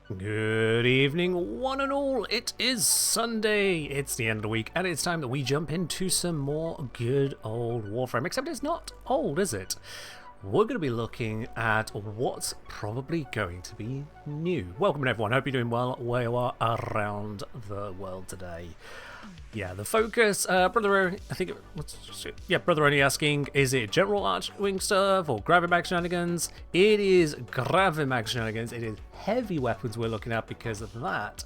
Good evening, one and all. It is Sunday. It's the end of the week, and it's time that we jump into some more good old Warframe. Except it's not old, is it? We're going to be looking at what's probably going to be new. Welcome, everyone. Hope you're doing well where you are around the world today. Yeah, the focus, brother, I think, brother only asking, is it general Archwing stuff or Gravimag shenanigans? It is Gravimag shenanigans. It is heavy weapons we're looking at because of that.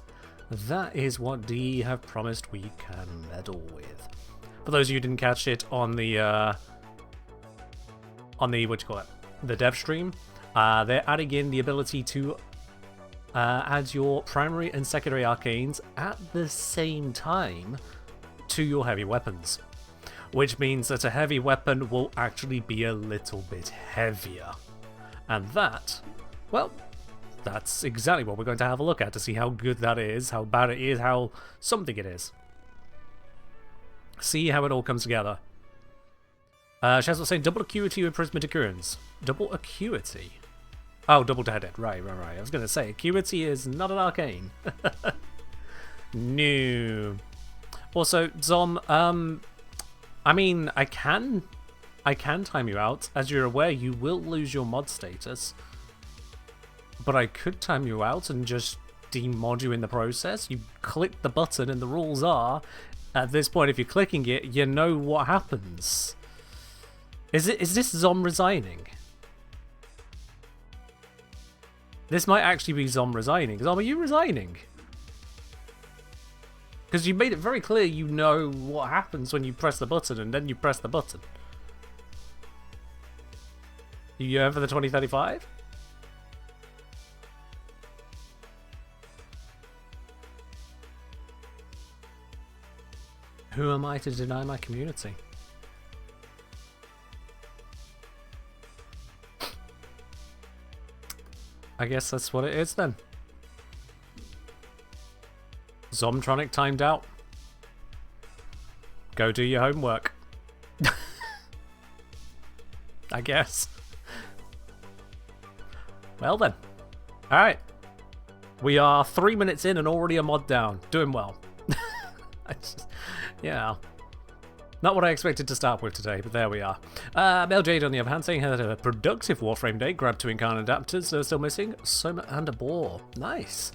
That is what D have promised we can meddle with. For those of you who didn't catch it on the the dev stream, they're adding in the ability to add your primary and secondary arcanes at the same time to your heavy weapons, which means that a heavy weapon will actually be a little bit heavier, and that, well, that's exactly what we're going to have a look at to see how good that is, how bad it is, how something it is. See how it all comes together. Shaz was saying double acuity with prismatic runes. Double acuity? Oh, double-headed. Right. I was going to say, acuity is not an arcane. No. Also, Zom, I mean, I can time you out. As you're aware, you will lose your mod status. But I could time you out and just demod you in the process. You click the button and the rules are, at this point, if you're clicking it, you know what happens. Is this Zom resigning? This might actually be Zom resigning. Zom, are you resigning? Because you made it very clear you know what happens when you press the button, and then you press the button. You in for the 2035? Who am I to deny my community? I guess that's what it is then. Zomtronic timed out. Go do your homework. I guess. Well then. Alright. We are 3 minutes in and already a mod down. Doing well. Yeah. Not what I expected to start with today, but there we are. Mel Jade, on the other hand, saying had a productive Warframe day. Grabbed 2 incarnate adapters, they're still missing. Soma and a boar. Nice.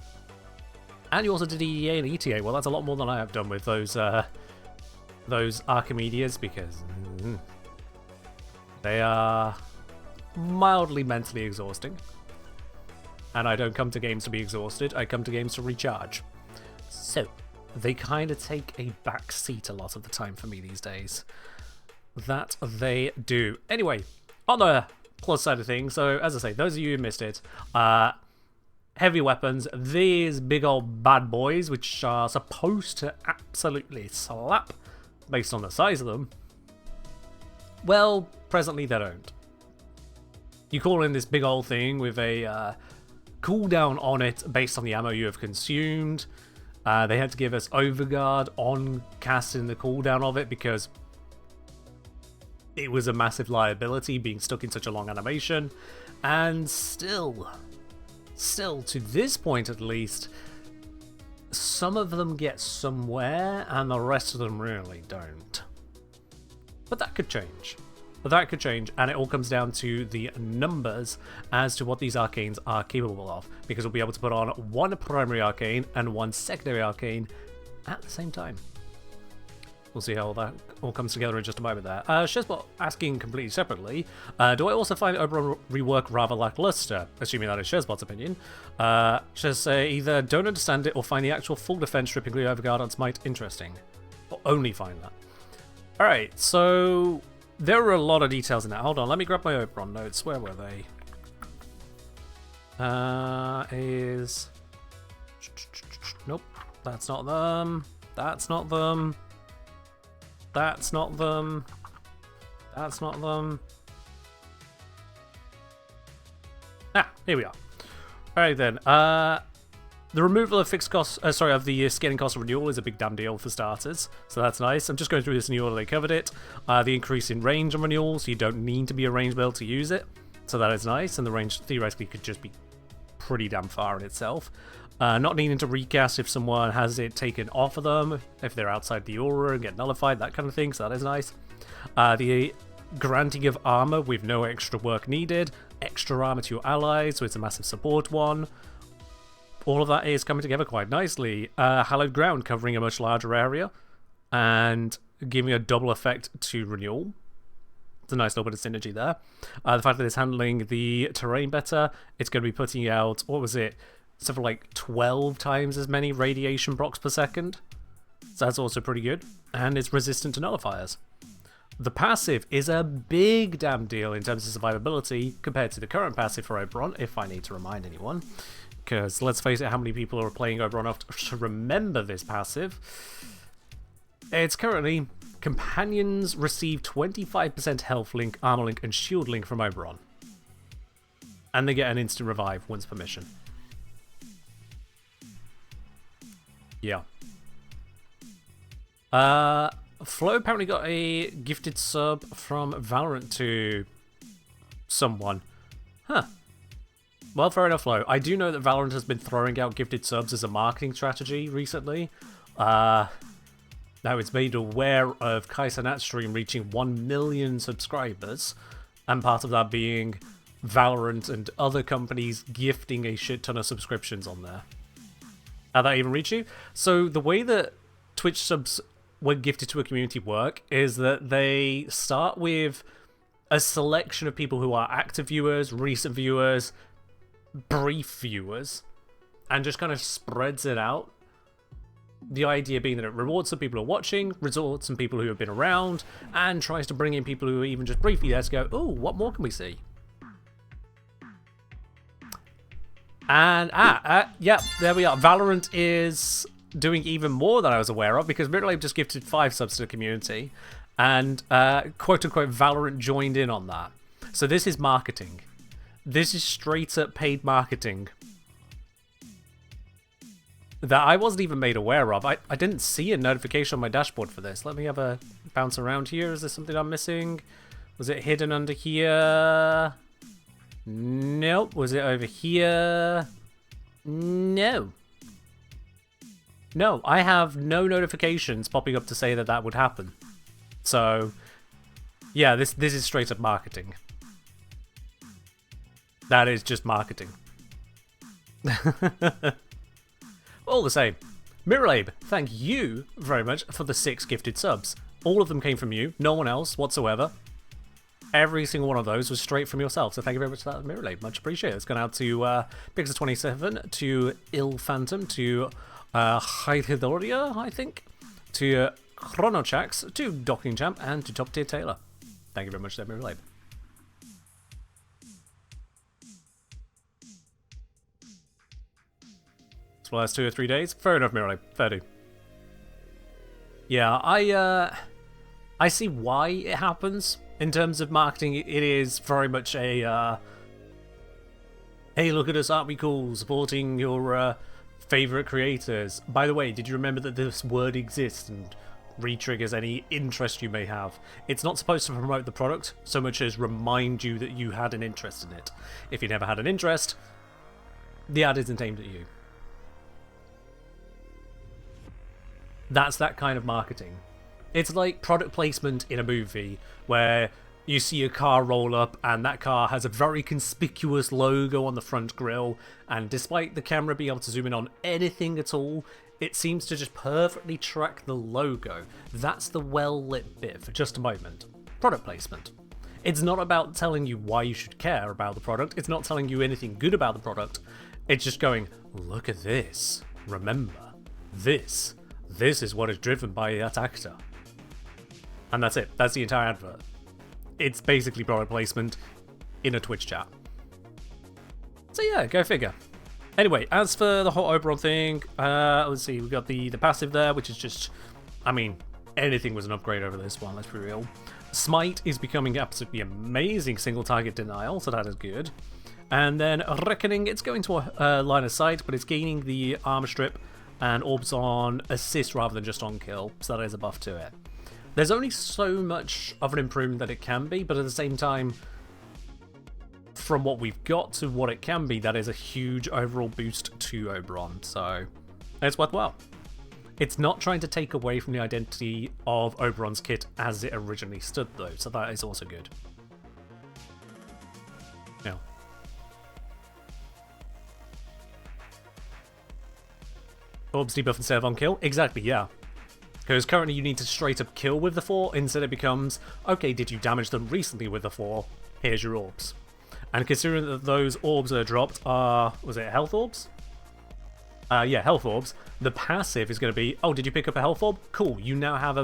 And you also did EEA and ETA. Well, that's a lot more than I have done with those Archimedes, because they are mildly mentally exhausting. And I don't come to games to be exhausted. I come to games to recharge. So they kind of take a back seat a lot of the time for me these days. That they do. Anyway, on the plus side of things, so as I say, those of you who missed it, heavy weapons, these big old bad boys, which are supposed to absolutely slap based on the size of them, well, presently they don't. You call in this big old thing with a cooldown on it based on the ammo you have consumed. They had to give us overguard on casting the cooldown of it because it was a massive liability being stuck in such a long animation. And still, to this point at least, some of them get somewhere and the rest of them really don't. But that could change. And it all comes down to the numbers as to what these arcanes are capable of, because we'll be able to put on 1 primary arcane and 1 secondary arcane at the same time. We'll see how that all comes together in just a moment there. Shezbot asking completely separately, do I also find Oberon rework rather lackluster? Assuming that is Shezbot's opinion. Shez say either don't understand it or find the actual full defense stripping the overguard on Smite interesting. Or only find that. Alright, so there are a lot of details in that. Hold on, let me grab my Oberon notes. Where were they? Nope, that's not them. That's not them. That's not them. That's not them. Ah, here we are. Alright then. The removal of fixed costs, of the scaling cost of renewal is a big damn deal for starters, so that's nice. I'm just going through this in the order they covered it. The increase in range on renewal, so you don't need to be a range build to use it, so that is nice, and the range theoretically could just be pretty damn far in itself. Not needing to recast if someone has it taken off of them, if they're outside the aura and get nullified, that kind of thing, so that is nice. The granting of armor with no extra work needed, extra armor to your allies, so it's a massive support one. All of that is coming together quite nicely. Hallowed Ground covering a much larger area and giving a double effect to Renewal. It's a nice little bit of synergy there. The fact that it's handling the terrain better, it's going to be putting out, what was it, something like 12 times as many radiation blocks per second. So that's also pretty good. And it's resistant to nullifiers. The passive is a big damn deal in terms of survivability compared to the current passive for Oberon, if I need to remind anyone. Because let's face it, how many people are playing Oberon enough to remember this passive? It's currently companions receive 25% health link, armor link, and shield link from Oberon. And they get an instant revive once per mission. Yeah. Flo apparently got a gifted sub from Valorant to someone. Huh. Well, fair enough, Flo. I do know that Valorant has been throwing out gifted subs as a marketing strategy recently. Now it's made aware of Kaisanat stream reaching 1 million subscribers, and part of that being Valorant and other companies gifting a shit ton of subscriptions on there. How'd that even reach you? So the way that Twitch subs when gifted to a community work is that they start with a selection of people who are active viewers, recent viewers, brief viewers, and just kind of spreads it out. The idea being that it rewards some people who are watching, rewards some people who have been around, and tries to bring in people who are even just briefly there to go, oh, what more can we see? And, yeah, there we are. Valorant is doing even more than I was aware of, because Mirrorlab just gifted 5 subs to the community, and quote-unquote Valorant joined in on that. So this is marketing. This is straight-up paid marketing that I wasn't even made aware of. I didn't see a notification on my dashboard for this. Let me have a bounce around here. Is there something I'm missing? Was it hidden under here? Nope. Was it over here? No. No, I have no notifications popping up to say that that would happen. So, yeah, this is straight up marketing. That is just marketing. All the same, Mirrorlab, thank you very much for the 6 gifted subs. All of them came from you, no one else whatsoever. Every single one of those was straight from yourself, so thank you very much for that, Mirrorlab. Much appreciated. It's gone out to Pixel27, to Ill Phantom, to Hythedoria, I think, to Chronochax, to Docking Champ, and to Top Tier Taylor. Thank you very much, Mirrorlab. Well, that's 2 or 3 days. Fair enough, Mirrorlab. Fair do. Yeah, I see why it happens. In terms of marketing, it is very much a hey, look at us, aren't we cool? Supporting your favorite creators. By the way, did you remember that this word exists and re-triggers any interest you may have? It's not supposed to promote the product so much as remind you that you had an interest in it. If you never had an interest, the ad isn't aimed at you. That's that kind of marketing. It's like product placement in a movie where you see a car roll up and that car has a very conspicuous logo on the front grille, and despite the camera being able to zoom in on anything at all, it seems to just perfectly track the logo. That's the well-lit bit for just a moment. Product placement. It's not about telling you why you should care about the product. It's not telling you anything good about the product. It's just going, look at this. Remember, this is what is driven by that actor. And that's it. That's the entire advert. It's basically product placement in a Twitch chat. So yeah, go figure. Anyway, as for the whole Oberon thing, let's see, we've got the passive there, which is just, I mean, anything was an upgrade over this one, let's be real. Smite is becoming absolutely amazing single target denial, so that is good. And then Reckoning, it's going to a line of sight, but it's gaining the armor strip and orbs on assist rather than just on kill, so that is a buff to it. There's only so much of an improvement that it can be, but at the same time, from what we've got to what it can be, that is a huge overall boost to Oberon, so it's worthwhile. It's not trying to take away from the identity of Oberon's kit as it originally stood, though, so that is also good. Yeah. Orbs debuff instead of on kill? Exactly, yeah. Because currently you need to straight up kill with the 4, instead it becomes, okay, did you damage them recently with the 4? Here's your orbs. And considering that those orbs that are dropped are, was it health orbs? Yeah, health orbs. The passive is going to be, oh, did you pick up a health orb? Cool, you now have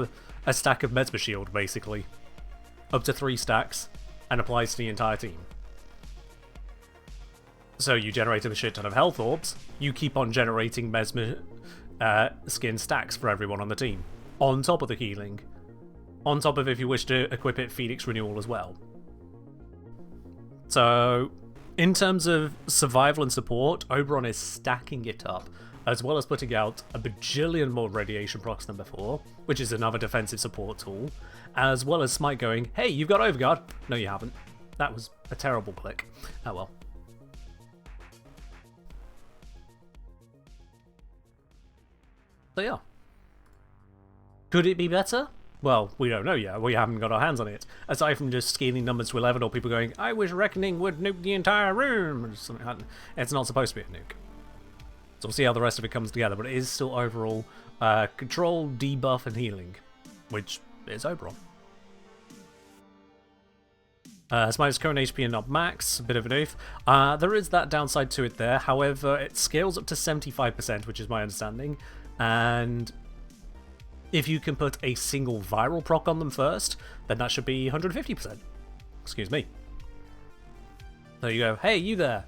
a stack of Mesmer Shield, basically. Up to 3 stacks, and applies to the entire team. So you generated a shit ton of health orbs, you keep on generating Mesmer skin stacks for everyone on the team. On top of the healing. On top of, if you wish to equip it, Phoenix Renewal as well. So, in terms of survival and support, Oberon is stacking it up, as well as putting out a bajillion more radiation procs than before, which is another defensive support tool, as well as Smite going, hey, you've got Overguard. No, you haven't. That was a terrible click. Oh well. So yeah. Could it be better? Well, we don't know yet. We haven't got our hands on it. Aside from just scaling numbers to 11 or people going, I wish Reckoning would nuke the entire room. Or something like that. It's not supposed to be a nuke. So we'll see how the rest of it comes together. But it is still overall control, debuff, and healing. Which is Oberon. Smite's current HP and not max. A bit of a noof. There is that downside to it there. However, it scales up to 75%, which is my understanding. And if you can put a single viral proc on them first, then that should be 150%. Excuse me. There you go. Hey, you there.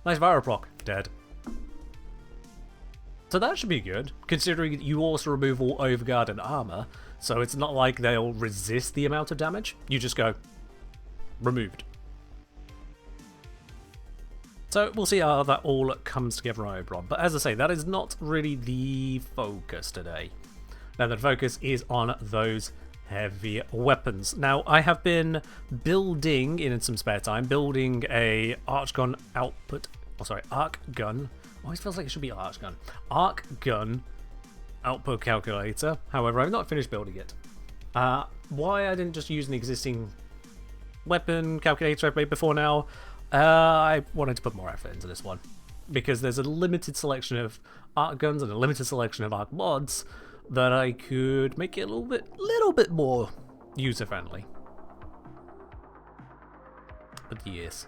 Nice viral proc. Dead. So that should be good, considering you also remove all overguard and armor, so it's not like they'll resist the amount of damage. You just go, removed. So we'll see how that all comes together on Oberon. But as I say, that is not really the focus today. Now the focus is on those heavy weapons. Now I have been building, in some spare time, building a Archgun output, Archgun. Always feels like it should be Archgun. Archgun output calculator. However, I've not finished building it. Why I didn't just use an existing weapon calculator I've made before now? I wanted to put more effort into this one. Because there's a limited selection of arc guns and a limited selection of arc mods that I could make it a little bit more user-friendly. But yes.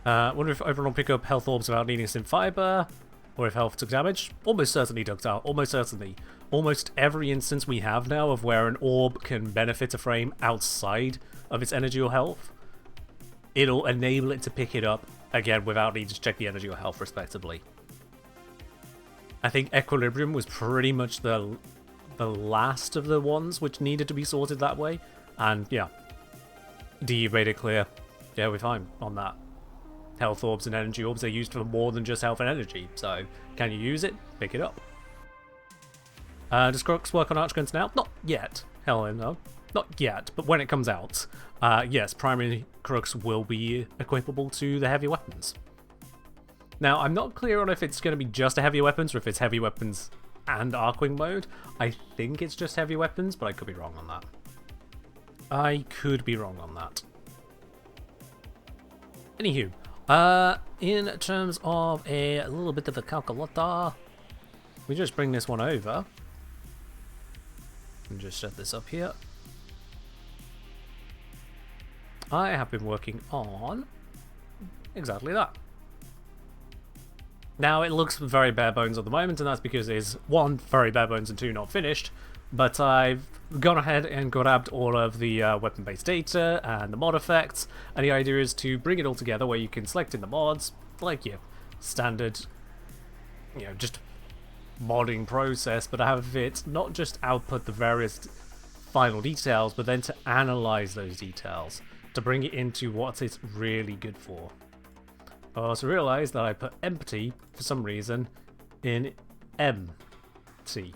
Wonder if Oberon will pick up health orbs without needing Sim Fiber, or if health took damage. Almost certainly took out. Almost certainly. Almost every instance we have now of where an orb can benefit a frame outside of its energy or health, it'll enable it to pick it up, again, without needing to check the energy or health, respectively. I think Equilibrium was pretty much the last of the ones which needed to be sorted that way, and yeah. D made it clear. Yeah, we're fine on that. Health orbs and energy orbs are used for more than just health and energy, so can you use it? Pick it up. Does Crux work on Archguns now? Not yet. Hell no. Not yet, but when it comes out, yes, primary Crux will be equipable to the heavy weapons. Now, I'm not clear on if it's going to be just a heavy weapons or if it's heavy weapons and Arcwing mode. I think it's just heavy weapons, but I could be wrong on that. I could be wrong on that. Anywho, in terms of a little bit of a calculator, we just bring this one over and just set this up here. I have been working on exactly that. Now, it looks very bare bones at the moment, and that's because it's 1, very bare bones, and 2, not finished. But I've gone ahead and grabbed all of the weapon-based data and the mod effects, and the idea is to bring it all together where you can select in the mods, like your standard, just modding process, but have it not just output the various final details, but then to analyze those details, to bring it into what it's really good for. I also realized that I put empty, for some reason, in empty.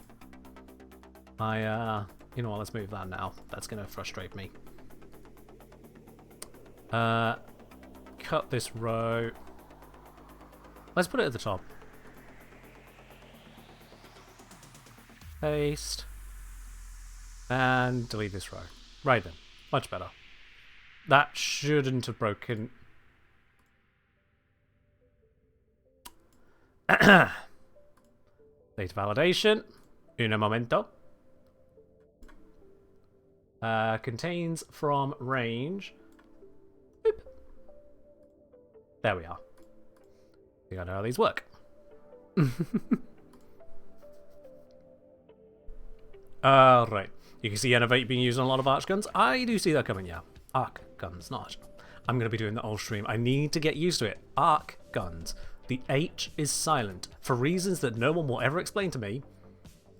I You know what, let's move that now. That's going to frustrate me. Cut this row. Let's put it at the top. Paste. And delete this row. Right then. Much better. That shouldn't have broken. Data validation. Un momento. Contains from range. Boop. There we are. I think I know how these work. Right. You can see Innovate being used on a lot of Archguns. I do see that coming, yeah. Archguns, not. I'm going to be doing the whole stream. I need to get used to it. Archguns. The H is silent. For reasons that no one will ever explain to me.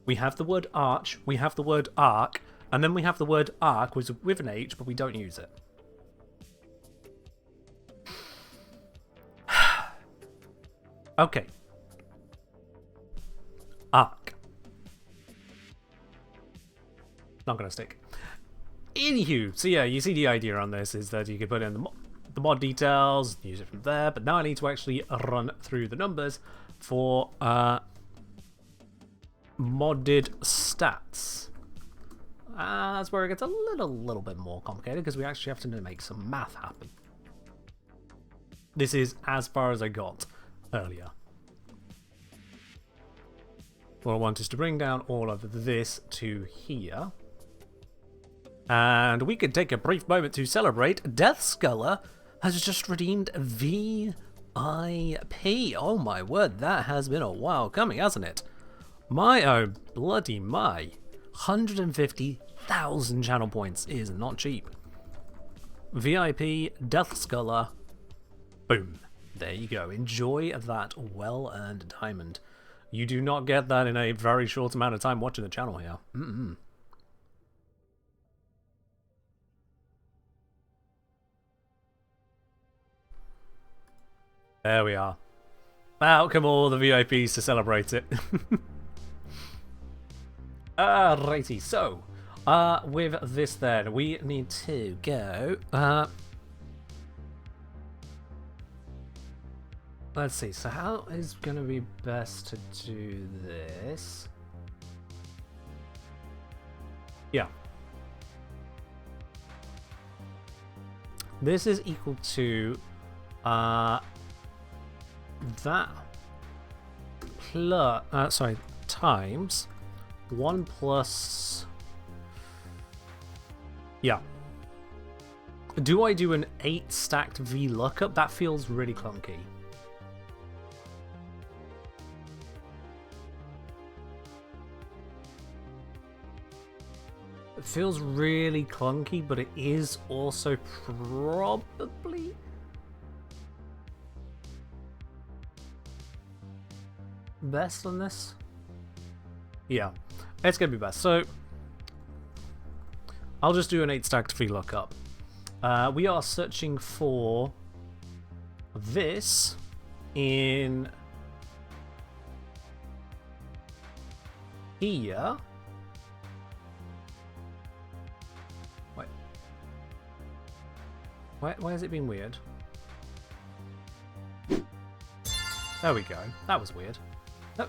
We have the word arch, we have the word arc, and then we have the word arc with an H, but we don't use it. Okay. Arc. Not gonna stick. Anywho, so yeah, you see the idea on this is that you can put in the mod details, use it from there, but now I need to actually run through the numbers for modded stats. That's where it gets a little bit more complicated because we actually have to make some math happen. This is as far as I got earlier. What I want is to bring down all of this to here. And we could take a brief moment to celebrate. Death Sculler has just redeemed VIP. Oh my word, that has been a while coming, hasn't it? My oh bloody my. 150,000 channel points is not cheap. VIP Death Sculler. Boom. There you go. Enjoy that well-earned diamond. You do not get that in a very short amount of time watching the channel here. There we are. Out come all the VIPs to celebrate it. Alrighty, so with this then, we need to go. Let's see, so how is going to be best to do this? Yeah. This is equal to that plus, sorry, times 1 plus, yeah. Do I do an 8 stacked VLOOKUP? That feels really clunky. It feels really clunky, but it is also probably best on this. Yeah, it's gonna be best. So I'll just do an 8 stacked VLOOKUP. We are searching for this in here. Wait, why is it being weird? There we go. That was weird.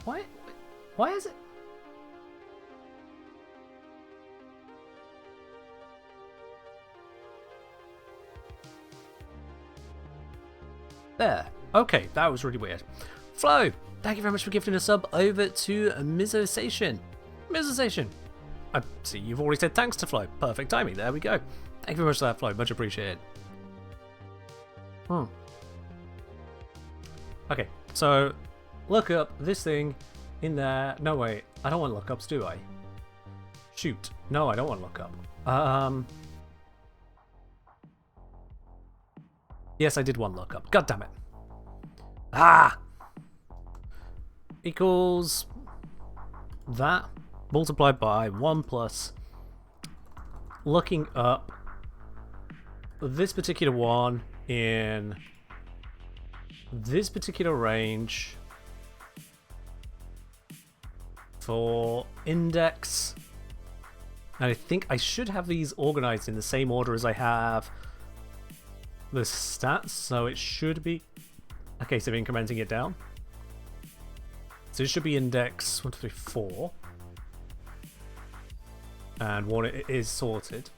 Why is it? There. Okay, that was really weird. Flo, thank you very much for gifting a sub over to Mizosation. Mizosation. I see you've already said thanks to Flo. Perfect timing. There we go. Thank you very much for that, Flo. Much appreciated. Okay, so look up this thing in there. No, wait. I don't want lookups, do I? Shoot. No, I don't want lookup. Yes, I did want lookup. God damn it. Ah! Equals that multiplied by 1 plus looking up this particular one in this particular range for index And I think I should have these organized in the same order as I have the stats, so it should be a case of incrementing it down. So it should be index 1, 2, 3, 4. And one it is sorted.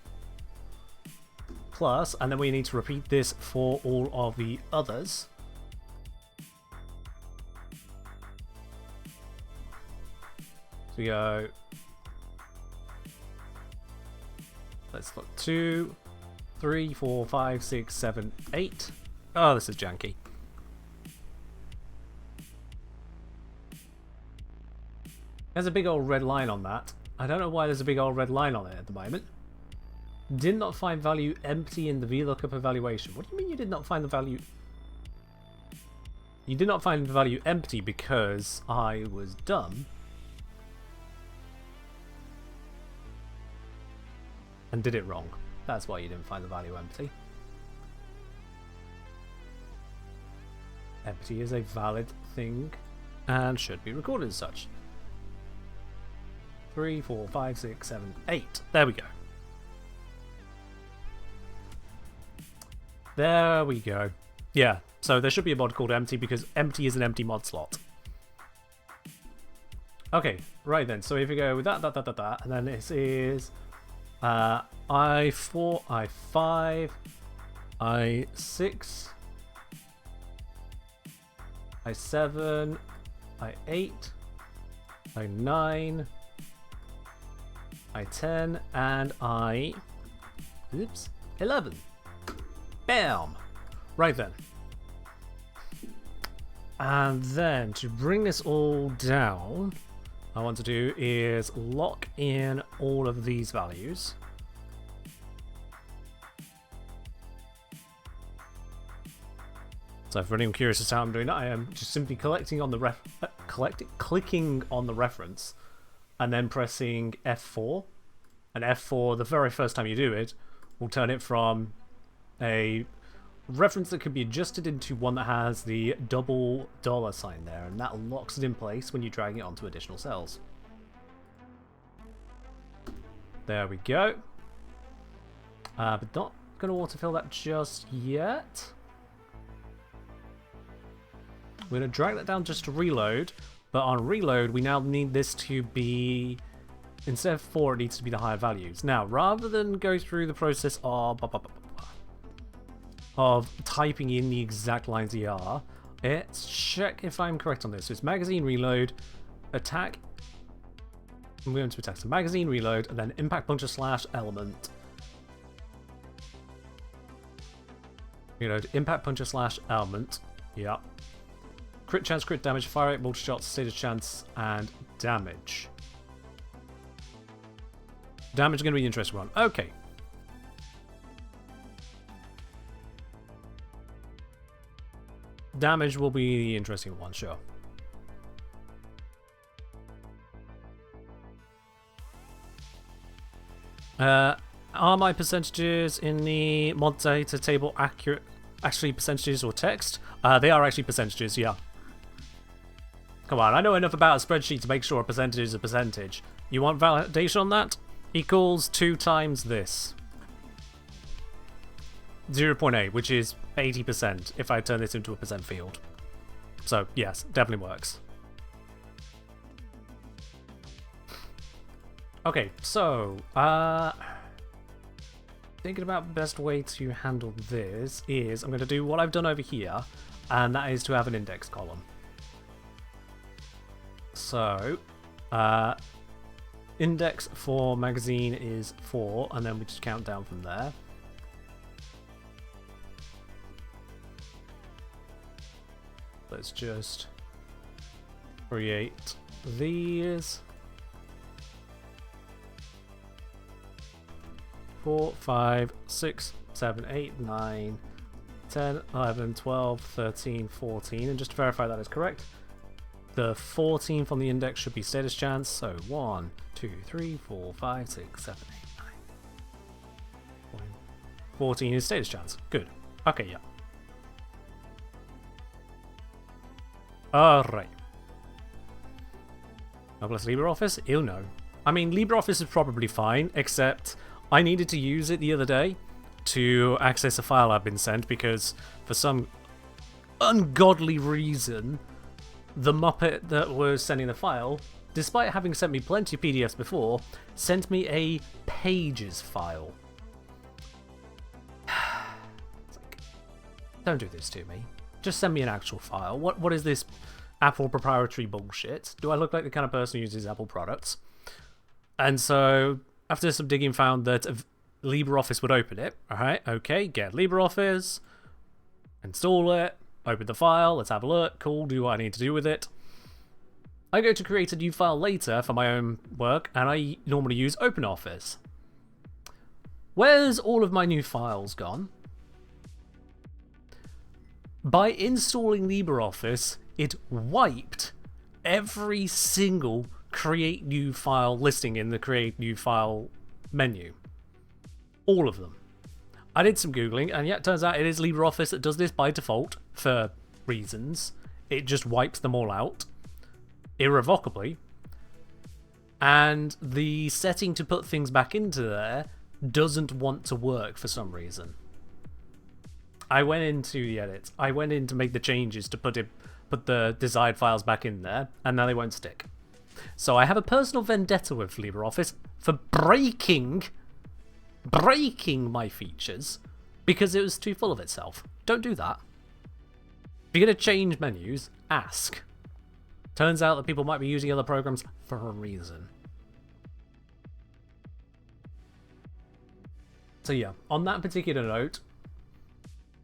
Plus, and then we need to repeat this for all of the others. So we go. Let's look. 2, 3, 4, 5, 6, 7, 8. Oh, this is janky. There's a big old red line on that. I don't know why there's a big old red line on it at the moment. Did not find value empty in the VLOOKUP evaluation. What do you mean you did not find the value? You did not find the value empty because I was dumb and did it wrong. That's why you didn't find the value empty. Empty is a valid thing and should be recorded as such. 3, 4, 5, 6, 7, 8. There we go. There we go. Yeah, so there should be a mod called empty because empty is an empty mod slot. Okay, right then. So if we go with that, and then this is I4, I5, I6, I7, I8, I9, I10, and I11. Bam! Right then. And then to bring this all down, what I want to do is lock in all of these values. So for anyone curious as to how I'm doing that, I am just simply clicking on the reference and then pressing F4. And F4, the very first time you do it, will turn it from a reference that can be adjusted into one that has the double dollar sign there, and that locks it in place when you drag it onto additional cells. There we go. But not going to autofill that just yet. We're going to drag that down just to reload, but on reload we now need this to be, instead of 4 it needs to be the higher values. Now rather than go through the process of typing in the exact lines ER, let's check if I'm correct on this. So it's magazine reload, attack. I'm going to attack. So magazine reload, and then impact puncture slash element. Reload, impact puncture slash element. Yep. Crit chance, crit damage, fire rate, multi shots, status chance, and damage. Damage is going to be an interesting one. Okay. Damage will be the interesting one, sure. Are my percentages in the mod data table accurate? Actually percentages or text? They are actually percentages, yeah. Come on, I know enough about a spreadsheet to make sure a percentage is a percentage. You want validation on that? Equals 2 times this. 0.8, which is 80% if I turn this into a percent field. So, yes, definitely works. Okay, so, thinking about the best way to handle this is I'm going to do what I've done over here, and that is to have an index column. So, index for magazine is 4, and then we just count down from there. Let's just create these. 4, 5, 6, 7, 8, 9, 10, 11, 12, 13, 14. And just to verify that is correct, the 14th on the index should be status chance. So 1, 2, 3, 4, 5, 6, 7, 8, 9. 14 is status chance. Good. Okay, yeah. Alright. God bless LibreOffice, he'll know. I mean, LibreOffice is probably fine, except I needed to use it the other day to access a file I've been sent because for some ungodly reason, the Muppet that was sending the file, despite having sent me plenty of PDFs before, sent me a pages file. It's like, don't do this to me. Just send me an actual file. What is this Apple proprietary bullshit? Do I look like the kind of person who uses Apple products? And so, after some digging, found that LibreOffice would open it. Alright, okay, get LibreOffice, install it, open the file, let's have a look, cool, do what I need to do with it. I go to create a new file later for my own work, and I normally use OpenOffice. Where's all of my new files gone? By installing LibreOffice, it wiped every single create new file listing in the create new file menu. All of them. I did some Googling, and yeah, it turns out it is LibreOffice that does this by default for reasons. It just wipes them all out irrevocably. And the setting to put things back into there doesn't want to work for some reason. I went into the edits. I went in to make the changes to put the desired files back in there, and now they won't stick. So I have a personal vendetta with LibreOffice for breaking my features because it was too full of itself. Don't do that. If you're going to change menus, ask. Turns out that people might be using other programs for a reason. So yeah, on that particular note,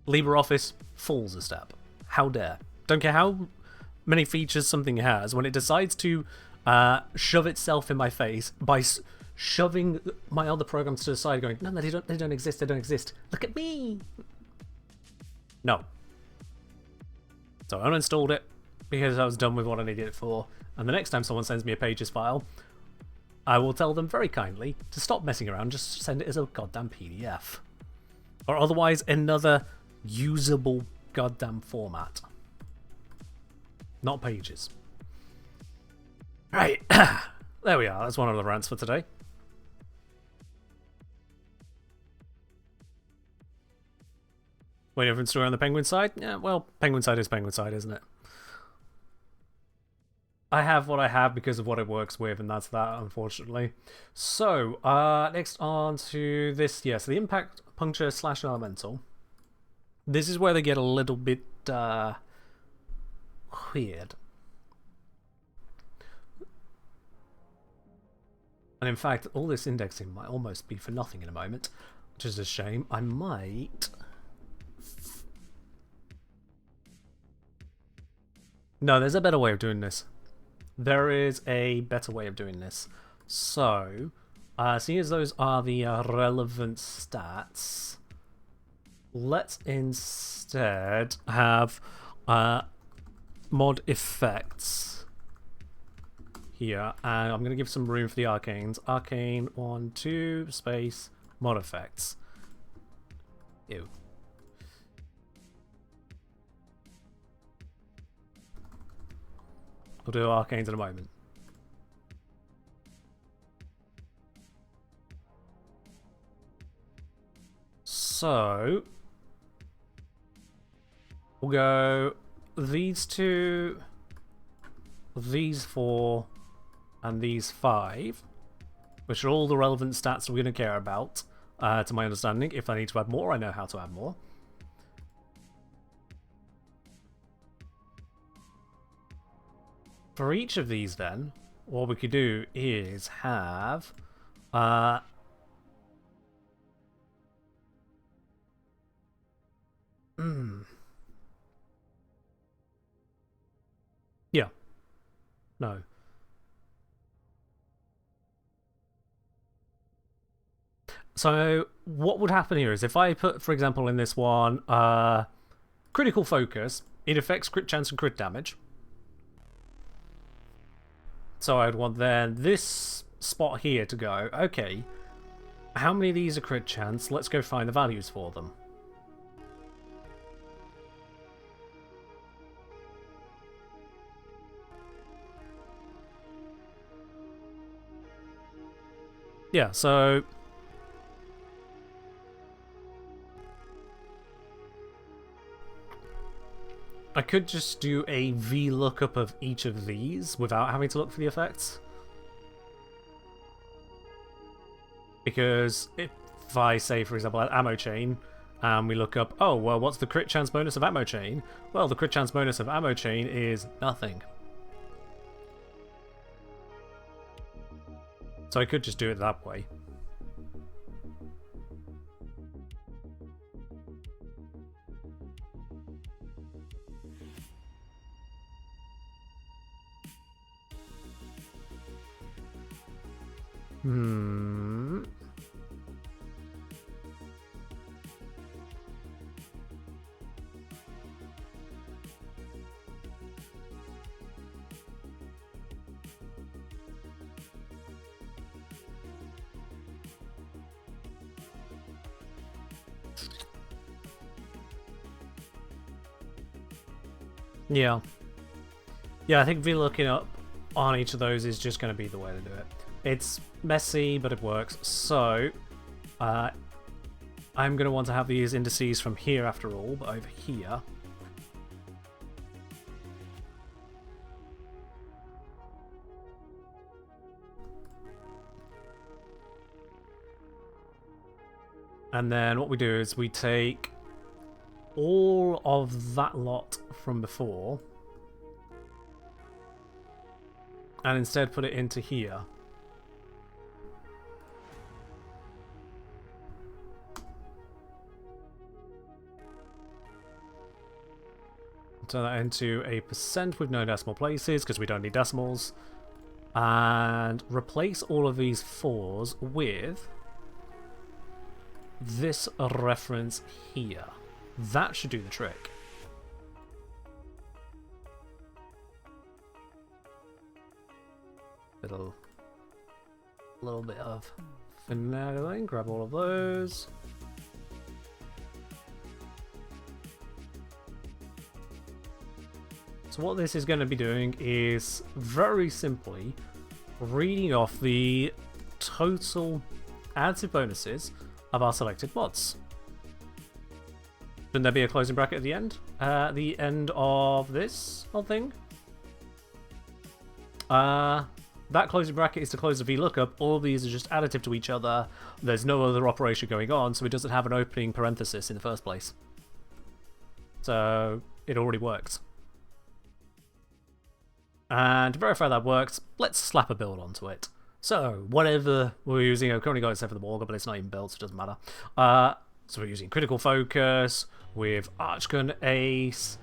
LibreOffice falls a step. How dare. Don't care how many features something has, when it decides to shove itself in my face by shoving my other programs to the side going, no, they don't exist, they don't exist. Look at me! No. So I uninstalled it because I was done with what I needed it for, and the next time someone sends me a pages file, I will tell them very kindly to stop messing around, just send it as a goddamn PDF. Or otherwise another usable goddamn format. Not pages. Right, there we are, that's one of the rants for today. What difference story on the Penguin side? Yeah, well, Penguin side is Penguin side, isn't it? I have what I have because of what it works with, and that's that, unfortunately. So, next on to this, yes, the impact puncture / elemental. This is where they get a little bit weird. And in fact, all this indexing might almost be for nothing in a moment, which is a shame. I might... No, there's a better way of doing this. There is a better way of doing this. So, seeing as those are the relevant stats, let's instead have mod effects here, and I'm going to give some room for the arcanes. Arcane 1, 2, space, mod effects. Ew. We'll do arcanes in a moment. So we'll go these 2, these 4, and these 5, which are all the relevant stats we're going to care about, to my understanding. If I need to add more, I know how to add more. For each of these, then, what we could do is have yeah. No. So what would happen here is if I put, for example, in this one, critical focus, it affects crit chance and crit damage. So I'd want then this spot here to go, okay, how many of these are crit chance? Let's go find the values for them. Yeah, so I could just do a VLOOKUP of each of these without having to look for the effects. Because if I say, for example, at ammo chain, and we look up, oh, well, what's the crit chance bonus of ammo chain? Well, the crit chance bonus of ammo chain is nothing. So I could just do it that way. Yeah. Yeah, I think VLOOKing up on each of those is just going to be the way to do it. It's messy, but it works. So, I'm going to want to have these indices from here after all, but over here. And then what we do is we take all of that lot from before and instead put it into here. Turn that into a % with no decimal places because we don't need decimals. And replace all of these 4s with this reference here. That should do the trick. Little bit of finagling. Grab all of those. So what this is going to be doing is very simply reading off the total additive bonuses of our selected mods. Shouldn't there be a closing bracket at the end? At the end of this whole thing? That closing bracket is to close the VLOOKUP. All of these are just additive to each other. There's no other operation going on, so it doesn't have an opening parenthesis in the first place. So it already works. And to verify that works, let's slap a build onto it. So, whatever we're using, I've currently got it set for the Morgar, but it's not even built, so it doesn't matter. So we're using Critical Focus, with Archgun Ace,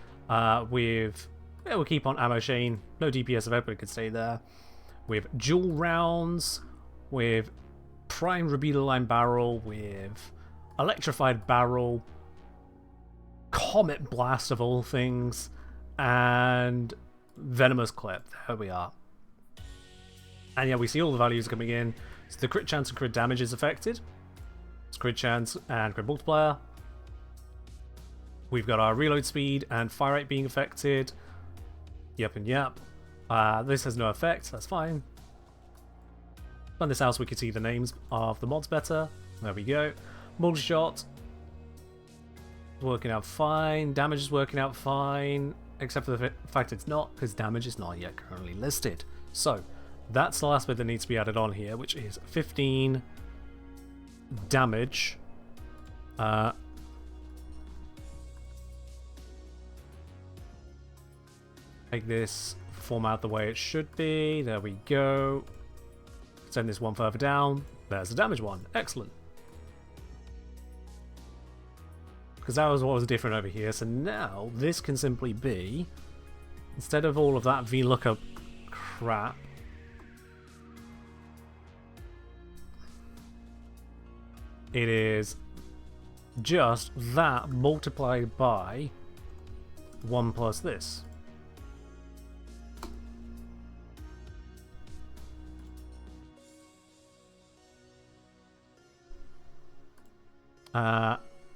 we'll keep on Ammo Chain, no DPS event, but it could stay there. With Dual Rounds, with Prime Rubedo Line Barrel, with Electrified Barrel, Comet Blast of all things, and Venomous Clip. There we are. And yeah, we see all the values coming in. So the crit chance and crit damage is affected. It's crit chance and crit multiplier. We've got our reload speed and fire rate being affected. Yep and yep. This has no effect, that's fine. On this out so we can see the names of the mods better. There we go. Multi-shot. Working out fine. Damage is working out fine. Except for the fact it's not, because damage is not yet currently listed. So, that's the last bit that needs to be added on here, which is 15 damage. Make this format the way it should be. There we go. Send this one further down. There's the damage one. Excellent. Because that was what was different over here. So now this can simply be, instead of all of that VLOOKUP crap, it is just that multiplied by 1 plus this.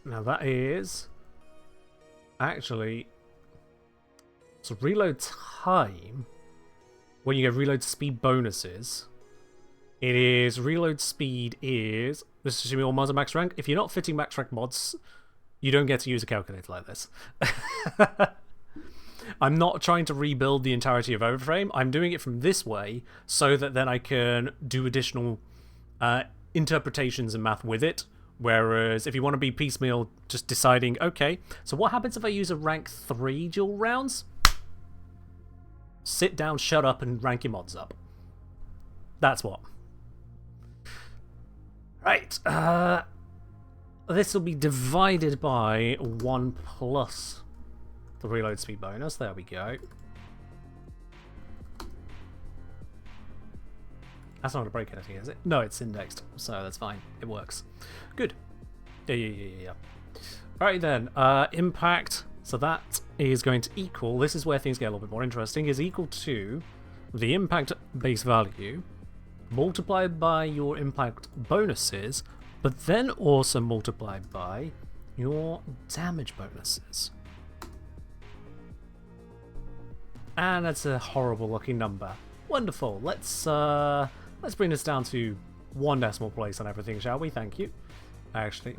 Now that is actually, so reload time, when you get reload speed bonuses, It is reload speed is, this is assuming all mods are max rank. If you're not fitting max rank mods, you don't get to use a calculator like this. I'm not trying to rebuild the entirety of Warframe. I'm doing it from this way so that then I can do additional interpretations and math with it. Whereas if you want to be piecemeal, just deciding, okay, so what happens if I use a rank 3 dual rounds? Sit down, shut up, and rank your mods up. That's what. Right. This will be divided by 1 plus the reload speed bonus. There we go. That's not going to break anything, is it? No, it's indexed, so that's fine. It works. Good. Yeah. Alright then, impact. So that is going to equal, this is where things get a little bit more interesting, is equal to the impact base value multiplied by your impact bonuses, but then also multiplied by your damage bonuses. And that's a horrible looking number. Wonderful. Let's bring this down to 1 decimal place on everything, shall we? Thank you. Actually,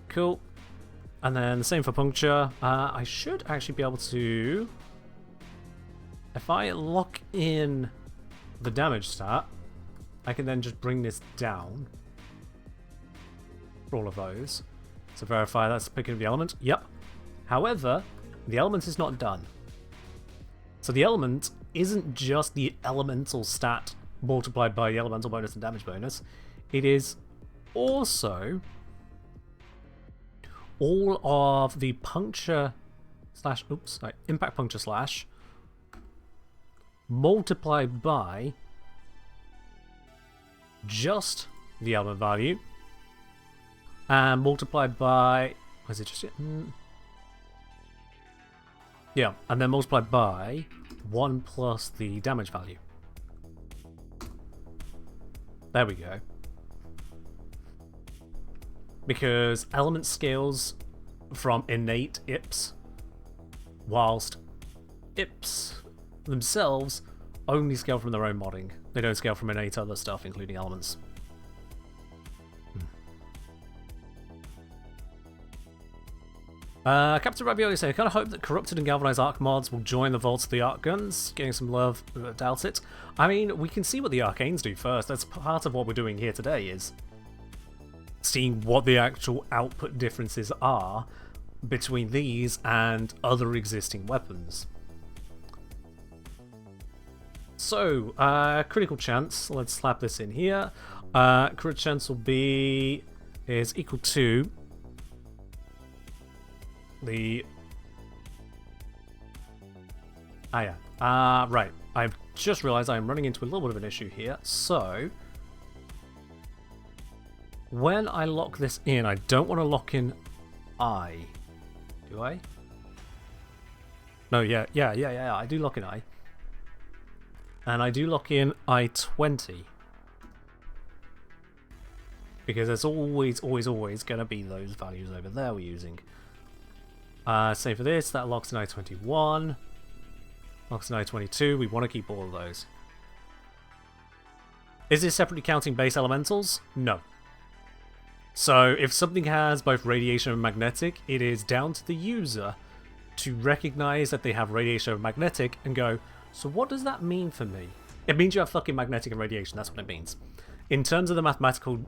cool. And then the same for puncture. I should actually be able to, if I lock in the damage stat, I can then just bring this down for all of those. So verify that's picking up the element. Yep. However, the element is not done. So the element isn't just the elemental stat multiplied by the elemental bonus and damage bonus. It is also all of the puncture slash, impact puncture slash multiplied by just the element value and multiplied by, was it just, yeah, and then multiplied by 1 plus the damage value. There we go. Because element scales from innate IPs, whilst IPs themselves only scale from their own modding. They don't scale from innate other stuff, including elements. Captain Ravioli saying, I kind of hope that corrupted and galvanized arc mods will join the vaults of the Archguns. Getting some love, doubt it. I mean, we can see what the Arcanes do first. That's part of what we're doing here today, is seeing what the actual output differences are between these and other existing weapons. So, critical chance, let's slap this in here. Critical chance will be, is equal to the, right, I've just realized I'm running into a little bit of an issue here. So when I lock this in, I don't want to lock in I. Do I? No, yeah, I do lock in I. And I do lock in I-20. Because there's always going to be those values over there we're using. Same for this, that locks in I-21. Locks in I-22, we want to keep all of those. Is this separately counting base elementals? No. So if something has both radiation and magnetic, it is down to the user to recognize that they have radiation and magnetic and go, so what does that mean for me? It means you have fucking magnetic and radiation, that's what it means. In terms of the mathematical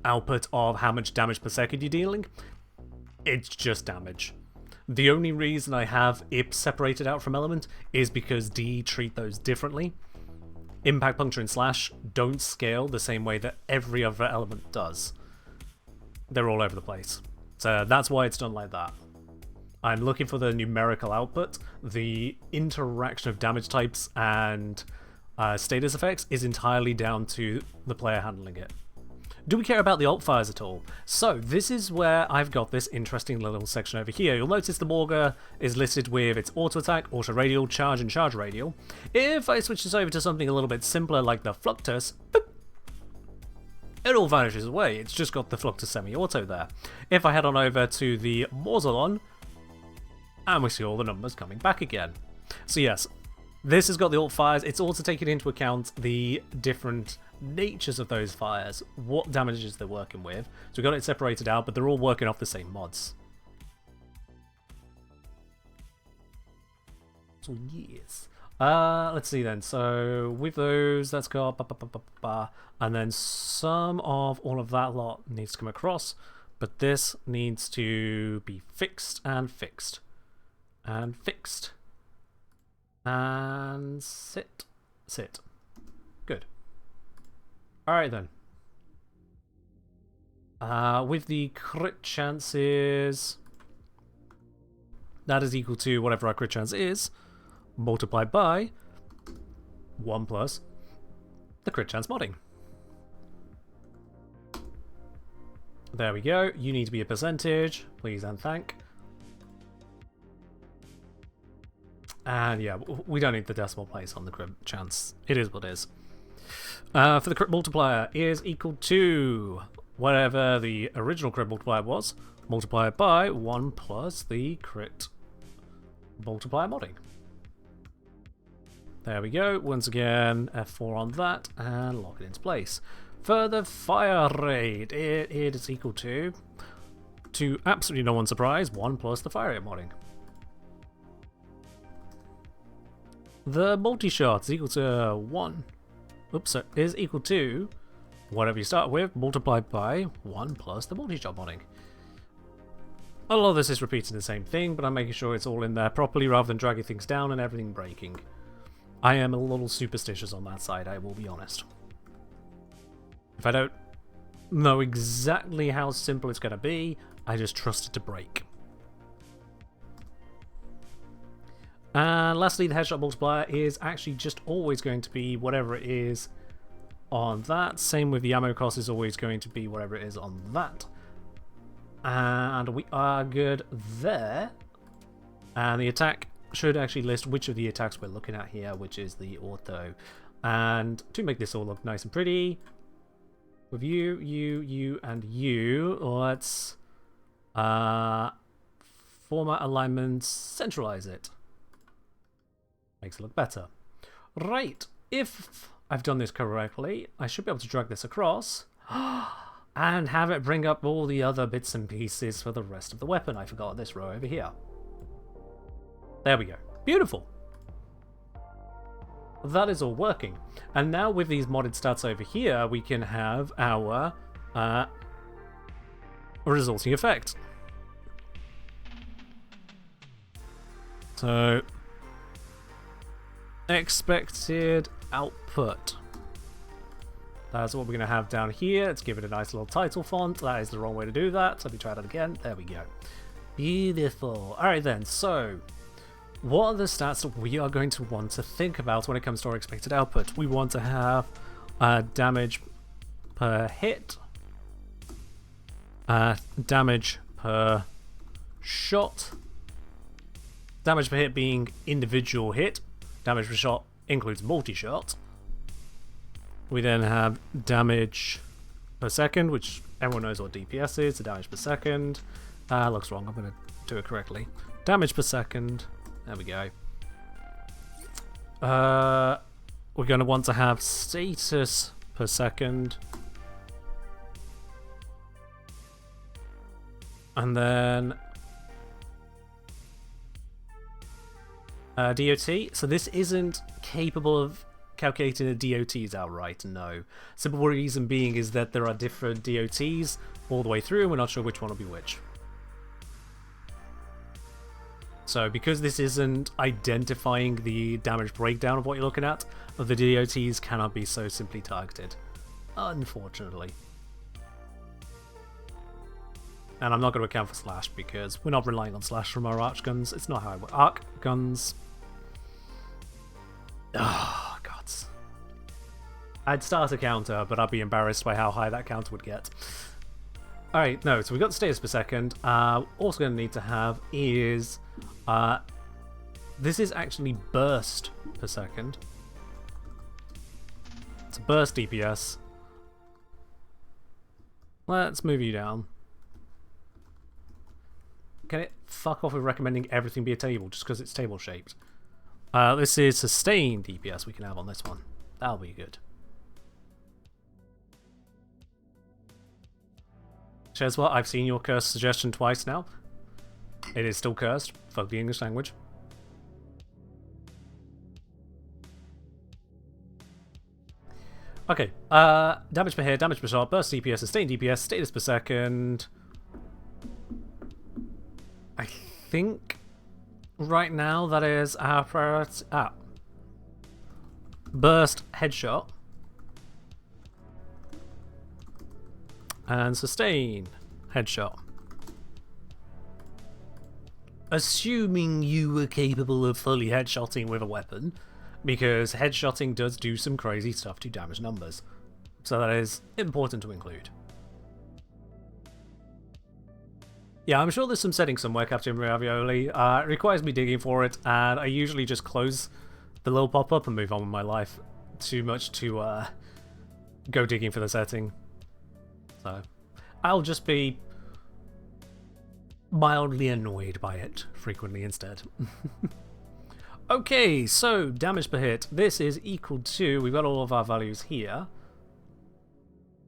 output of how much damage per second you're dealing, it's just damage. The only reason I have IP separated out from element is because D treat those differently. Impact, puncture, and slash don't scale the same way that every other element does. They're all over the place. So that's why it's done like that. I'm looking for the numerical output. The interaction of damage types and status effects is entirely down to the player handling it. Do we care about the alt fires at all? So this is where I've got this interesting little section over here. You'll notice the Morga is listed with its auto attack, auto radial, charge, and charge radial. If I switch this over to something a little bit simpler like the Fluctus, boop, it all vanishes away. It's just got the Fluctus semi-auto there. If I head on over to the Mausolon, and we see all the numbers coming back again. So yes, This has got the alt fires. It's also taking into account the different natures of those fires, what damages they're working with. So we've got it separated out, but they're all working off the same mods. So yes. Let's see then. So with those, that's got and then some of all of that lot needs to come across, but this needs to be fixed and fixed and fixed and sit. Good. All right then. With the crit chances, that is equal to whatever our crit chance is, multiplied by 1 plus the crit chance modding. There we go. You need to be a percentage, please and thank. And yeah, we don't need the decimal place on the crit chance. It is what it is. For the crit multiplier is equal to whatever the original crit multiplier was, multiplied by 1 plus the crit multiplier modding. There we go. Once again, F4 on that, and lock it into place. For the fire rate, it is equal to absolutely no one's surprise, 1 plus the fire rate modding. The multi-shot is equal to 1. Oops, so is equal to whatever you start with, multiplied by 1 plus the multi-shot modding. A lot of this is repeating the same thing, but I'm making sure it's all in there properly rather than dragging things down and everything breaking. I am a little superstitious on that side, I will be honest. If I don't know exactly how simple it's going to be, I just trust it to break. And lastly, the headshot multiplier is actually just always going to be whatever it is on that. Same with the ammo cost is always going to be whatever it is on that. And we are good there. And the attack should actually list which of the attacks we're looking at here, which is the auto. And to make this all look nice and pretty, with you, and you, let's format alignment, centralize it. Makes it look better. Right, if I've done this correctly, I should be able to drag this across and have it bring up all the other bits and pieces for the rest of the weapon. I forgot this row over here. There we go. Beautiful. That is all working. And now with these modded stats over here, we can have our resulting effect. So, expected output. That's what we're going to have down here. Let's give it a nice little title font. That is the wrong way to do that. So let me try that again. There we go. Beautiful. Alright then, so what are the stats that we are going to want to think about when it comes to our expected output? We want to have damage per hit, damage per shot, damage per hit being individual hit, damage per shot includes multi-shot. We then have damage per second, which everyone knows what DPS is, so damage per second. Looks wrong, I'm going to do it correctly. Damage per second. There we go. We're going to want to have status per second. And then DOT. So this isn't capable of calculating the DOTs outright, no. Simple reason being is that there are different DOTs all the way through, and we're not sure which one will be which. So because this isn't identifying the damage breakdown of what you're looking at, the DOTs cannot be so simply targeted, unfortunately. And I'm not going to account for slash because we're not relying on slash from our Archguns. It's not how I work. Archguns. Oh, gods. I'd start a counter, but I'd be embarrassed by how high that counter would get. Alright, no, so we've got the status per second. Also going to need to have is... this is actually burst per second. It's a burst DPS. Let's move you down. Can it fuck off with recommending everything be a table just because it's table shaped? This is sustained DPS we can have on this one. That'll be good. Shezwa, I've seen your curse suggestion twice now. It is still cursed. Fuck the English language. Okay, damage per hit, damage per shot, burst DPS, sustained DPS, status per second. I think right now that is our priority. Burst headshot. And sustain headshot. Assuming you were capable of fully headshotting with a weapon, because headshotting does do some crazy stuff to damage numbers. So that is important to include. Yeah, I'm sure there's some settings somewhere, Captain Ravioli. It requires me digging for it, and I usually just close the little pop-up and move on with my life. Too much to go digging for the setting. So I'll just be mildly annoyed by it frequently instead. Okay, so damage per hit. This is equal to, we've got all of our values here.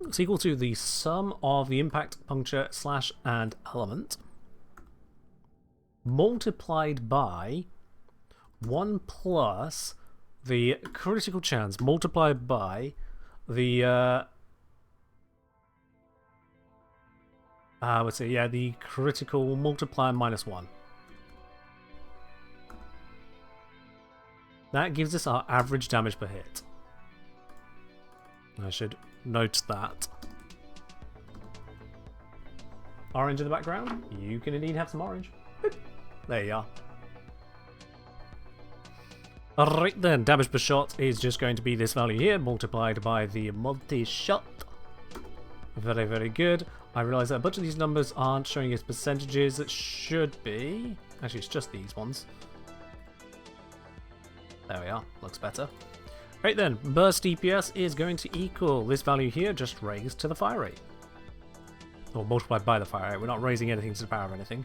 It's equal to the sum of the impact, puncture, slash, and element multiplied by 1 plus the critical chance multiplied by the let's see, yeah, the critical multiplier minus 1. That gives us our average damage per hit. I should note that. Orange in the background? You can indeed have some orange. There you are. Alright then, damage per shot is just going to be this value here, multiplied by the multi-shot. Very, very good. I realise that a bunch of these numbers aren't showing as percentages. It should be. Actually, it's just these ones. There we are. Looks better. Right then, burst DPS is going to equal this value here, just raised to the fire rate. Or multiplied by the fire rate. We're not raising anything to the power of anything.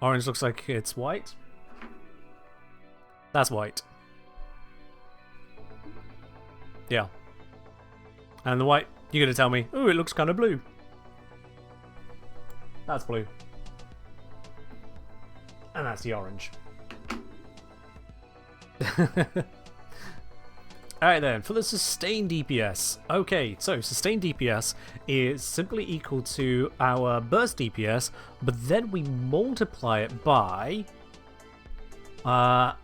Orange looks like it's white. That's white. Yeah. And the white, you're going to tell me, oh, it looks kind of blue. That's blue. And that's the orange. Alright then, for the sustained DPS. Okay, so sustained DPS is simply equal to our burst DPS, but then we multiply it by... yeah,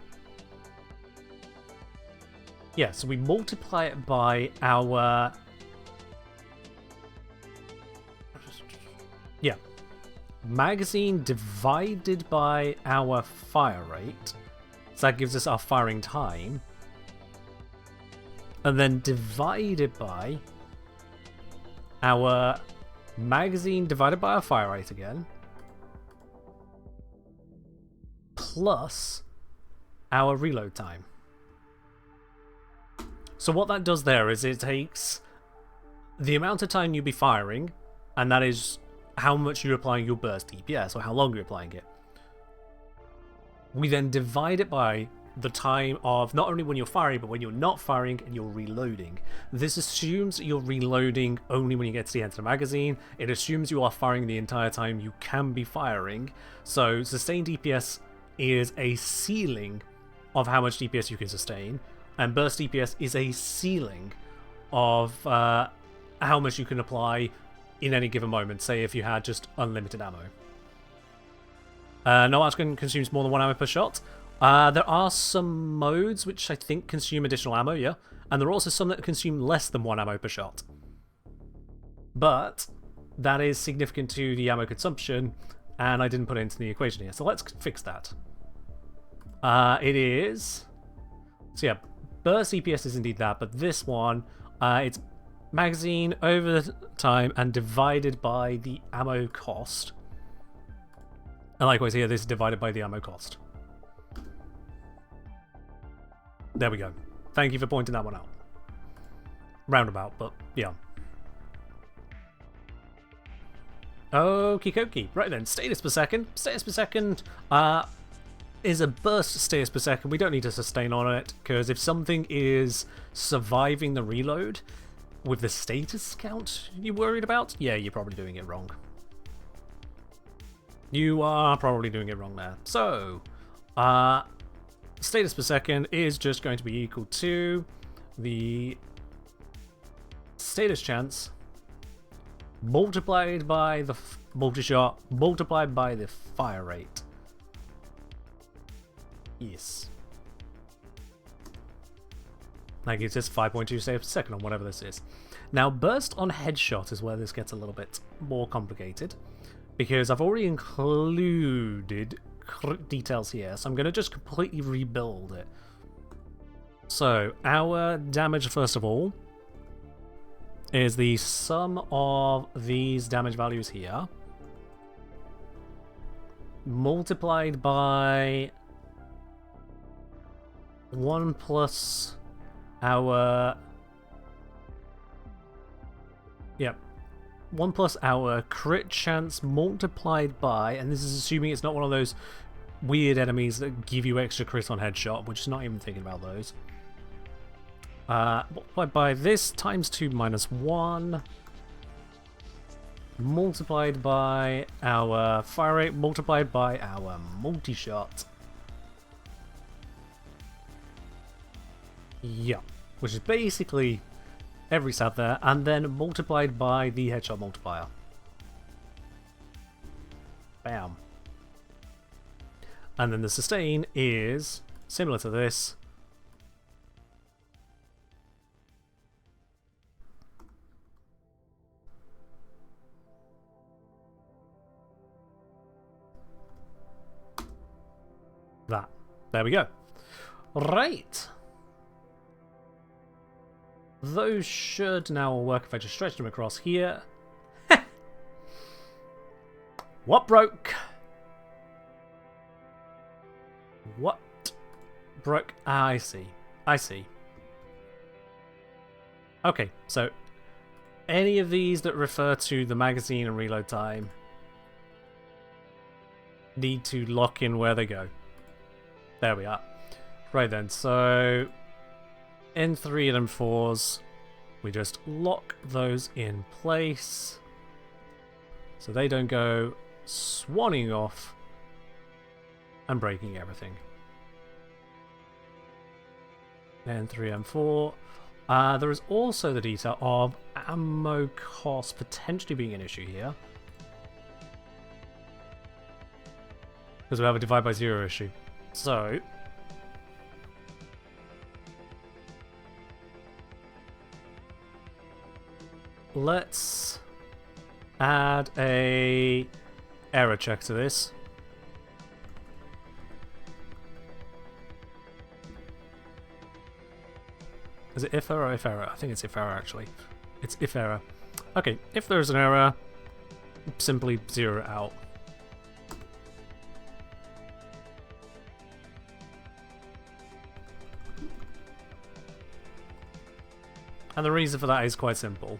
so we multiply it by our... yeah. Magazine divided by our fire rate. So that gives us our firing time. And then divided by our magazine divided by our fire rate again. Plus our reload time. So what that does there is it takes the amount of time you'll be firing, and that is how much you're applying your burst DPS, or how long you're applying it. We then divide it by the time of not only when you're firing, but when you're not firing and you're reloading. This assumes you're reloading only when you get to the end of the magazine. It assumes you are firing the entire time you can be firing. So sustained DPS is a ceiling of how much DPS you can sustain, and burst DPS is a ceiling of how much you can apply in any given moment. Say if you had just unlimited ammo. No Archgun consumes more than 1 ammo per shot. There are some modes which I think consume additional ammo, yeah. And there are also some that consume less than 1 ammo per shot. But that is significant to the ammo consumption, and I didn't put it into the equation here. So let's fix that. It is... so yeah, burst DPS is indeed that, but this one, it's magazine over the time and divided by the ammo cost. And likewise here, this is divided by the ammo cost. There we go. Thank you for pointing that one out. Roundabout, but yeah. Okie dokie. Right then, status per second. Status per second is a burst status per second. We don't need to sustain on it, because if something is surviving the reload with the status count you're worried about, yeah, you're probably doing it wrong. You are probably doing it wrong there. So, status per second is just going to be equal to the status chance multiplied by the multi-shot multiplied by the fire rate. Yes. That gives us 5.2 saves per second on whatever this is. Now, burst on headshot is where this gets a little bit more complicated, because I've already included details here, so I'm going to just completely rebuild it. So, our damage, first of all, is the sum of these damage values here, multiplied by 1 plus our... Yep. 1 plus our crit chance multiplied by, and this is assuming it's not one of those weird enemies that give you extra crit on headshot, which is not even thinking about those. Multiplied by this times 2 minus 1, multiplied by our fire rate, multiplied by our multi-shot. Yeah, which is basically every stat there, and then multiplied by the headshot multiplier. Bam. And then the sustain is similar to this. That. There we go. Right. Those should now work if I just stretch them across here. What broke? What broke? Ah, I see. I see. Okay, so any of these that refer to the magazine and reload time need to lock in where they go. There we are. Right then, so in 3 and 4s, we just lock those in place so they don't go swanning off and breaking everything. And 3 and 4. There is also the detail of ammo cost potentially being an issue here, because we have a divide by 0 issue. So let's add a error check to this. Is it if error or if error? I think it's if error actually. It's if error. Okay, if there's an error, simply zero it out. And the reason for that is quite simple.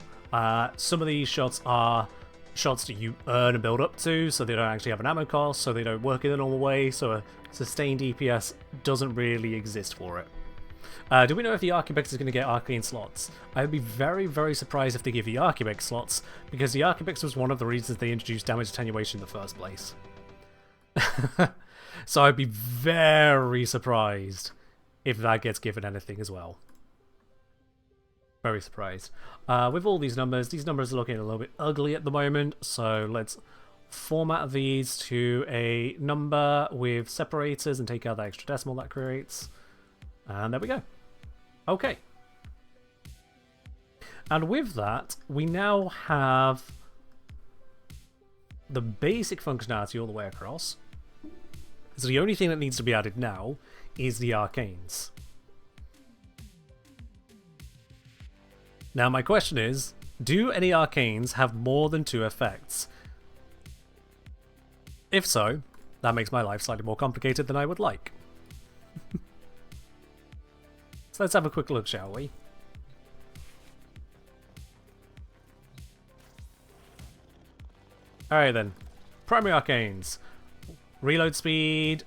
Some of these shots are shots that you earn and build up to, so they don't actually have an ammo cost, so they don't work in the normal way, so a sustained DPS doesn't really exist for it. Do we know if the Archbex is going to get arcane slots? I'd be very, very surprised if they give the Archbex slots, because the Archbex was one of the reasons they introduced damage attenuation in the first place. So I'd be very surprised if that gets given anything as well. Very surprised. With all these numbers are looking a little bit ugly at the moment, so let's format these to a number with separators and take out that extra decimal that creates. And there we go. Okay. And with that, we now have the basic functionality all the way across. So the only thing that needs to be added now is the arcanes. Now my question is, do any arcanes have more than 2 effects? If so, that makes my life slightly more complicated than I would like. So let's have a quick look, shall we? Alright then. Primary arcanes. Reload speed,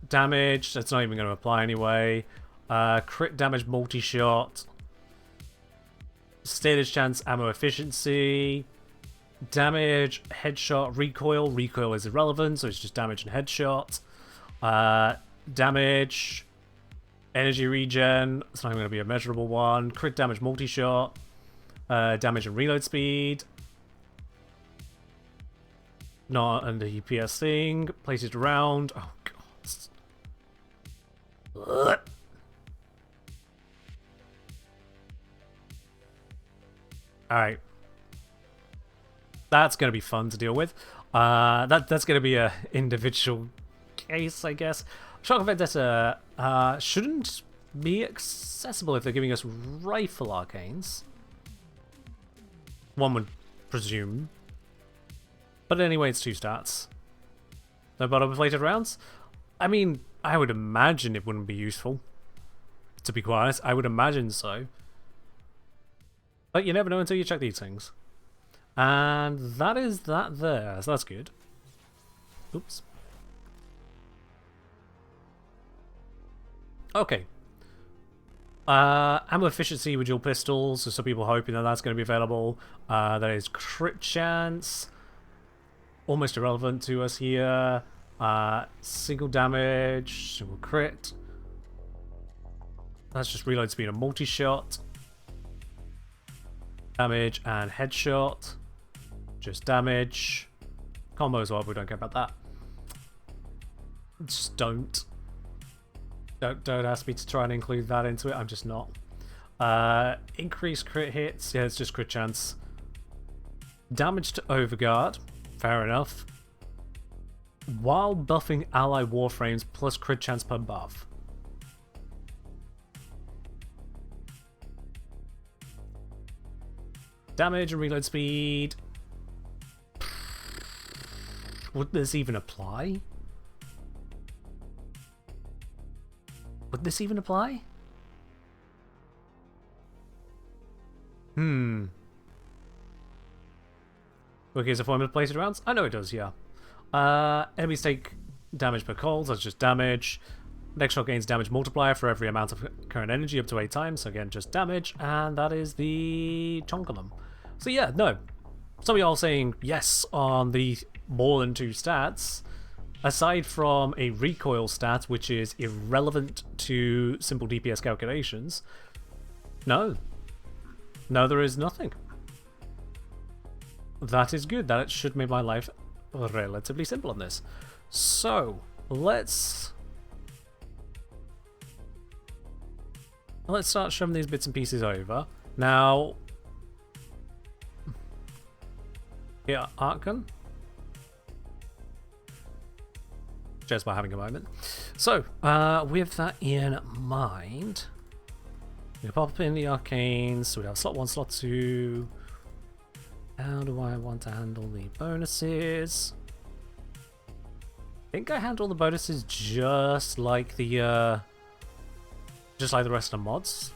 damage, that's not even going to apply anyway. Crit damage multi-shot. Status chance, ammo efficiency. Damage, headshot, recoil. Recoil is irrelevant, so it's just damage and headshot. Damage, energy regen. It's not even going to be a measurable one. Crit damage multi-shot. Damage and reload speed. Not under EPS thing. Place it around. Oh, God. Alright. That's going to be fun to deal with. That's going to be a individual case, I guess. Shock of Vendetta shouldn't be accessible if they're giving us rifle arcanes. One would presume. But anyway, it's 2 stats. No bottom plated rounds? I mean, I would imagine it wouldn't be useful. To be quite honest, I would imagine so. But you never know until you check these things. And that is that there, so that's good. Oops. Okay. Ammo efficiency with dual pistols, so some people are hoping that that's going to be available. That is crit chance. Almost irrelevant to us here. Single damage, single crit. That's just reload speed and multi-shot. Damage and headshot. Just damage. Combo as well, but we don't care about that. Just don't. Don't ask me to try and include that into it, I'm just not. Increased crit hits, yeah, it's just crit chance. Damage to Overguard, fair enough. While buffing ally warframes plus crit chance per buff. Damage and reload speed. Would this even apply? Would this even apply? Okay, is a formula placed rounds? I know it does, yeah. Enemies take damage per call, so that's just damage. Next shot gains damage multiplier for every amount of current energy up to 8 times, so again, just damage, and that is the Chonkalum. So yeah, no. Some of y'all saying yes on the more than 2 stats. Aside from a recoil stat, which is irrelevant to simple DPS calculations, no. No, there is nothing. That is good. That should make my life relatively simple on this. So, let's start shoving these bits and pieces over. Now, yeah, Archgun. Just by having a moment. So, with that in mind, we pop in the arcanes. So we have slot 1, slot 2. How do I want to handle the bonuses? I think I handle the bonuses just like the rest of the mods,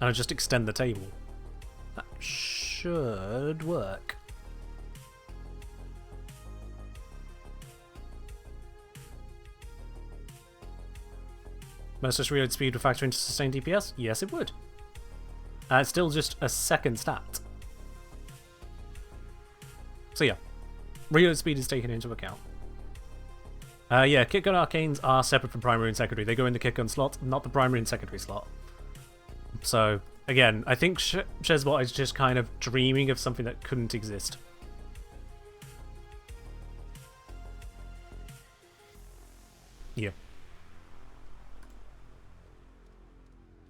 and I just extend the table. That should work. Merciless reload speed would factor into sustained DPS? Yes, it would. It's still just a second stat. So yeah, reload speed is taken into account. Yeah, kick gun arcanes are separate from primary and secondary. They go in the kick gun slot, not the primary and secondary slot. So, again, I think Shezbot is just kind of dreaming of something that couldn't exist. Yeah.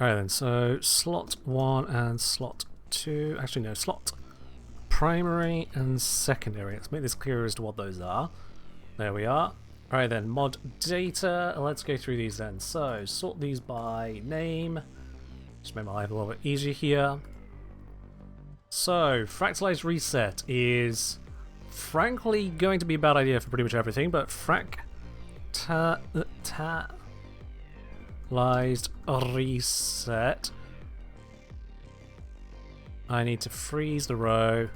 Alright then, so slot 1 and slot 2. Actually, no, slot primary and secondary. Let's make this clear as to what those are. There we are. Alright then, mod data. Let's go through these then. So, sort these by name. Just make my life a little bit easier here. So, fractalized reset is frankly going to be a bad idea for pretty much everything, but fractalized reset. I need to freeze the row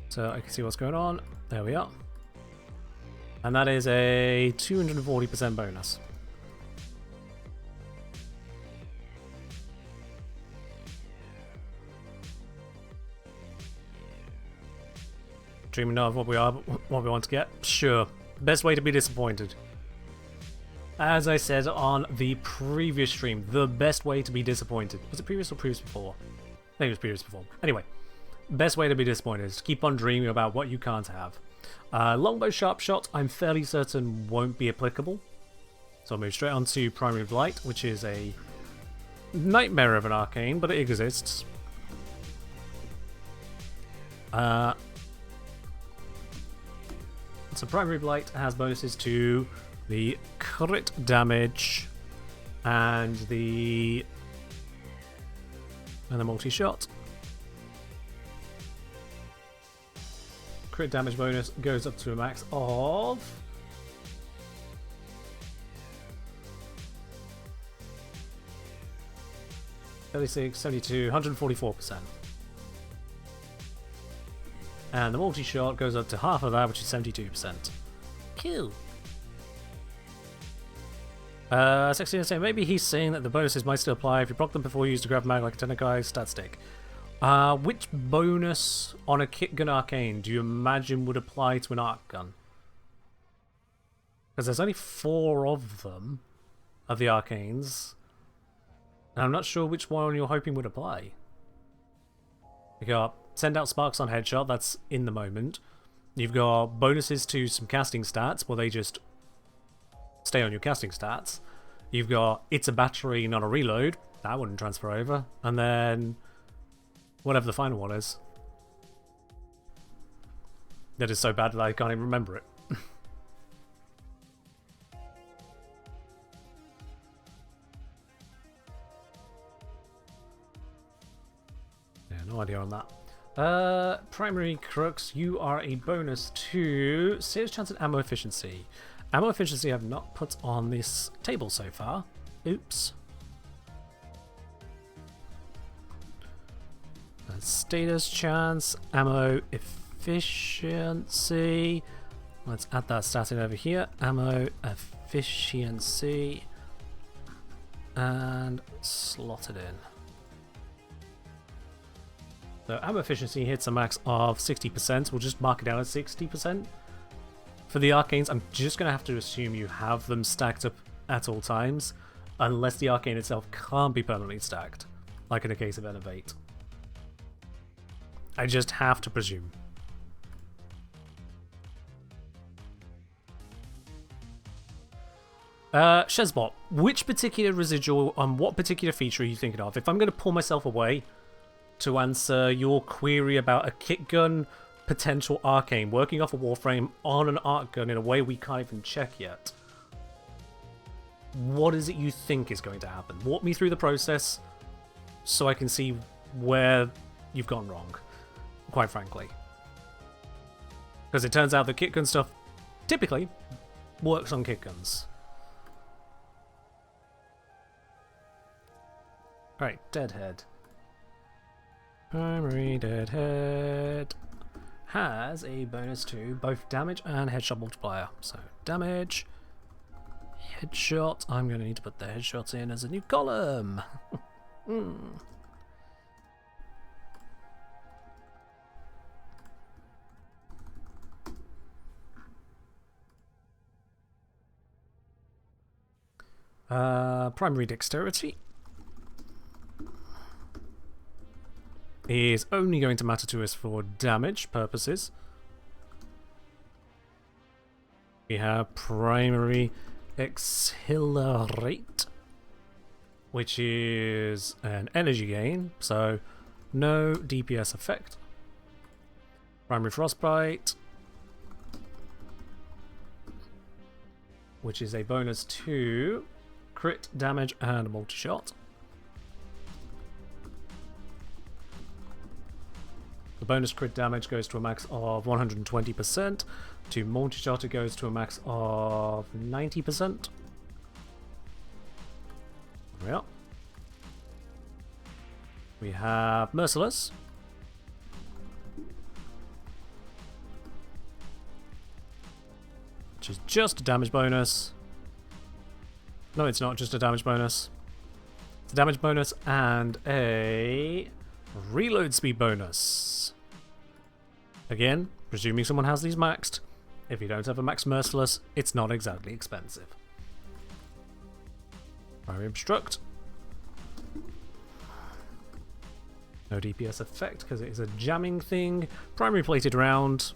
so I can see what's going on. There we are. And that is a 240% bonus. Dreaming of what we want to get? Sure. Best way to be disappointed. As I said on the previous stream, the best way to be disappointed. Was it previous or previous before? I think it was previous before. Anyway, best way to be disappointed is to keep on dreaming about what you can't have. Longbow sharp shot, I'm fairly certain won't be applicable. So I'll move straight on to Primary Blight, which is a nightmare of an arcane, but it exists. So Primary Blight has bonuses to the crit damage and the multi-shot. Crit damage bonus goes up to a max of 36, 72, 144%. And the multi-shot goes up to half of that, which is 72%. Cool. Sexy saying maybe he's saying that the bonuses might still apply if you block them before you use the grab mag like a Tenekai stat stick. Which bonus on a kick gun arcane do you imagine would apply to an arc gun? Because there's only 4 of them, of the arcanes. And I'm not sure which one you're hoping would apply. You got send out sparks on headshot, that's in the moment. You've got bonuses to some casting stats, well they just stay on your casting stats. You've got it's a battery, not a reload, that wouldn't transfer over. And then whatever the final one is. That is so bad that I can't even remember it. Yeah, no idea on that. Primary Crux, you are a bonus to serious chance at ammo efficiency. Ammo efficiency I've not put on this table so far. Oops. Status chance, ammo efficiency. Let's add that stat in over here. Ammo efficiency. And slot it in. So ammo efficiency hits a max of 60%. We'll just mark it down at 60%. For the arcanes, I'm just going to have to assume you have them stacked up at all times, unless the arcane itself can't be permanently stacked, like in the case of Innovate. I just have to presume. Shezbot, which particular residual on what particular feature are you thinking of? If I'm going to pull myself away to answer your query about a kick gun potential arcane working off a Warframe on an arc gun in a way we can't even check yet, what is it you think is going to happen? Walk me through the process so I can see where you've gone wrong, quite frankly. Because it turns out that kick gun stuff typically works on kick guns. Alright, Deadhead. Primary Deadhead has a bonus to both damage and headshot multiplier. So damage, headshot. I'm going to need to put the headshots in as a new column. Primary dexterity is only going to matter to us for damage purposes. We have primary accelerate, which is an energy gain, so no DPS effect. Primary frostbite, which is a bonus to crit damage and multi-shot. The bonus crit damage goes to a max of 120%. To multi-shot it goes to a max of 90%. There we are. We have Merciless. which is just a damage bonus. No, it's not just a damage bonus. It's a damage bonus and a reload speed bonus. Again, presuming someone has these maxed. If you don't have a max Merciless, it's not exactly expensive. Primary Obstruct. No DPS effect because it is a jamming thing. Primary Plated Round.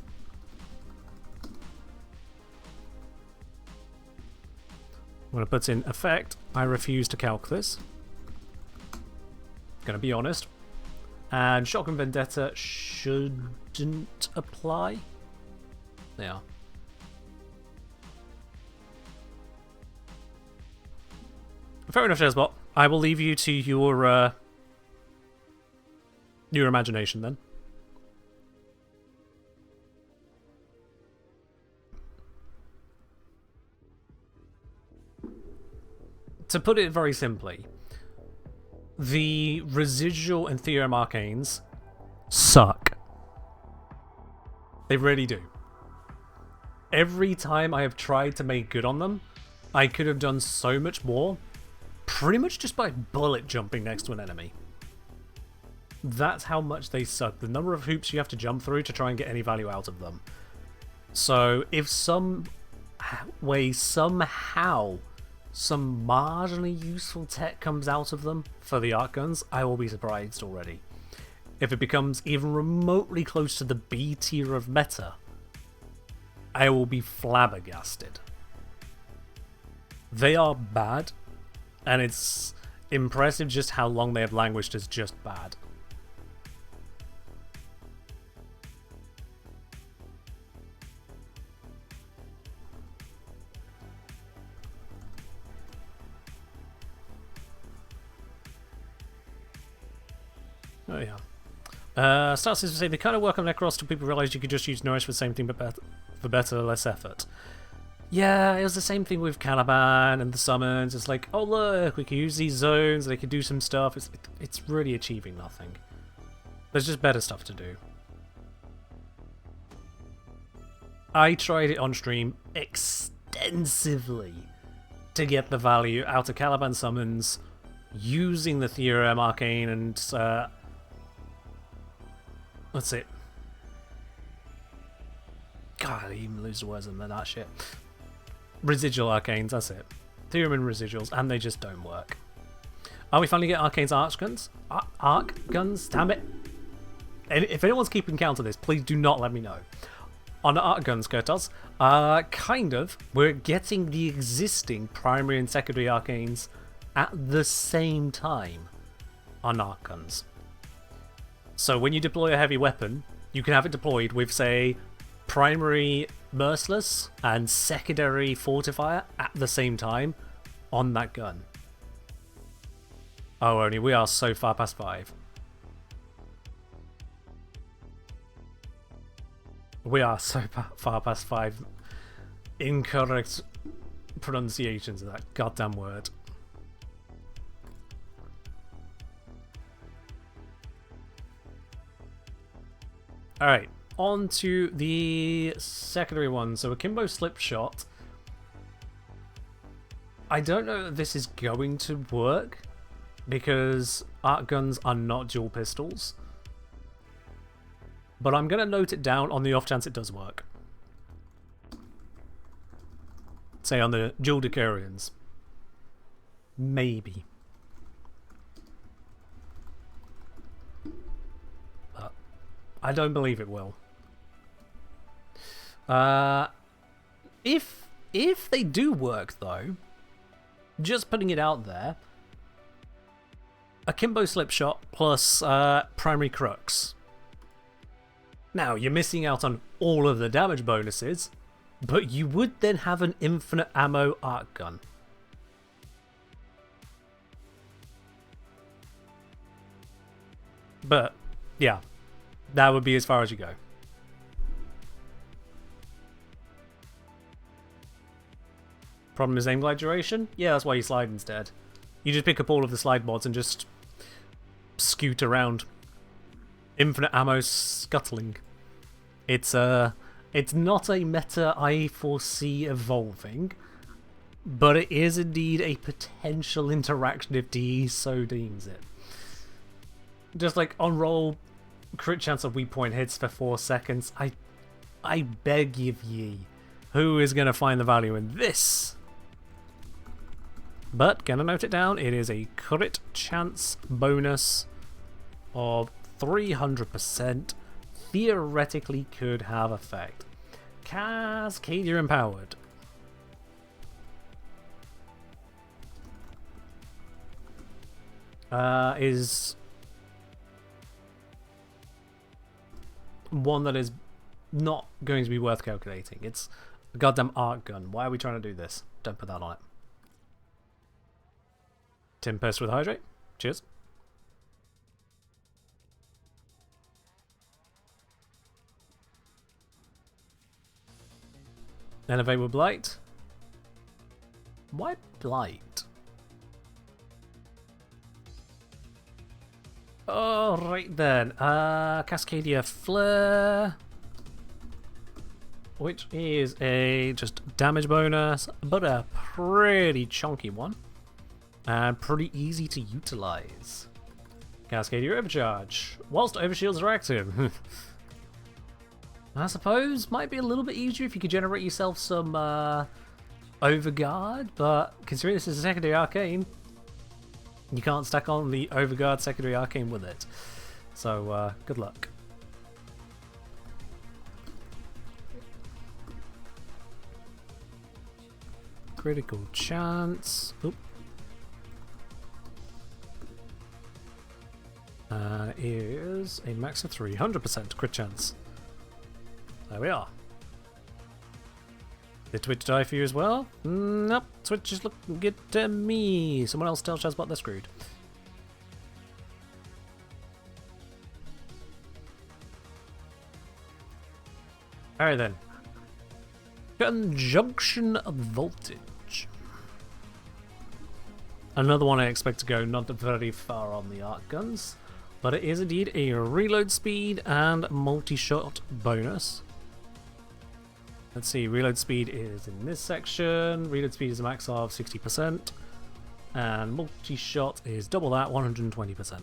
When it puts in effect, I refuse to calc this. Gonna be honest. And Shotgun Vendetta shouldn't apply. They are. Fair enough, Jezbot. I will leave you to your imagination then. To put it very simply, the residual and Theorem Arcanes suck. They really do. Every time I have tried to make good on them, I could have done so much more, pretty much just by bullet jumping next to an enemy. That's how much they suck. The number of hoops you have to jump through to try and get any value out of them. So if some way, somehow, some marginally useful tech comes out of them for the Archguns, I will be surprised already. If it becomes even remotely close to the B tier of meta, I will be flabbergasted. They are bad, and it's impressive just how long they have languished as just bad. Oh yeah. Starts to say they kind of work on Necros till people realize you could just use Nourish for the same thing but for better, less effort. Yeah, it was the same thing with Caliban and the summons. It's like, oh look, we can use these zones, they can do some stuff. It's really achieving nothing. There's just better stuff to do. I tried it on stream extensively to get the value out of Caliban summons using the Theorem Arcane and what's it? God, I even lose the words in that shit. Residual Arcanes, that's it. Theorem and Residuals, and they just don't work. Are we finally getting Arcane's Archguns? Archguns? Damn it. And if anyone's keeping count of this, please do not let me know. On Archguns, Kurtas, kind of. We're getting the existing primary and secondary Arcanes at the same time on Archguns. So when you deploy a heavy weapon, you can have it deployed with, say, primary Merciless and secondary Fortifier at the same time on that gun. Oh, only we are so far past 5. We are so far past 5 incorrect pronunciations of that goddamn word. Alright, on to the secondary one. So Akimbo Slipshot. I don't know that this is going to work because Archguns are not dual pistols. But I'm going to note it down on the off chance it does work. Say on the dual Decurions. Maybe. But I don't believe it will. If they do work though, just putting it out there, Akimbo Slipshot plus primary Crux. Now, you're missing out on all of the damage bonuses, but you would then have an infinite ammo Archgun. But, yeah, that would be as far as you go. Problem is aim glide duration? Yeah, that's why you slide instead. You just pick up all of the slide mods and just scoot around. Infinite ammo scuttling. It's It's not a meta I foresee evolving, but it is indeed a potential interaction if DE so deems it. Just like on roll, crit chance of weak point hits for 4 seconds. I beg of ye, who is going to find the value in this? But, gonna note it down, it is a crit chance bonus of 300%. Theoretically could have effect. Cascadia empowered. Is one that is not going to be worth calculating. It's a goddamn Archgun. Why are we trying to do this? Don't put that on it. Tempest with Hydrate. Cheers. Elevate with Blight. Why Blight? Alright then. Cascadia Flare. Which is a just damage bonus, but a pretty chunky one. And pretty easy to utilize. Cascadia Overcharge. Whilst Overshields are active. I suppose might be a little bit easier if you could generate yourself some Overguard, but considering this is a secondary arcane, you can't stack on the Overguard secondary arcane with it. So good luck. Critical chance. Oop. Is a max of 300% crit chance. There we are. Did Twitch die for you as well? Nope. Twitch is looking good to me. Someone else tell Shazbot they're screwed. Alright then. Conjunction Voltage. Another one I expect to go not very far on the arc guns, but it is indeed a reload speed and multi-shot bonus. Let's see, reload speed is in this section. Reload speed is a max of 60%, and multi-shot is double that, 120%.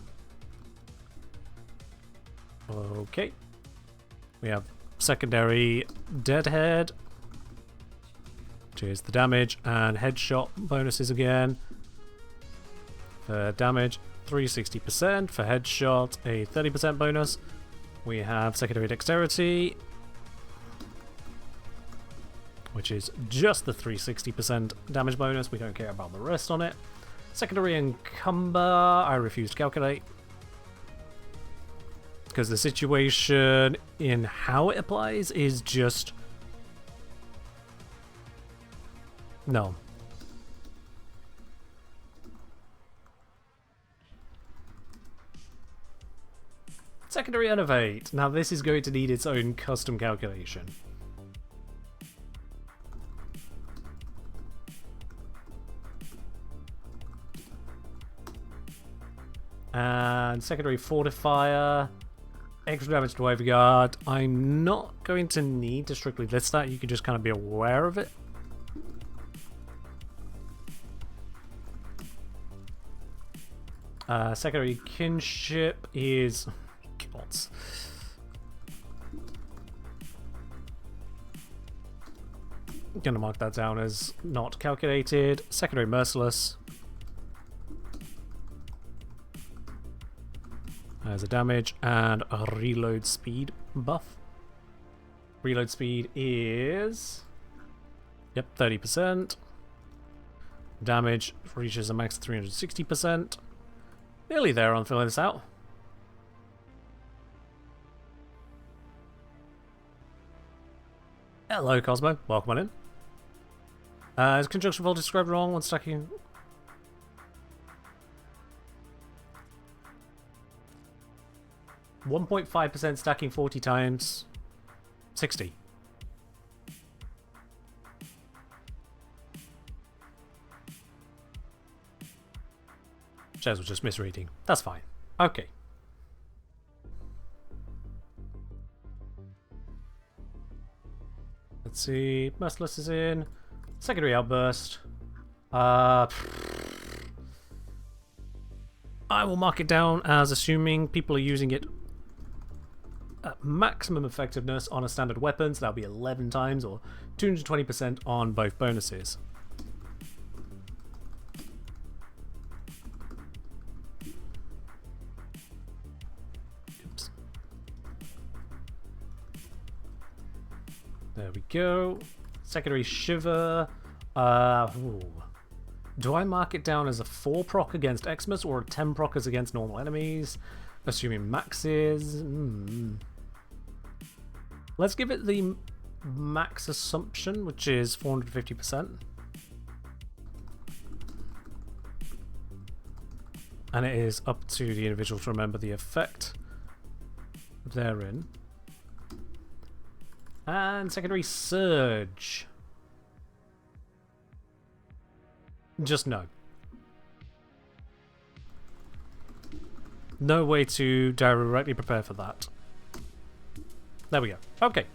Okay. We have secondary Deadhead, which is the damage, and headshot bonuses again. For damage, 360%. For headshot, a 30% bonus. We have secondary dexterity, which is just the 360% damage bonus. We don't care about the rest on it. Secondary encumber, I refuse to calculate, because the situation in how it applies is just no. Secondary Innovate. Now this is going to need its own custom calculation. And secondary Fortifier. Extra damage to Overguard. I'm not going to need to strictly list that. You can just kind of be aware of it. Secondary Kinship is... Gods. I'm gonna mark that down as not calculated. Secondary Merciless as a damage and a reload speed buff. Reload speed is... Yep, 30%. Damage reaches a max of 360%. Nearly there on filling this out. Hello, Cosmo. Welcome on in. Is conjunction voltage described wrong when stacking? %, stacking 40 times 60. Shares was just misreading. That's fine. Okay. Let's see. Merciless is in. Secondary outburst. I will mark it down as assuming people are using it at maximum effectiveness on a standard weapon, so that'll be 11 times or 220% on both bonuses. Oops. There we go. Secondary Shiver. Do I mark it down as a 4 proc against Xmas or a 10 proc against normal enemies? Assuming maxes. Let's give it the max assumption, which is 450%. And it is up to the individual to remember the effect therein. And secondary Surge. Just no. No way to directly prepare for that. There we go. Okay.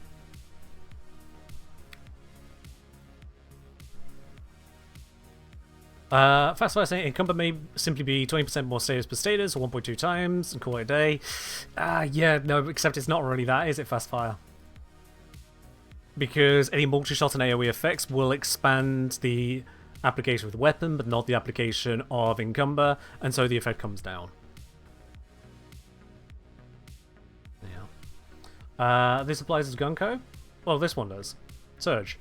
Fast Fire saying Incumbent may simply be 20% more status per status, or 1.2 times, and call it a day. Yeah, no, except it's not really that, is it, Fast Fire? Because any multi-shot and AoE effects will expand the application of the weapon, but not the application of Encumber, and so the effect comes down. Yeah. This applies as Gunko? Well, this one does. Surge.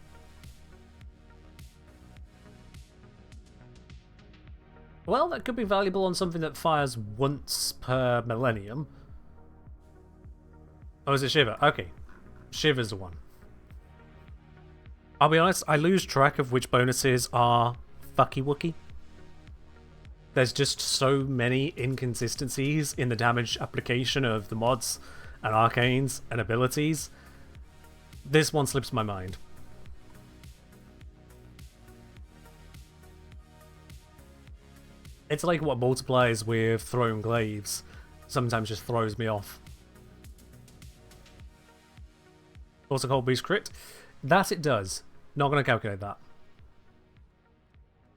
Well, that could be valuable on something that fires once per millennium. Oh, is it Shiver? Okay. Shiver's the one. I'll be honest, I lose track of which bonuses are fucky-wookie. There's just so many inconsistencies in the damage application of the mods and arcanes and abilities. This one slips my mind. It's like what multiplies with Thrown Glaives sometimes just throws me off. Also called Boost Crit. That it does. Not going to calculate that.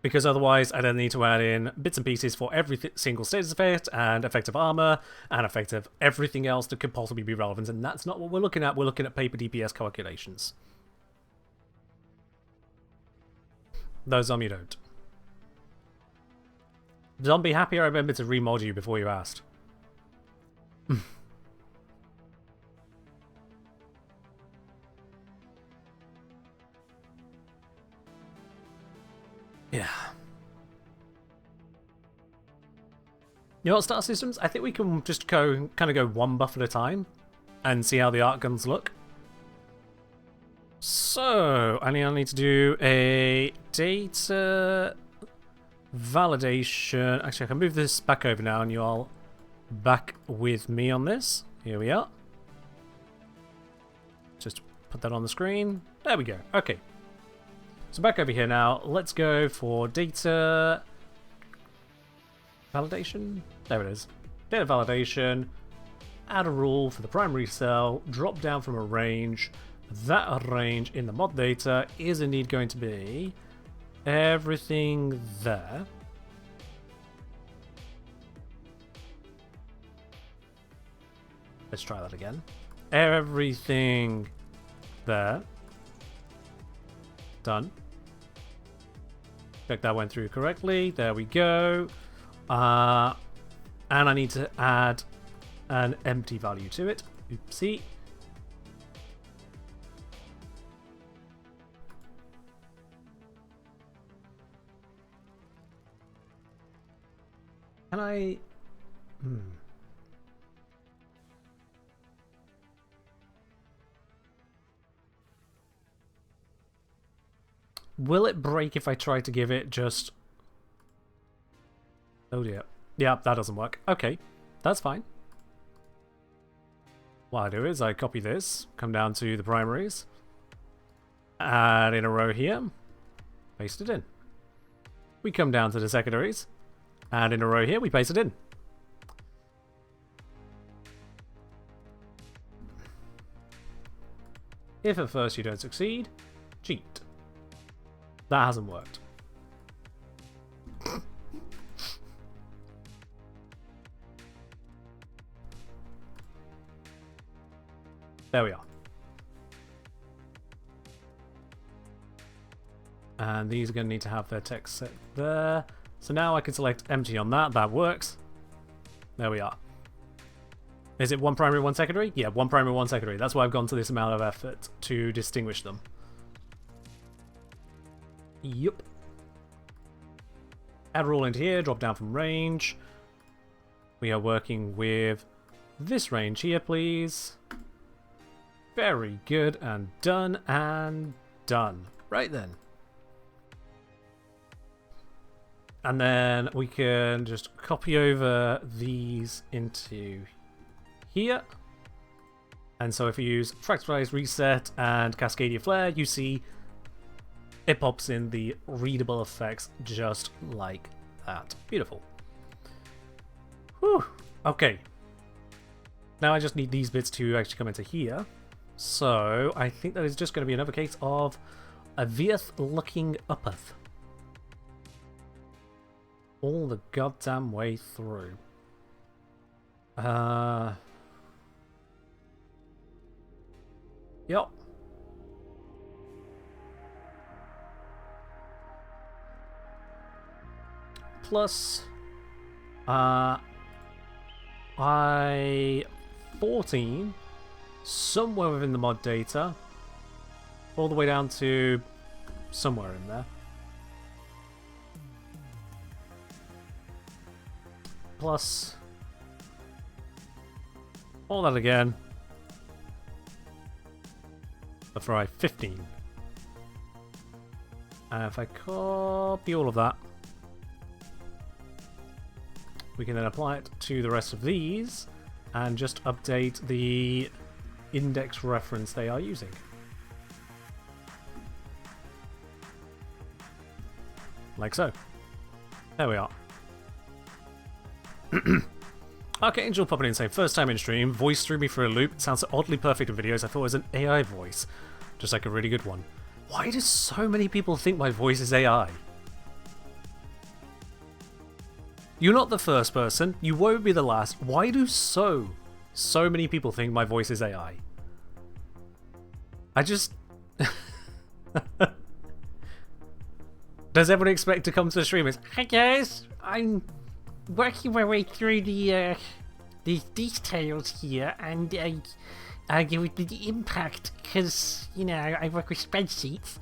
Because otherwise I then need to add in bits and pieces for every single status effect, and effective armor, and effective everything else that could possibly be relevant, and that's not what we're looking at. We're looking at paper DPS calculations. Though Zombie don't. Zombie, happy I remembered to remod you before you asked. Yeah. You know what, Star Systems? I think we can just kind of go one buff at a time and see how the Archguns look. So, I need to do a data validation. Actually, I can move this back over now and you're all back with me on this. Here we are. Just put that on the screen. There we go. Okay. So back over here now, let's go for data validation. There it is. Data validation. Add a rule for the primary cell. Drop down from a range. That range in the mod data is indeed going to be everything there. Let's try that again. Everything there. Done. Check that went through correctly. There we go. And I need to add an empty value to it. Oopsie. Can I... Will it break if I try to give it just... Oh dear. Yeah, that doesn't work. Okay, that's fine. What I do is I copy this, come down to the primaries, add in a row here, paste it in. We come down to the secondaries, add in a row here, we paste it in. If at first you don't succeed, cheat. That hasn't worked. There we are. And these are going to need to have their text set there. So now I can select empty on that. That works. There we are. Is it one primary, one secondary? Yeah, one primary, one secondary. That's why I've gone to this amount of effort to distinguish them. Yup. Add rule into here, drop down from range. We are working with this range here, please. Very good, and done, and done. Right then. And then we can just copy over these into here. And so if you use Fractalize, Reset, and Cascadia Flare, you see it pops in the readable effects just like that. Beautiful. Whew. Okay. Now I just need these bits to actually come into here. So I think that is just going to be another case of a Vieth looking uppeth. All the goddamn way through. Yep. Plus, I14 somewhere within the mod data, all the way down to somewhere in there. Plus all that again. But for I15. And if I copy all of that, we can then apply it to the rest of these and just update the index reference they are using. Like so. There we are. Archangel popping in saying, first time in stream, voice threw me for a loop. It sounds so oddly perfect in videos. I thought it was an AI voice. Just like a really good one. Why do so many people think my voice is AI? You're not the first person. You won't be the last. Why do so many people think my voice is AI? I just... Does everyone expect to come to the stream as, hi guys, I'm working my way through these details here, and with the impact, because, you know, I work with spreadsheets.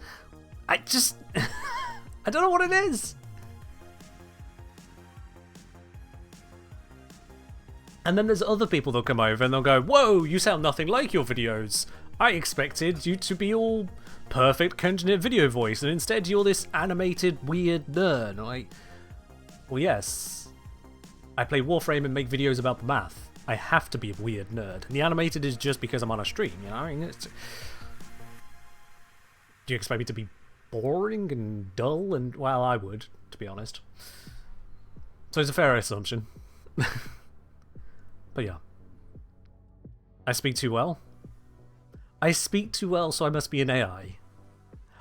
I just... I don't know what it is. And then there's other people that'll come over and they'll go, whoa, you sound nothing like your videos. I expected you to be all perfect conjugate video voice, and instead you're this animated weird nerd. Like, well, yes. I play Warframe and make videos about the math. I have to be a weird nerd. And the animated is just because I'm on a stream, you know? I mean, do you expect me to be boring and dull? And, well, I would, to be honest. So it's a fair assumption. But yeah. I speak too well. I speak too well, so I must be an AI.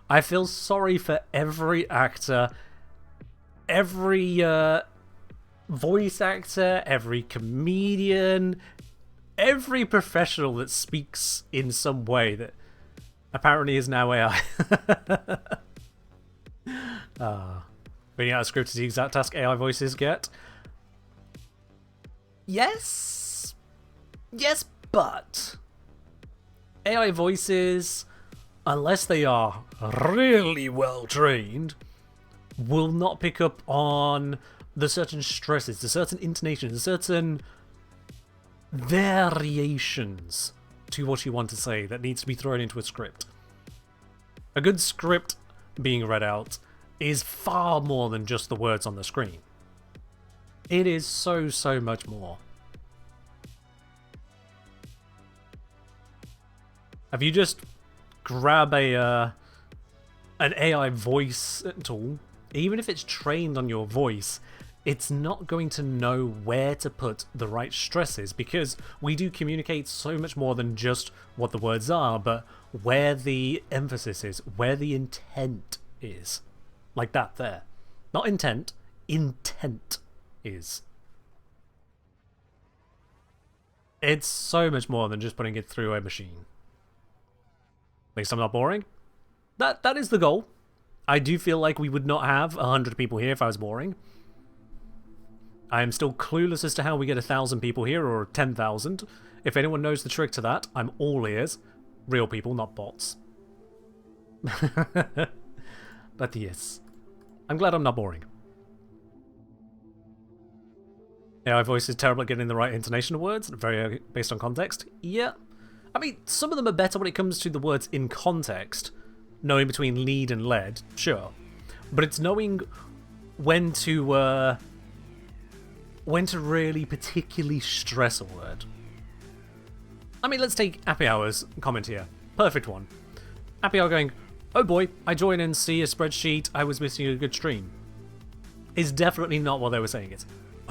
I feel sorry for every actor, every voice actor, every comedian, every professional that speaks in some way that apparently is now AI. Reading out a script is the exact task AI voices get. Yes. Yes, but AI voices, unless they are really well trained, will not pick up on the certain stresses, the certain intonations, the certain variations to what you want to say that needs to be thrown into a script. A good script being read out is far more than just the words on the screen. It is so much more. If you just grab an AI voice tool, even if it's trained on your voice, it's not going to know where to put the right stresses, because we do communicate so much more than just what the words are, but where the emphasis is, where the intent is. Like that there. Not intent, intent is. It's so much more than just putting it through a machine. At least I'm not boring. That is the goal. I do feel like we would not have 100 people here if I was boring. I am still clueless as to how we get 1,000 people here, or 10,000. If anyone knows the trick to that, I'm all ears. Real people, not bots. But yes. I'm glad I'm not boring. Yeah, my voice is terrible at getting the right intonation of words, very based on context. Yeah. I mean, some of them are better when it comes to the words in context. Knowing between lead and led, sure. But it's knowing when to really particularly stress a word. I mean, let's take Happy Hour's comment here. Perfect one. Happy Hour going, oh boy, I join and see a spreadsheet, I was missing a good stream. Is definitely not what they were saying it.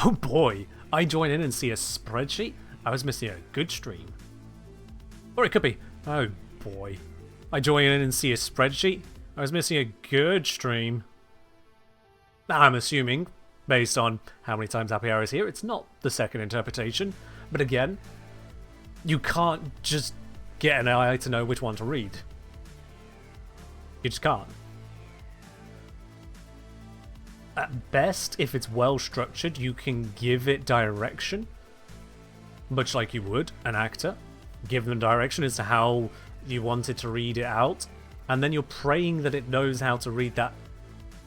Oh boy, I join in and see a spreadsheet, I was missing a good stream. Or it could be, oh boy, I join in and see a spreadsheet, I was missing a good stream. Now I'm assuming, based on how many times Happy Hour is here, it's not the second interpretation. But again, you can't just get an AI to know which one to read. You just can't. At best, if it's well structured, you can give it direction. Much like you would an actor. Give them direction as to how you want it to read it out. And then you're praying that it knows how to read that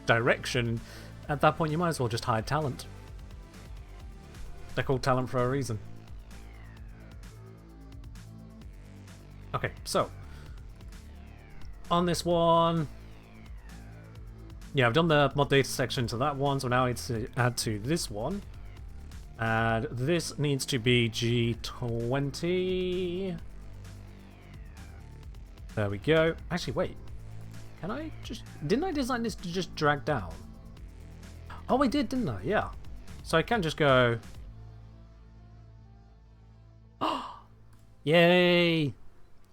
direction. At that point, you might as well just hire talent. They're called talent for a reason. Okay, so on this one, yeah, I've done the mod data section to that one, so now I need to add to this one. And this needs to be G20. There we go. Actually, wait. Can I just... Didn't I design this to just drag down? Oh, I did, didn't I? Yeah. So I can just go... Yay!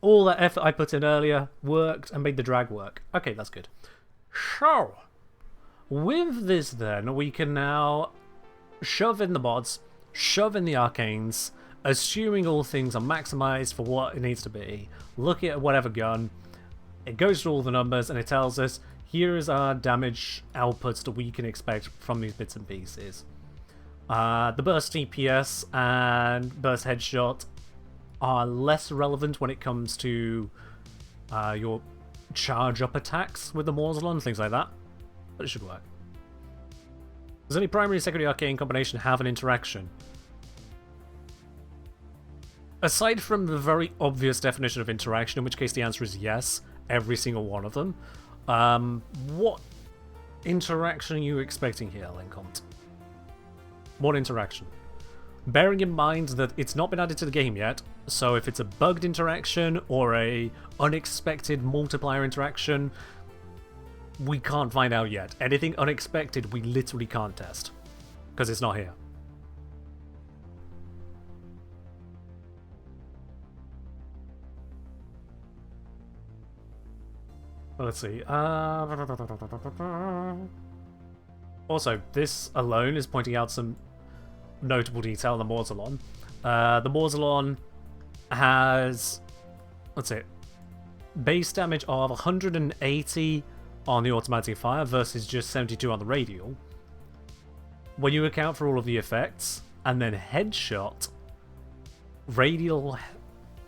All that effort I put in earlier worked and made the drag work. Okay, that's good. So, with this then, we can now shove in the mods, shove in the arcanes, assuming all things are maximized for what it needs to be. Look at whatever gun, it goes through all the numbers and it tells us, here is our damage outputs that we can expect from these bits and pieces. The burst DPS and burst headshot are less relevant when it comes to your charge up attacks with the Morzelon and things like that, but it should work. Does any primary and secondary arcane combination have an interaction? Aside from the very obvious definition of interaction, in which case the answer is yes, every single one of them, what interaction are you expecting here, Lincont? What interaction? Bearing in mind that it's not been added to the game yet, so if it's a bugged interaction or a unexpected multiplier interaction, we can't find out yet. Anything unexpected, we literally can't test, because it's not here. Well, let's see. Also, this alone is pointing out some notable detail in the Morzelon. The Morzelon has, what's it, base damage of 180 on the automatic fire versus just 72 on the radial. When you account for all of the effects, and then headshot, radial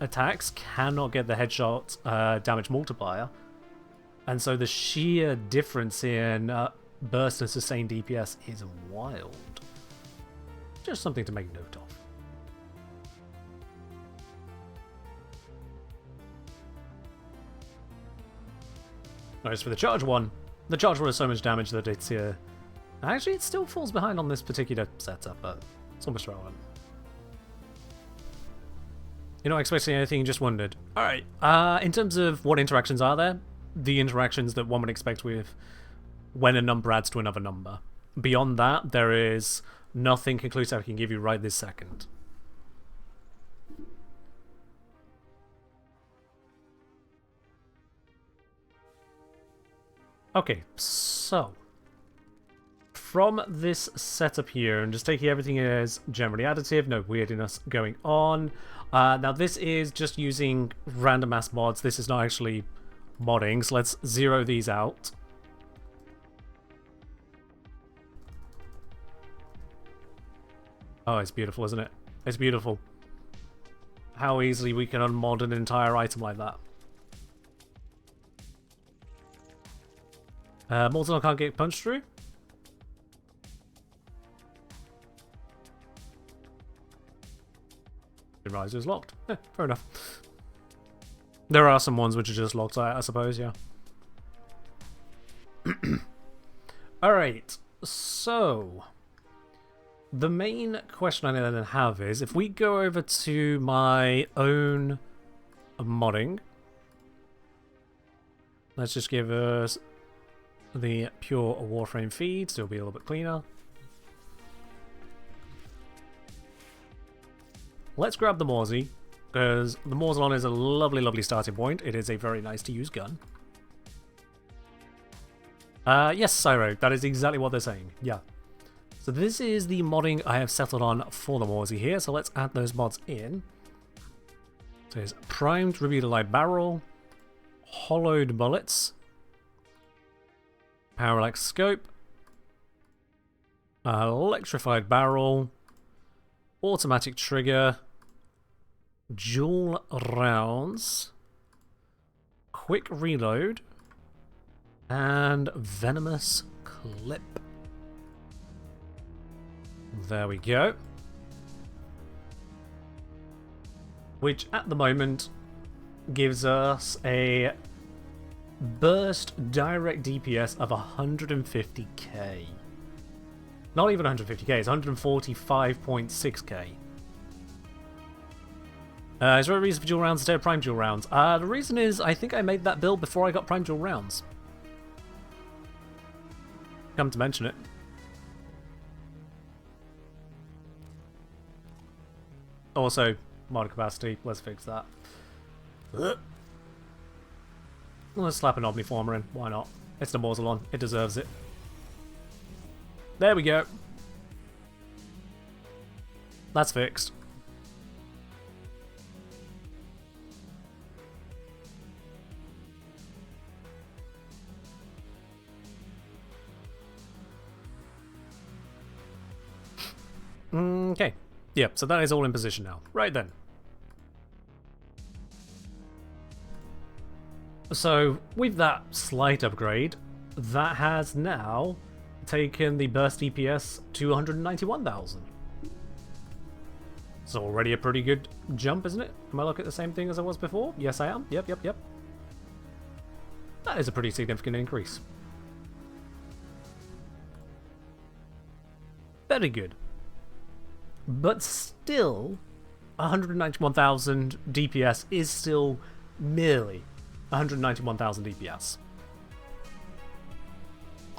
attacks cannot get the headshot damage multiplier, and so the sheer difference in burst and sustained DPS is wild. Just something to make note of. Whereas for the charge one has so much damage that it's actually it still falls behind on this particular setup, but it's almost relevant. You're not expecting anything, you just wondered. Alright, in terms of what interactions are there, the interactions that one would expect with when a number adds to another number. Beyond that, there is nothing conclusive I can give you right this second. Okay, so from this setup here, and just taking everything as generally additive, no weirdness going on. Now this is just using random mass mods. This is not actually modding, so let's zero these out. Oh, it's beautiful, isn't it? It's beautiful. How easily we can unmod an entire item like that. Mortal can't get punched through. The riser is locked. Fair enough. There are some ones which are just locked, I suppose, yeah. Alright, so the main question I then have is, if we go over to my own modding, let's just give us the pure Warframe feed, so it'll be a little bit cleaner. Let's grab the Morsey, because the Morzelon is a lovely, lovely starting point. It is a very nice to use gun. Yes, Cyro, that is exactly what they're saying. Yeah. So this is the modding I have settled on for the Morsey here, so let's add those mods in. So it's primed Reveal Light Barrel, hollowed bullets, parallax scope, electrified barrel, automatic trigger, dual rounds, quick reload, and venomous clip. There we go. Which at the moment gives us a burst direct DPS of 150k. Not even 150k, it's 145.6k. Is there a reason for dual rounds instead of prime dual rounds? The reason is I think I made that build before I got prime dual rounds. Come to mention it. Also, mod capacity, let's fix that. Let's slap an Omniformer in, why not? It's the Morzelon, it deserves it. There we go. That's fixed. Okay. Yep, so that is all in position now. Right then. So, with that slight upgrade, that has now taken the burst DPS to 191,000. It's already a pretty good jump, isn't it? Am I looking at the same thing as I was before? Yes, I am. Yep. That is a pretty significant increase. Very good. But still, 191,000 DPS is still merely 191,000 DPS.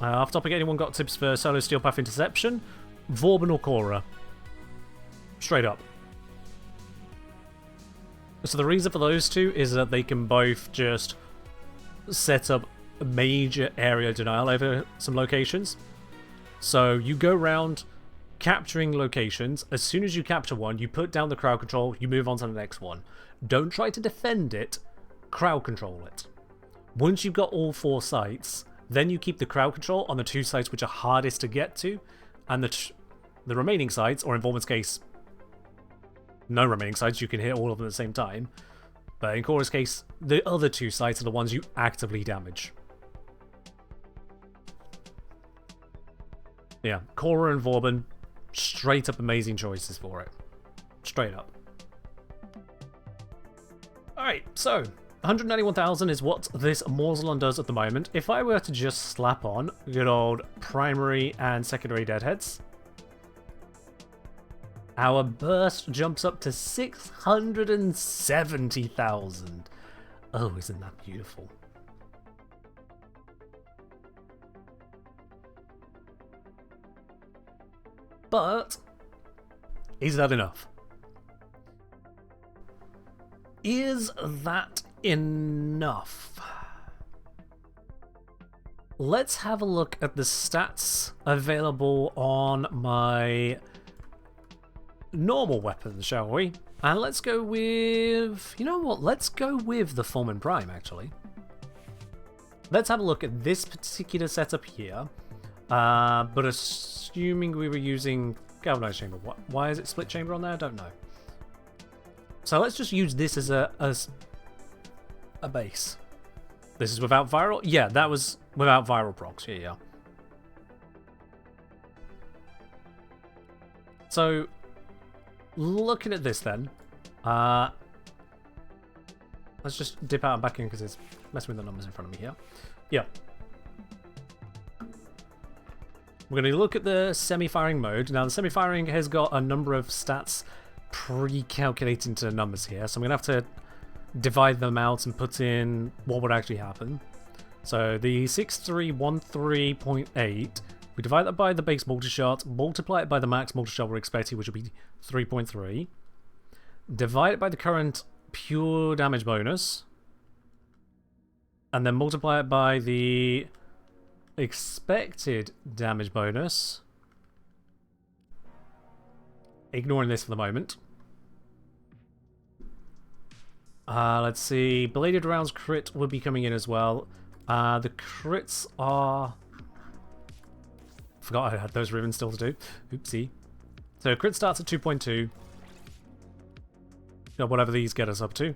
Off topic, anyone got tips for solo steel path interception? Vauban or Cora? Straight up. So the reason for those two is that they can both just set up a major area denial over some locations. So you go around capturing locations. As soon as you capture one, you put down the crowd control, you move on to the next one. Don't try to defend it, crowd control it. Once you've got all 4 sites, then you keep the crowd control on the 2 sites which are hardest to get to, and the remaining sites, or in Vorman's case, no remaining sites, you can hit all of them at the same time. But in Cora's case, the other 2 sites are the ones you actively damage. Yeah, Cora and Vauban, straight up amazing choices for it. Straight up. Alright, so 191,000 is what this Morzelon does at the moment. If I were to just slap on good old primary and secondary deadheads, our burst jumps up to 670,000. Oh, isn't that beautiful? But is that enough? Is that enough? let's have a look at the stats available on my normal weapons, shall we? And let's go with... You know what? Let's go with the Fulmin Prime, actually. Let's have a look at this particular setup here. But assuming we were using galvanized chamber. Why is it split chamber on there? I don't know. So let's just use this as a base. This is without viral? Yeah, that was without viral procs. Yeah. So, looking at this then, let's just dip out and back in because it's messing with the numbers in front of me here. Yeah. We're going to look at the semi-firing mode. Now, the semi-firing has got a number of stats pre-calculated into the numbers here, so I'm going to have to divide them out and put in what would actually happen. So the 6313.8, we divide that by the base multi-shot, multiply it by the max multi-shot we're expecting, which will be 3.3, divide it by the current pure damage bonus, and then multiply it by the expected damage bonus, ignoring this for the moment. Let's see, bladed rounds crit would be coming in as well. The crits are... Forgot I had those ribbons still to do. Oopsie. So crit starts at 2.2. Whatever these get us up to.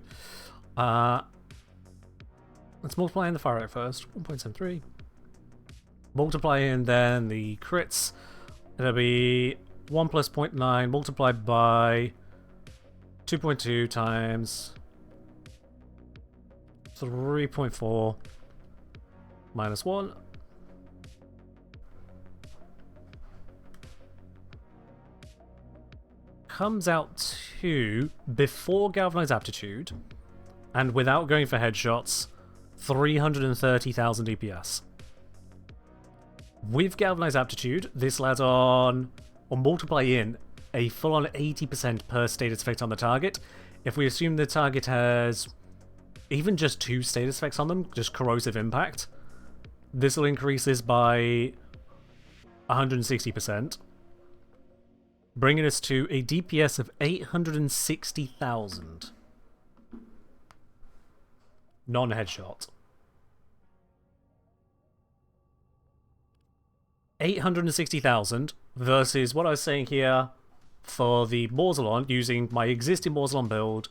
Let's multiply in the fire rate first. 1.73. Multiply in then the crits. It'll be 1 plus 0.9 multiplied by 2.2 times 3.4 minus 1. Comes out to, before Galvanized Aptitude, and without going for headshots, 330,000 DPS. With Galvanized Aptitude, this lads on, or multiply in, a full-on 80% per status effect on the target. If we assume the target has even just 2 status effects on them, just corrosive impact, this will increase this by 160%, bringing us to a DPS of 860,000. Non-headshot. 860,000 versus what I was saying here for the Morzelon, using my existing Morzelon build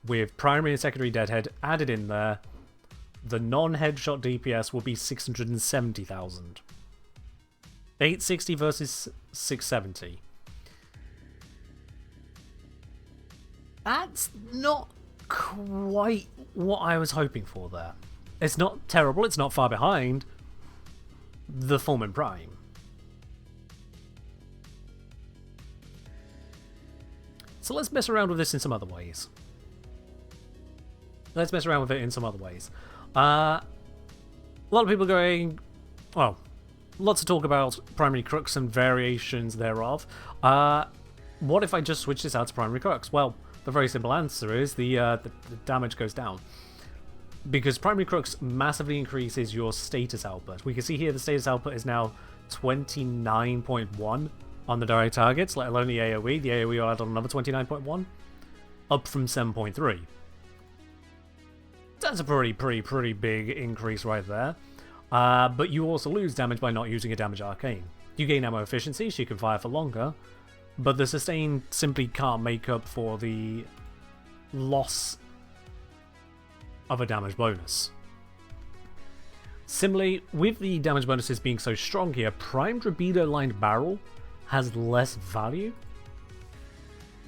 with primary and secondary deadhead added in there. The non-headshot DPS will be 670,000. 860 versus 670. That's not quite what I was hoping for there. It's not terrible, it's not far behind the Fulmin Prime. So let's mess around with this in some other ways. A lot of people going, well, lots of talk about primary crux and variations thereof. What if I just switch this out to primary crux? Well, the very simple answer is the damage goes down. Because primary crux massively increases your status output. We can see here the status output is now 29.1 on the direct targets, let alone the AoE. The AoE will add on another 29.1, up from 7.3. That's a pretty big increase right there. But you also lose damage by not using a damage arcane. You gain ammo efficiency, so you can fire for longer, but the sustain simply can't make up for the loss of a damage bonus. Similarly, with the damage bonuses being so strong here, primed Rabido lined barrel has less value.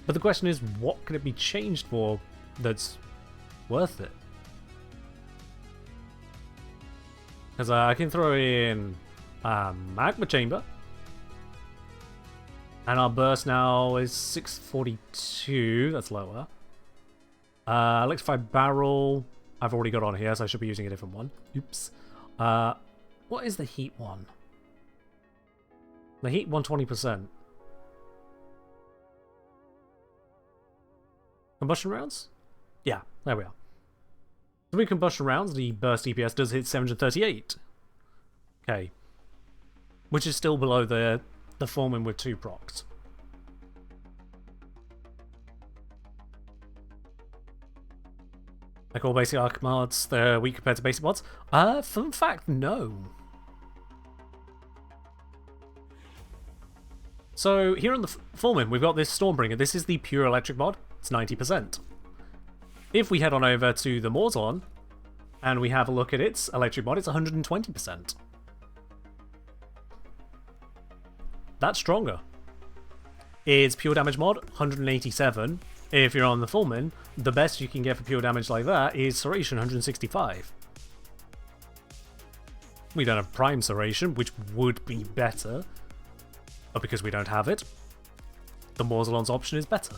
But the question is, what can it be changed for that's worth it? Because I can throw in Magma Chamber, and our burst now is 642, that's lower. Electrified Barrel, I've already got on here, so I should be using a different one. Oops. What is the heat one? The heat 120%. Combustion rounds? Yeah, there we are. So with combustion rounds, the burst DPS does hit 738. Okay. Which is still below the Foreman with 2 procs. Like all basic arc mods, they're weak compared to basic mods. Fun fact, no. So here on the Foreman, we've got this Stormbringer. This is the pure electric mod. It's 90%. If we head on over to the Morzon, and we have a look at its electric mod, it's 120%. That's stronger. Its pure damage mod, 187. If you're on the Foreman, the best you can get for pure damage like that is Serration, 165. We don't have Prime Serration, which would be better. But because we don't have it, the Morzalon's option is better.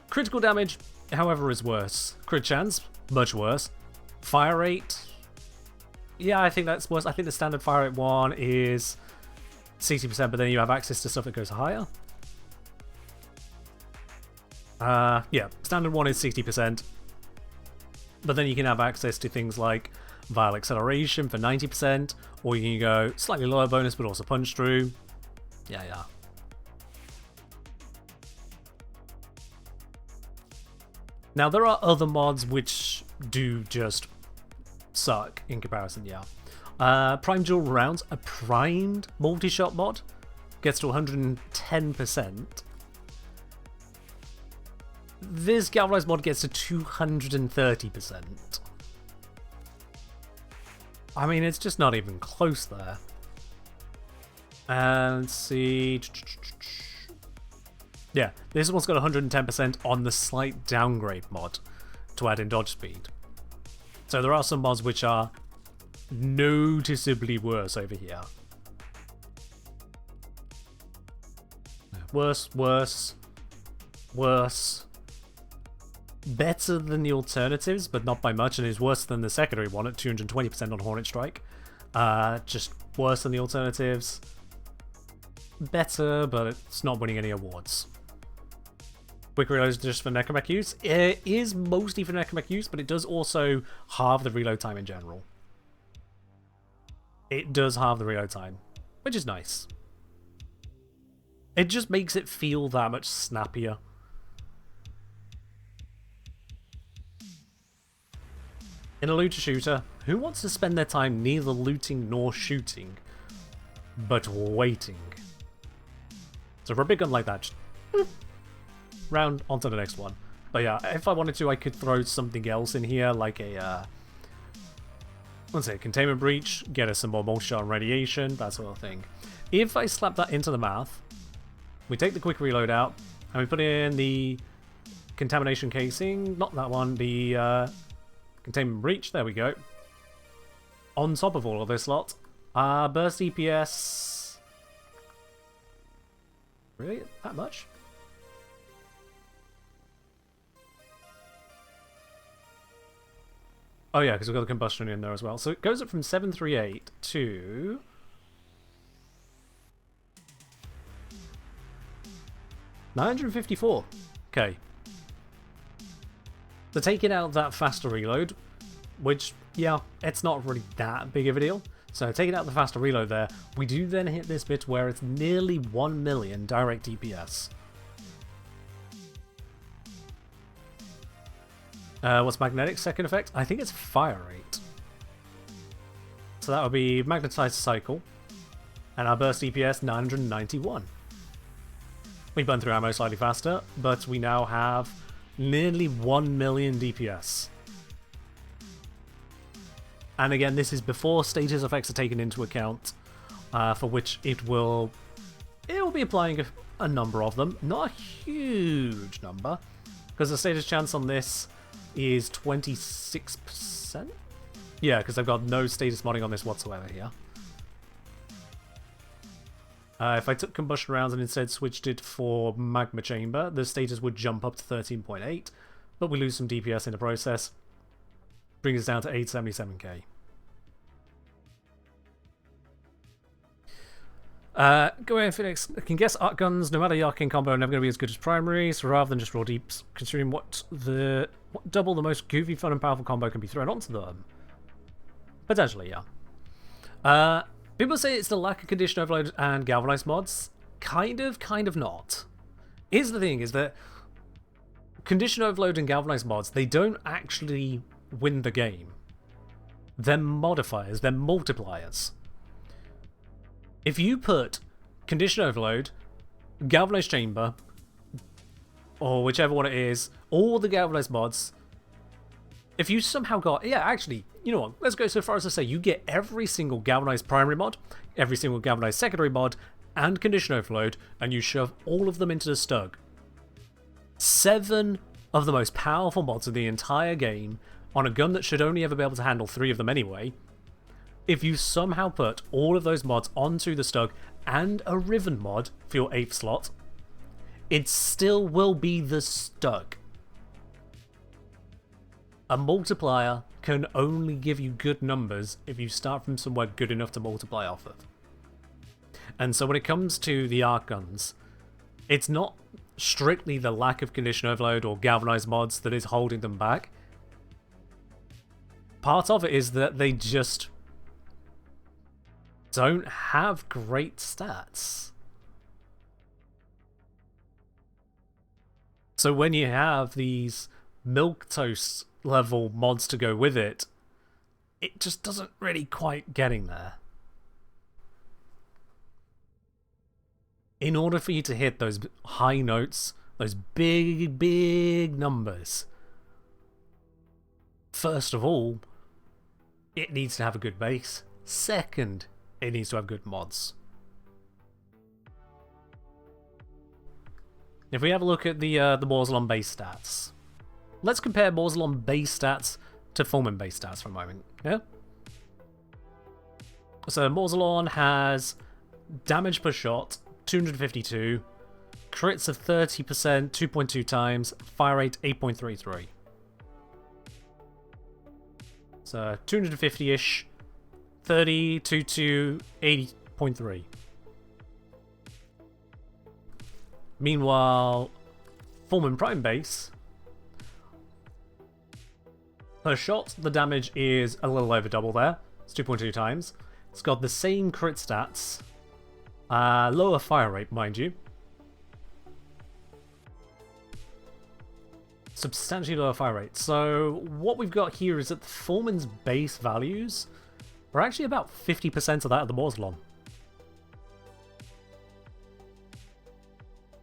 Critical damage, however, is worse. Crit chance, much worse. Fire rate, yeah, I think that's worse. I think the standard fire rate one is 60%, but then you have access to stuff that goes higher. Yeah, standard one is 60%, but then you can have access to things like Vile Acceleration for 90%, or you can go slightly lower bonus, but also Punch Through. Yeah. Now, there are other mods which do just suck in comparison, yeah. Prime Dual Rounds, a primed multi-shot mod, gets to 110%. This Galvanized mod gets to 230%. I mean, it's just not even close there. And let's see. Yeah, this one's got 110% on the slight downgrade mod to add in dodge speed. So there are some mods which are noticeably worse over here. Worse. Better than the alternatives, but not by much, and is worse than the secondary one at 220% on Hornet Strike. Just worse than the alternatives. Better, but it's not winning any awards. Quick reload is just for Necromech use. It is mostly for Necromech use, but it does also halve the reload time in general. It does halve the reload time, which is nice. It just makes it feel that much snappier. In a looter shooter, who wants to spend their time neither looting nor shooting, but waiting? So for a big gun like that, just round onto the next one. But yeah, if I wanted to, I could throw something else in here, like a let's say containment breach, get us some more multi-shot and radiation, that sort of thing. If I slap that into the math, we take the quick reload out, and we put in the contamination casing, not that one, the containment breach, there we go. On top of all of this lot, burst DPS. Really? That much? Oh yeah, because we've got the combustion in there as well. So it goes up from 738 to 954. Okay. So taking out that faster reload, which, yeah, it's not really that big of a deal. So taking out the faster reload there, we do then hit this bit where it's nearly 1 million direct DPS. What's magnetic second effect? I think it's fire rate. So that would be magnetized cycle. And our burst DPS, 991. We burn through ammo slightly faster, but we now have nearly 1 million DPS. And again, this is before status effects are taken into account, for which it will be applying a number of them. Not a huge number, because the status chance on this is 26%? Yeah, because I've got no status modding on this whatsoever here. If I took combustion rounds and instead switched it for magma chamber, the status would jump up to 13.8, but we lose some DPS in the process. Brings us down to 877k. Go ahead, Phoenix. I can guess Archguns, no matter the arcane combo, are never going to be as good as primary, so rather than just raw deeps, considering what double the most goofy, fun, and powerful combo can be thrown onto them. Potentially, yeah. People say it's the lack of condition overload and galvanized mods. Kind of not. Here's the thing, is that condition overload and galvanized mods, they don't actually win the game. They're modifiers, they're multipliers. If you put condition overload, galvanized chamber, or whichever one it is, all the galvanized mods, if you somehow got, yeah, actually, you know what, let's go so far as to say you get every single galvanized primary mod, every single galvanized secondary mod, and condition overload, and you shove all of them into the Stug. 7 of the most powerful mods in the entire game, on a gun that should only ever be able to handle 3 of them anyway. If you somehow put all of those mods onto the Stug, and a Riven mod for your 8th slot, it still will be the Stug. A multiplier can only give you good numbers if you start from somewhere good enough to multiply off of. And so when it comes to the Archguns, it's not strictly the lack of condition overload or galvanized mods that is holding them back. Part of it is that they just don't have great stats. So when you have these milquetoast level mods to go with it, it just doesn't really quite getting there. In order for you to hit those high notes, those big numbers, first of all, it needs to have a good base. Second, it needs to have good mods. If we have a look at the Morzelon base stats, let's compare Morzelon base stats to Fulmin base stats for a moment. Yeah. So Morzelon has damage per shot 252, crits of 30%, 2.2 times, fire rate 8.33. So 250-ish, 30 to 80.3. Meanwhile, Fulmin Prime base, per shot, the damage is a little over double there. It's 2.2 times. It's got the same crit stats, lower fire rate, mind you. Substantially lower fire rate. So what we've got here is that the Fulmin's base values are actually about 50% of that of the Morzelon.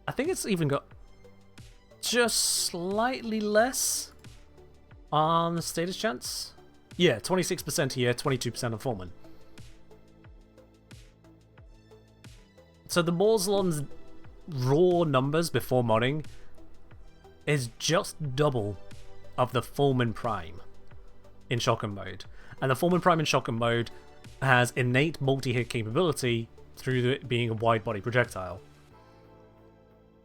I think it's even got just slightly less on the status chance. Yeah, 26% here, 22% on Fulmin. So the Morzelon's raw numbers before modding is just double of the Fulmin Prime in shotgun mode. And the Fulmin Prime in shotgun mode has innate multi-hit capability through it being a wide-body projectile.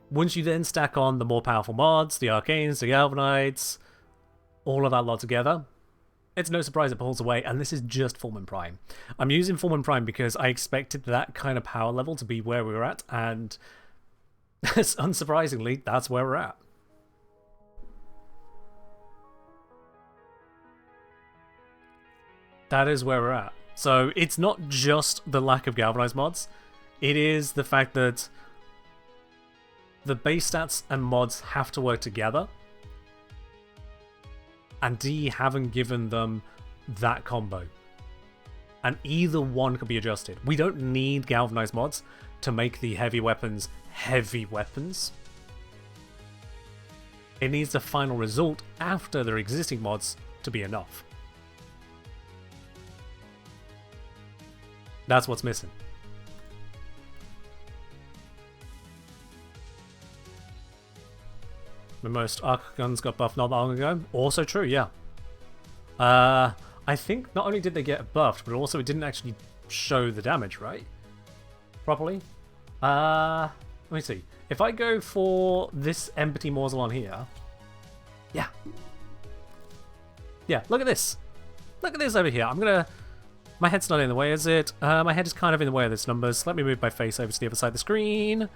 Once you then stack on the more powerful mods, the Arcanes, the Galvanites, all of that lot together, it's no surprise it pulls away, and this is just Fulmin Prime. I'm using Fulmin Prime because I expected that kind of power level to be where we were at, and unsurprisingly, that's where we're at. That is where we're at. So it's not just the lack of galvanized mods, it is the fact that the base stats and mods have to work together, and D haven't given them that combo. And either one could be adjusted. We don't need galvanized mods to make the heavy weapons heavy weapons. It needs the final result after their existing mods to be enough. That's what's missing. The most Archguns got buffed not that long ago. Also true, yeah. I think not only did they get buffed, but also it didn't actually show the damage, right? Properly. Let me see. If I go for this empty Morzelon here. Yeah. Yeah, look at this. Look at this over here. I'm gonna... My head's not in the way, is it? My head is kind of in the way of this numbers. Let me move my face over to the other side of the screen.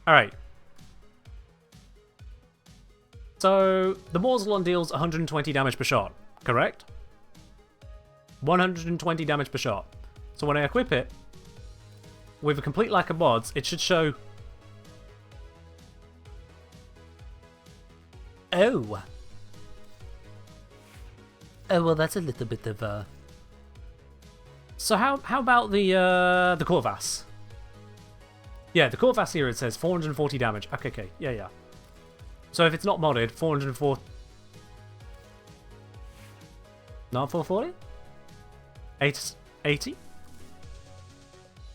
Alright. So, the Morzelon deals 120 damage per shot, correct? 120 damage per shot. So when I equip it, with a complete lack of mods, it should show... Oh! Oh, well, that's a little bit of So how about the Corvas? Yeah, the Corvas here, it says 440 damage. Okay, yeah. So if it's not modded, 404... Not 440? 880?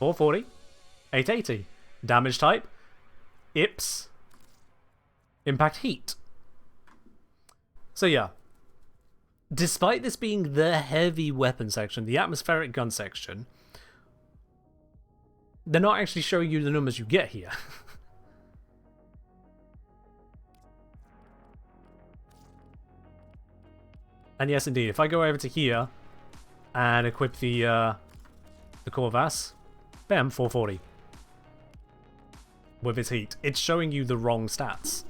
440? 880. Damage type? Ips. Impact heat. So yeah. Despite this being the heavy weapon section, the atmospheric gun section, they're not actually showing you the numbers you get here. And yes, indeed, if I go over to here and equip the Corvas, bam, 440. With its heat. It's showing you the wrong stats.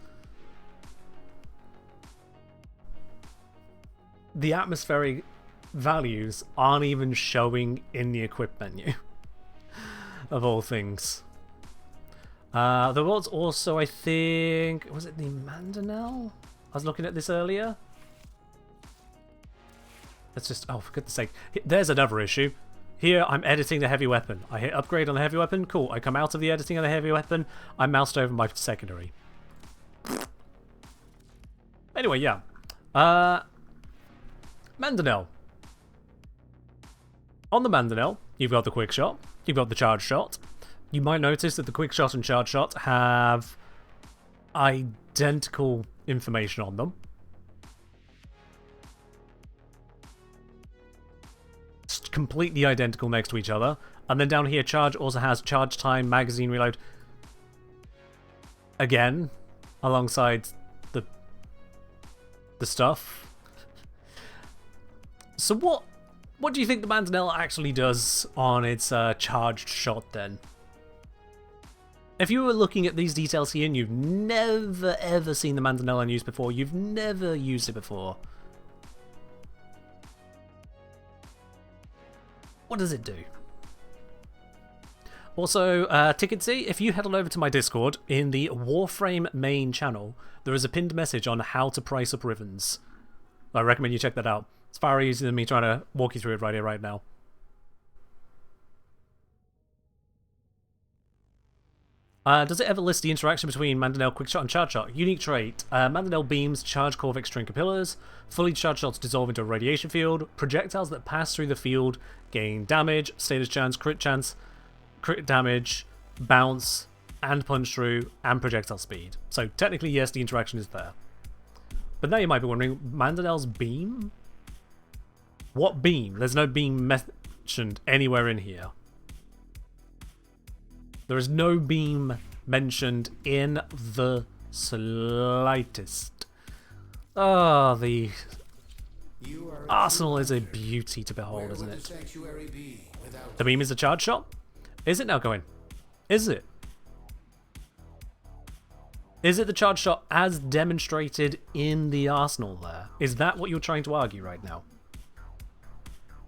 The atmospheric values aren't even showing in the equip menu. Of all things. There was also, I think... Was it the Mandanel? I was looking at this earlier. Let's just... Oh, for goodness sake. There's another issue. Here, I'm editing the heavy weapon. I hit upgrade on the heavy weapon. Cool. I come out of the editing of the heavy weapon. I moused over my secondary. Anyway, yeah. Mandanel. On the Mandanel, you've got the quick shot. You've got the charge shot. You might notice that the quick shot and charge shot have identical information on them. It's completely identical next to each other. And then down here, charge also has charge time, magazine reload. Again, alongside the stuff. So what do you think the Mandanel actually does on its charged shot then? If you were looking at these details here and you've never ever seen the Mandanel in use before, you've never used it before, what does it do? Also, Ticketsy, if you head on over to my Discord, in the Warframe main channel, there is a pinned message on how to price up ribbons. I recommend you check that out. It's far easier than me trying to walk you through it right here, right now. Does it ever list the interaction between Mandanel, Quickshot, and Charge Shot? Unique trait. Mandanel beams charge Corvex Trinker Pillars. Fully charged shots dissolve into a radiation field. Projectiles that pass through the field gain damage, status chance, crit damage, bounce, and punch through, and projectile speed. So technically, yes, the interaction is there. But now you might be wondering, Mandanel's beam? What beam? There's no beam mentioned anywhere in here. There is no beam mentioned in the slightest. Ah, the arsenal is a beauty to behold, isn't it? The beam is a charge shot? Is it now going? Is it? Is it the charge shot as demonstrated in the arsenal there? Is that what you're trying to argue right now?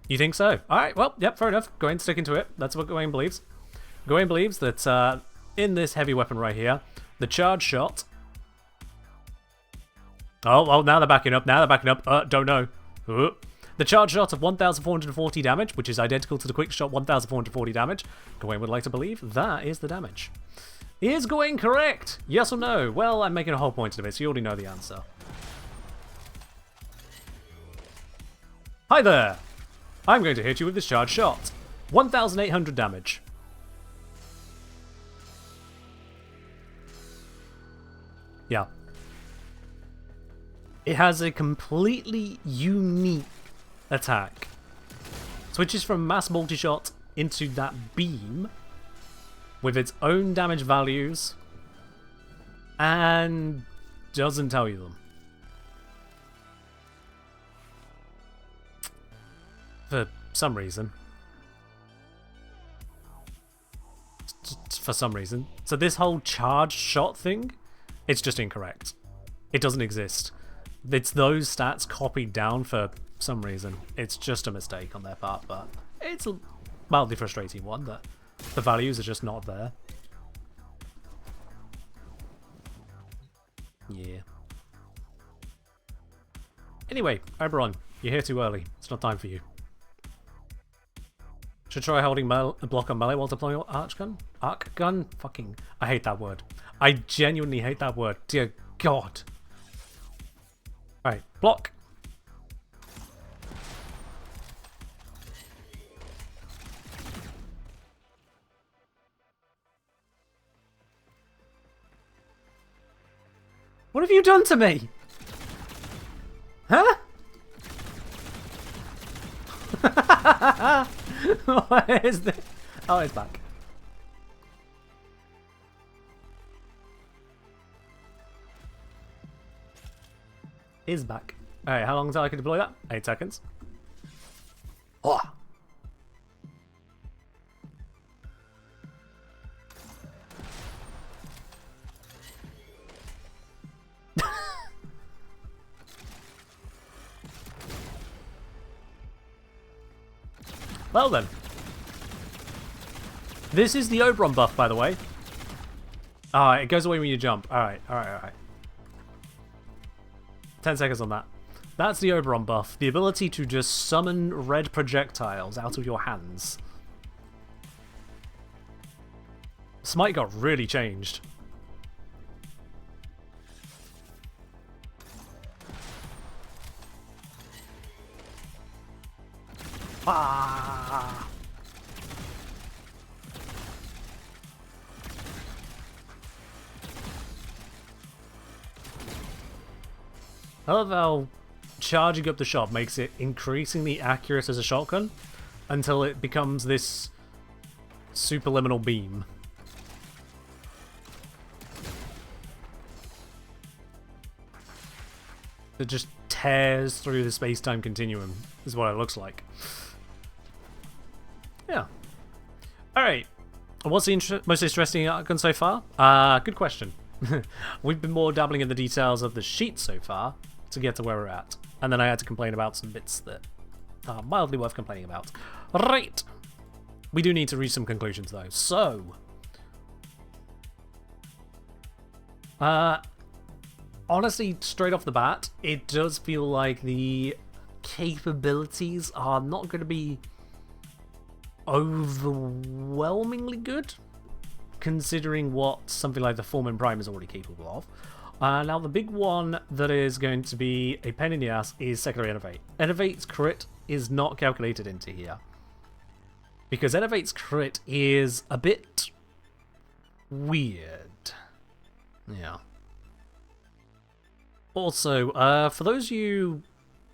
You think so? Alright, well, yep, fair enough. Gawain sticking to it. That's what Gawain believes. Gawain believes that in this heavy weapon right here, the charge shot... Oh, now they're backing up. Don't know. The charge shot of 1,440 damage, which is identical to the quick shot 1,440 damage. Gawain would like to believe that is the damage. Is Gawain correct? Yes or no? Well, I'm making a whole point of it, so you already know the answer. Hi there! I'm going to hit you with this charge shot. 1,800 damage. Yeah. It has a completely unique attack. Switches from mass multi-shot into that beam with its own damage values and doesn't tell you them. For some reason. For some reason. So this whole charged shot thing, it's just incorrect. It doesn't exist. It's those stats copied down for some reason. It's just a mistake on their part, but it's a mildly frustrating one that the values are just not there. Yeah. Anyway, Oberon, you're here too early. It's not time for you. Should try holding a block on melee while deploying Archgun? Archgun? Fucking... I hate that word. I genuinely hate that word. Dear God. Alright, block. What have you done to me? Huh? What is this? Oh, it's back. Is back. Alright, how long until I can deploy that? 8 seconds. Oh. Well then. This is the Oberon buff, by the way. Alright, it goes away when you jump. Alright. 10 seconds on that. That's the Oberon buff. The ability to just summon red projectiles out of your hands. Smite got really changed. Ah! I love how charging up the shot makes it increasingly accurate as a shotgun until it becomes this superliminal beam. It just tears through the space-time continuum, is what it looks like. Yeah. Alright. What's the most interesting Archgun so far? Good question. We've been more dabbling in the details of the sheet so far to get to where we're at. And then I had to complain about some bits that are mildly worth complaining about. Right. We do need to reach some conclusions though. So. Honestly, straight off the bat, it does feel like the capabilities are not going to be overwhelmingly good, considering what something like the Foreman Prime is already capable of. Now, the big one that is going to be a pain in the ass is Secondary Innovate. Innovate's crit is not calculated into here, because Innovate's crit is a bit weird. Yeah. Also, for those of you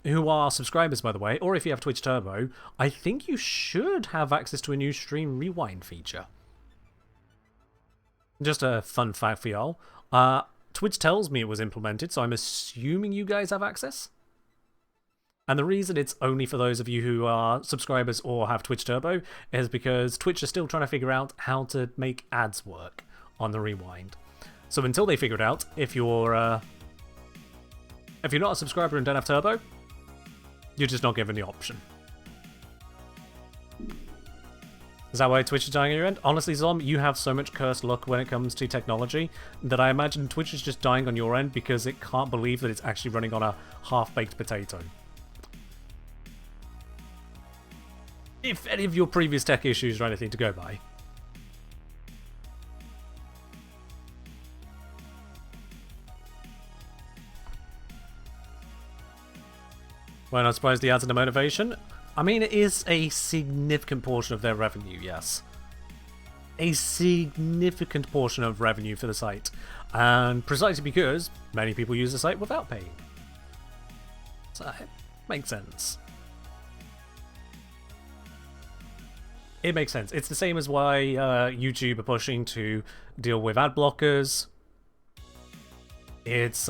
who are subscribers, by the way, or if you have Twitch Turbo, I think you should have access to a new stream rewind feature. Just a fun fact for y'all. Twitch tells me it was implemented, so I'm assuming you guys have access. And the reason it's only for those of you who are subscribers or have Twitch Turbo is because Twitch is still trying to figure out how to make ads work on the rewind. So until they figure it out, if you're not a subscriber and don't have Turbo, you're just not given the option. Is that why Twitch is dying on your end? Honestly, Zom, you have so much cursed luck when it comes to technology that I imagine Twitch is just dying on your end because it can't believe that it's actually running on a half-baked potato. If any of your previous tech issues are anything to go by. Well, not surprised the ads and the motivation. I mean, it is a significant portion of their revenue, yes. A significant portion of revenue for the site. And precisely because many people use the site without paying. So, it makes sense. It makes sense. It's the same as why YouTube are pushing to deal with ad blockers. It's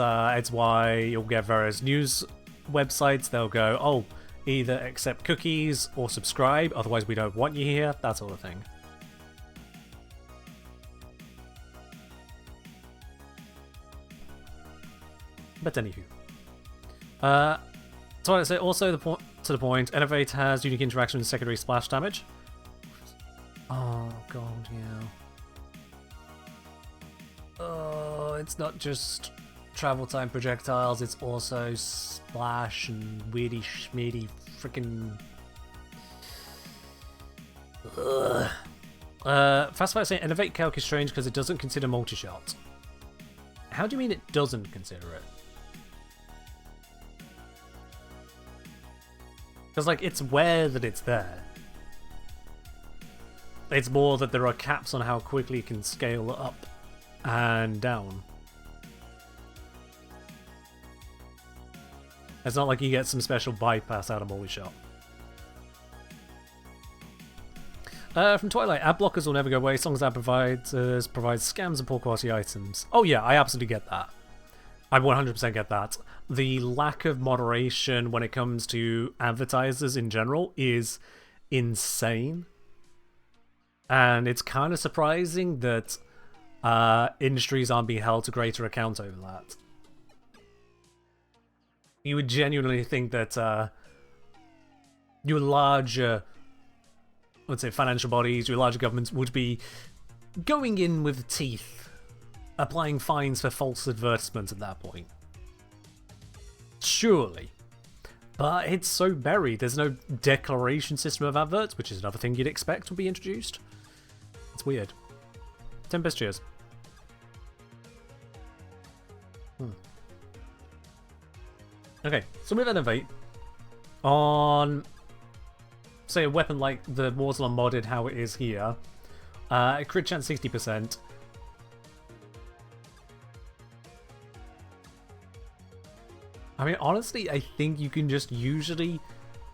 why you'll get various news websites. They'll go, oh, either accept cookies or subscribe, otherwise we don't want you here, that sort of thing. But anywho. So I say also to the point, Innovate has unique interaction with secondary splash damage. Oh god, yeah. Oh, it's not just travel time projectiles, it's also splash and weirdy schmeedy freaking. Fastfire saying Innovate Calc is strange because it doesn't consider multi-shot. How do you mean it doesn't consider it? Because, like, it's aware that it's there. It's more that there are caps on how quickly it can scale up and down. It's not like you get some special bypass out of multi-shot. From Twilight, ad blockers will never go away. Songs ad provides scams and poor quality items. Oh yeah, I absolutely get that. I 100% get that. The lack of moderation when it comes to advertisers in general is insane. And it's kind of surprising that industries aren't being held to greater account over that. You would genuinely think that your larger, let's say, financial bodies, your larger governments would be going in with teeth, applying fines for false advertisements at that point. Surely. But it's so buried. There's no declaration system of adverts, which is another thing you'd expect would be introduced. It's weird. Tempest, cheers. Okay, so with Innovate, on, say, a weapon like the Warzone modded, how it is here, crit chance 60%. I mean, honestly, I think you can just usually,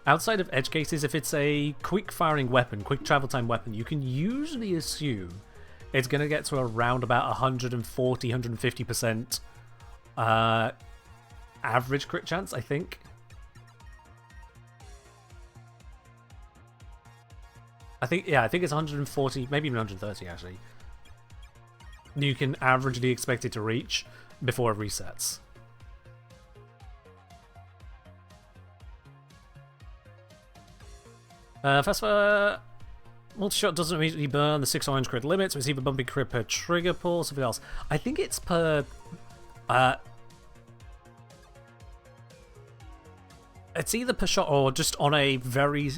outside of edge cases, if it's a quick-firing weapon, quick travel time weapon, you can usually assume it's going to get to around about 140, 150% average crit chance, I think. I think it's 140, maybe even 130, actually. You can averagely expect it to reach before it resets. Fastfire multi-shot doesn't immediately burn the 6 orange crit limits, receive a bumpy crit per trigger pull, something else. I think it's per... it's either per shot or just on a very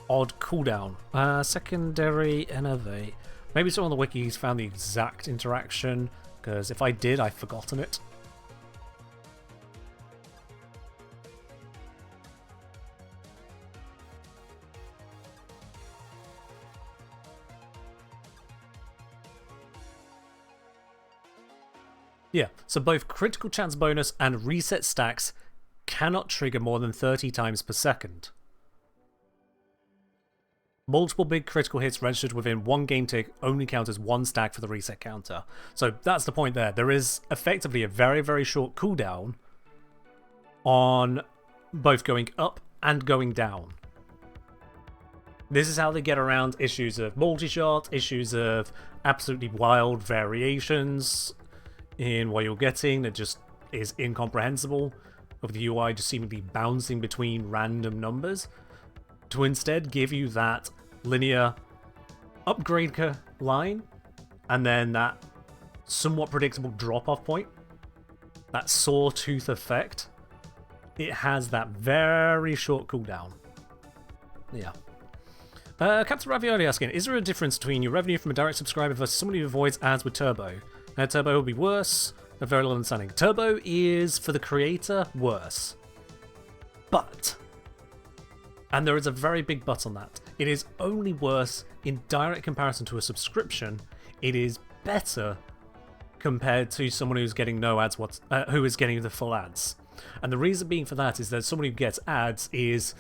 odd cooldown. Secondary Innovate. Maybe someone on the wikis found the exact interaction, because if I did, I've forgotten it. Yeah, so both critical chance bonus and reset stacks cannot trigger more than 30 times per second. Multiple big critical hits registered within one game tick only count as one stack for the reset counter. So that's the point there. There is effectively a very, very short cooldown on both going up and going down. This is how they get around issues of multi-shot, issues of absolutely wild variations in what you're getting that just is incomprehensible, of the UI just seemingly bouncing between random numbers, to instead give you that linear upgrade line and then that somewhat predictable drop-off point, that sawtooth effect. It has that very short cooldown. Yeah. Captain Ravioli asking, is there a difference between your revenue from a direct subscriber versus somebody who avoids ads with Turbo? Turbo will be worse. A very little understanding. Turbo is, for the creator, worse. But, and there is a very big but on that, it is only worse in direct comparison to a subscription. It is better compared to someone who's getting no ads, who is getting the full ads. And the reason being for that is that someone who gets ads is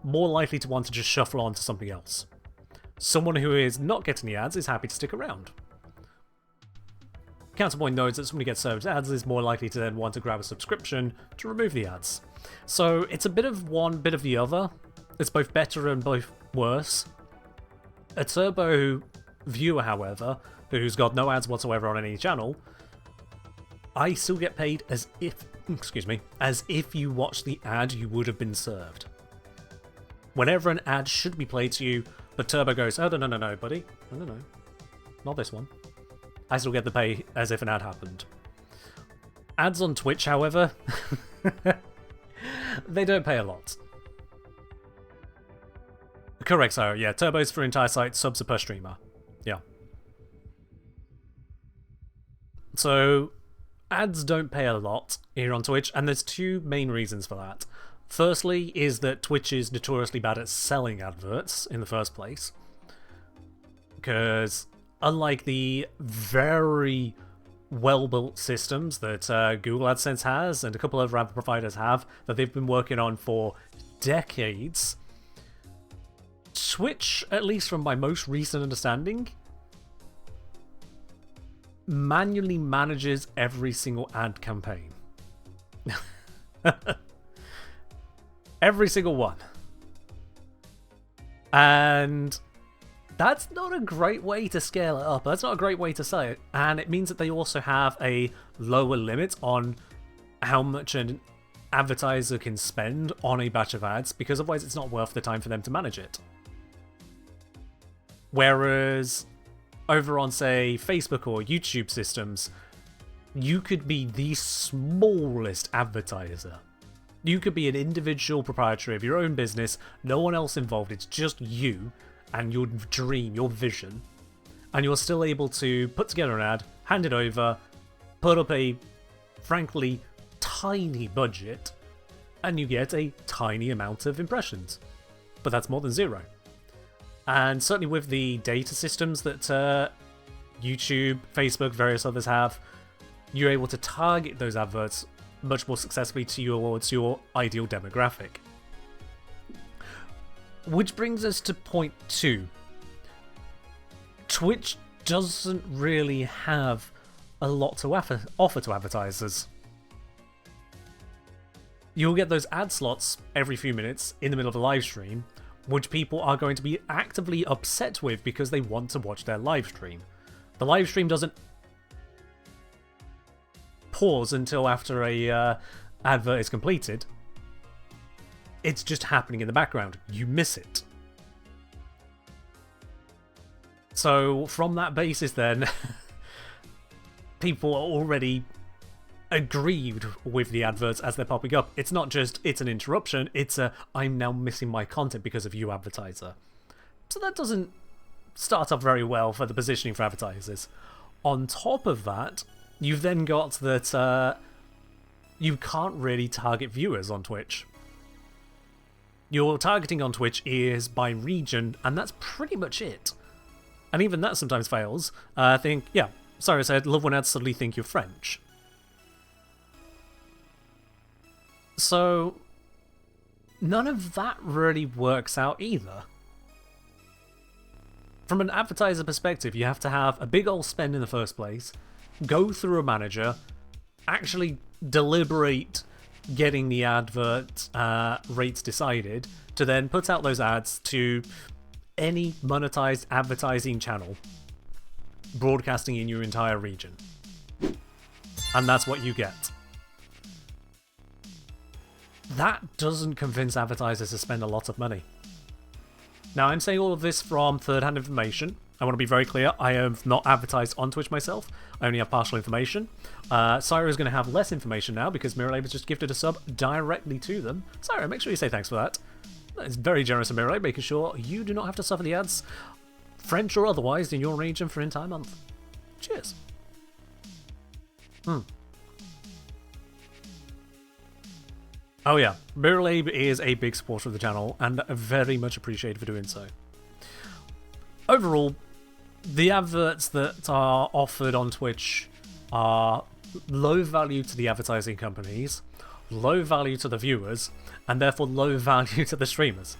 more likely to want to just shuffle on to something else. Someone who is not getting the ads is happy to stick around. Counterpoint knows that somebody gets served ads is more likely to then want to grab a subscription to remove the ads. So it's a bit of one, bit of the other. It's both better and both worse. A Turbo viewer, however, who's got no ads whatsoever on any channel, I still get paid as if, as if you watched the ad you would have been served. Whenever an ad should be played to you, but Turbo goes, oh, no, buddy. No. Not this one. I still get the pay as if an ad happened. Ads on Twitch, however, they don't pay a lot. Correct, so yeah, Turbo's for entire site, subs are per streamer. Yeah. So, ads don't pay a lot here on Twitch, and there's two main reasons for that. Firstly is that Twitch is notoriously bad at selling adverts in the first place. Because unlike the very well-built systems that Google AdSense has and a couple of other providers have that they've been working on for decades, Twitch, at least from my most recent understanding, manually manages every single ad campaign. Every single one. And that's not a great way to scale it up. That's not a great way to say it. And it means that they also have a lower limit on how much an advertiser can spend on a batch of ads, because otherwise it's not worth the time for them to manage it. Whereas over on, say, Facebook or YouTube systems, you could be the smallest advertiser. You could be an individual proprietor of your own business, no one else involved, it's just you and your dream, your vision, and you're still able to put together an ad, hand it over, put up a, frankly, tiny budget, and you get a tiny amount of impressions. But that's more than zero. And certainly with the data systems that YouTube, Facebook, various others have, you're able to target those adverts much more successfully towards your ideal demographic. Which brings us to point 2. Twitch doesn't really have a lot to offer to advertisers. You'll get those ad slots every few minutes in the middle of a live stream, which people are going to be actively upset with because they want to watch their live stream. The live stream doesn't pause until after a advert is completed. It's just happening in the background. You miss it. So from that basis then, people are already aggrieved with the adverts as they're popping up. It's not just, it's an interruption, it's a, I'm now missing my content because of you, advertiser. So that doesn't start off very well for the positioning for advertisers. On top of that, you've then got that you can't really target viewers on Twitch. Your targeting on Twitch is by region, and that's pretty much it. And even that sometimes fails. I think, yeah, sorry I said, love when ads suddenly think you're French. So, none of that really works out either. From an advertiser perspective, you have to have a big old spend in the first place, go through a manager, actually deliberate getting the advert rates decided, to then put out those ads to any monetized advertising channel broadcasting in your entire region. And that's what you get. That doesn't convince advertisers to spend a lot of money. Now, I'm saying all of this from third-hand information. I want to be very clear, I have not advertised on Twitch myself. I only have partial information. Syra is going to have less information now because Mirrorlab has just gifted a sub directly to them. Syra, make sure you say thanks for that. That is very generous of Mirrorlab, making sure you do not have to suffer the ads, French or otherwise, in your region for an entire month. Cheers. Oh yeah, Mirrorlab is a big supporter of the channel and very much appreciated for doing so. Overall, the adverts that are offered on Twitch are low value to the advertising companies, low value to the viewers, and therefore low value to the streamers.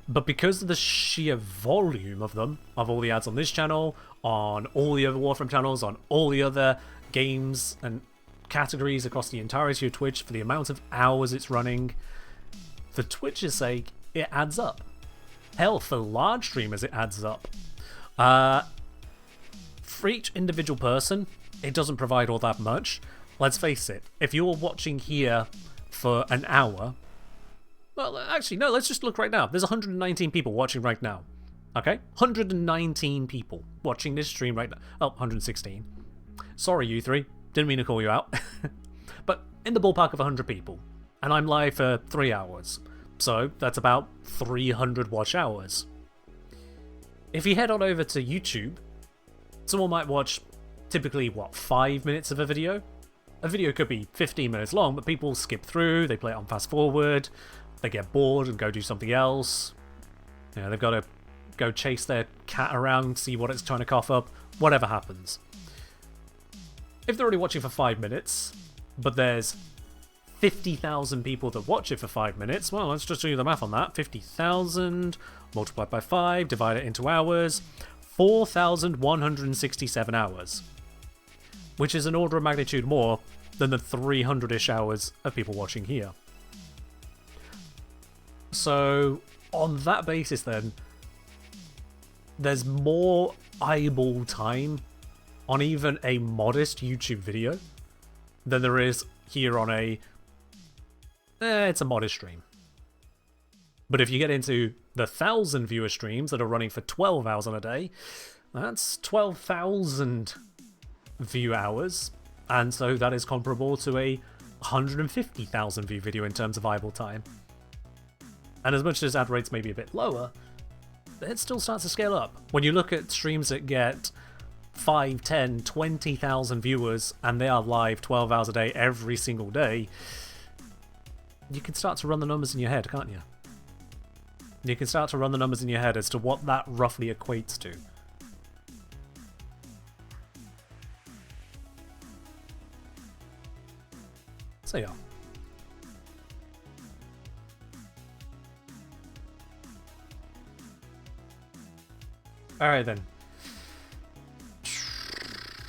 But because of the sheer volume of them, of all the ads on this channel, on all the other Warframe channels, on all the other games and categories across the entirety of Twitch, for the amount of hours it's running, for Twitch's sake, it adds up. Hell, for large streamers, it adds up. For each individual person, it doesn't provide all that much. Let's face it, if you're watching here for an hour, well, actually, no, let's just look right now. There's 119 people watching right now. Okay? 119 people watching this stream right now. Oh, 116. Sorry, you three. Didn't mean to call you out. But in the ballpark of 100 people. And I'm live for 3 hours. So that's about 300 watch hours. If you head on over to YouTube, someone might watch typically, what, 5 minutes of a video? A video could be 15 minutes long, but people skip through, they play it on fast forward, they get bored and go do something else. You know, they've got to go chase their cat around, see what it's trying to cough up, whatever happens. If they're only watching for 5 minutes, but there's 50,000 people that watch it for 5 minutes, well, let's just do the math on that. 50,000 multiplied by 5, divide it into hours, 4,167 hours. Which is an order of magnitude more than the 300-ish hours of people watching here. So, on that basis then, there's more eyeball time on even a modest YouTube video than there is here on a... it's a modest stream. But if you get into the 1,000 viewer streams that are running for 12 hours on a day, that's 12,000 view hours, and so that is comparable to a 150,000 view video in terms of eyeball time. And as much as ad rates may be a bit lower, it still starts to scale up. When you look at streams that get 5, 10, 20,000 viewers and they are live 12 hours a day every single day, you can start to run the numbers in your head, can't you? You can start to run the numbers in your head as to what that roughly equates to. So yeah. Alright then.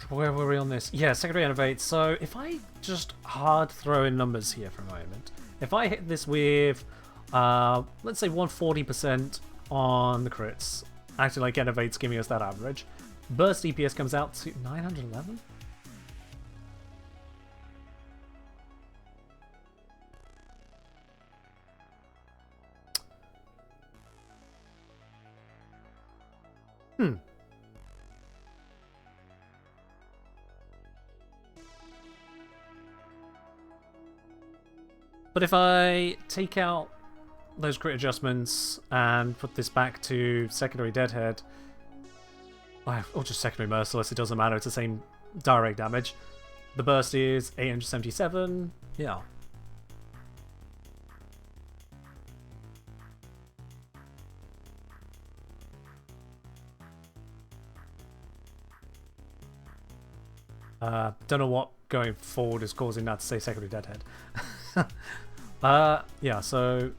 Where were we on this? Yeah, secondary innovate. So if I just hard throw in numbers here for a moment. If I hit this with, let's say 140% on the crits, acting like innovate's giving us that average. Burst DPS comes out to 911? But if I take out those crit adjustments and put this back to secondary Deadhead, or just secondary Merciless, it doesn't matter, it's the same direct damage. The burst is 877, yeah. Don't know what going forward is causing that to say secondary Deadhead. Yeah, so...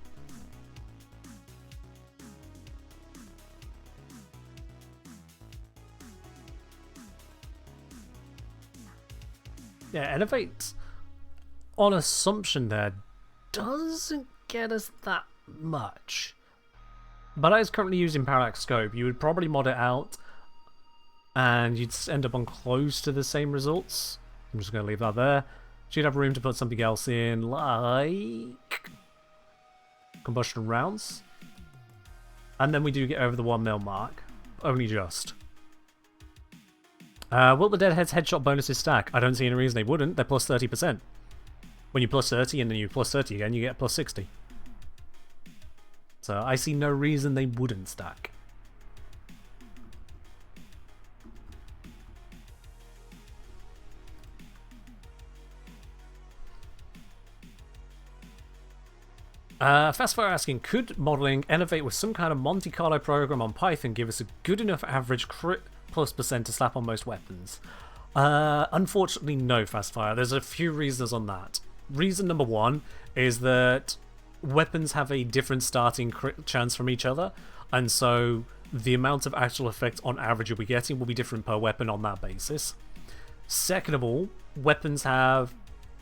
yeah, Innovate, on assumption there, doesn't get us that much. But I was currently using Parallax Scope. You would probably mod it out, and you'd end up on close to the same results. I'm just going to leave that there. So you'd have room to put something else in, like combustion rounds. And then we do get over the 1 mil mark. Only just. Will the Deadhead's headshot bonuses stack? I don't see any reason they wouldn't. They're plus 30%. When you plus 30 and then you plus 30 again, you get plus 60. So I see no reason they wouldn't stack. Fastfire asking, could modeling Innovate with some kind of Monte Carlo program on Python give us a good enough average crit plus % to slap on most weapons? Unfortunately, no, Fastfire. There's a few reasons on that. Reason number one is that weapons have a different starting crit chance from each other, and so the amount of actual effect on average you'll be getting will be different per weapon on that basis. Second of all, weapons have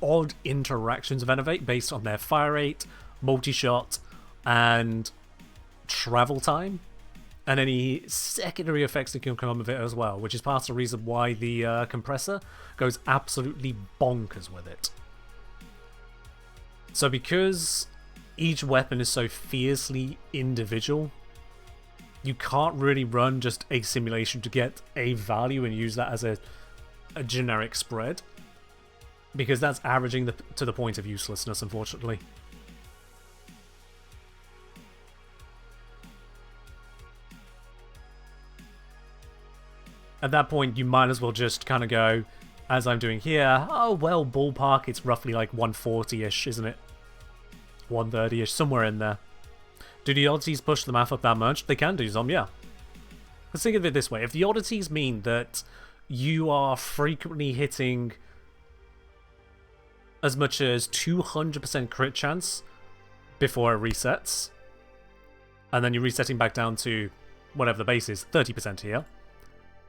odd interactions of Innovate based on their fire rate, multi-shot, and travel time. and any secondary effects that can come of it as well, which is part of the reason why the compressor goes absolutely bonkers with it. So because each weapon is so fiercely individual, you can't really run just a simulation to get a value and use that as a generic spread, because that's averaging to the point of uselessness, unfortunately. At that point, you might as well just kind of go, as I'm doing here, oh, well, ballpark, it's roughly like 140-ish, isn't it? 130-ish, somewhere in there. Do the oddities push the math up that much? They can do some, yeah. Let's think of it this way. If the oddities mean that you are frequently hitting as much as 200% crit chance before it resets, and then you're resetting back down to whatever the base is, 30% here.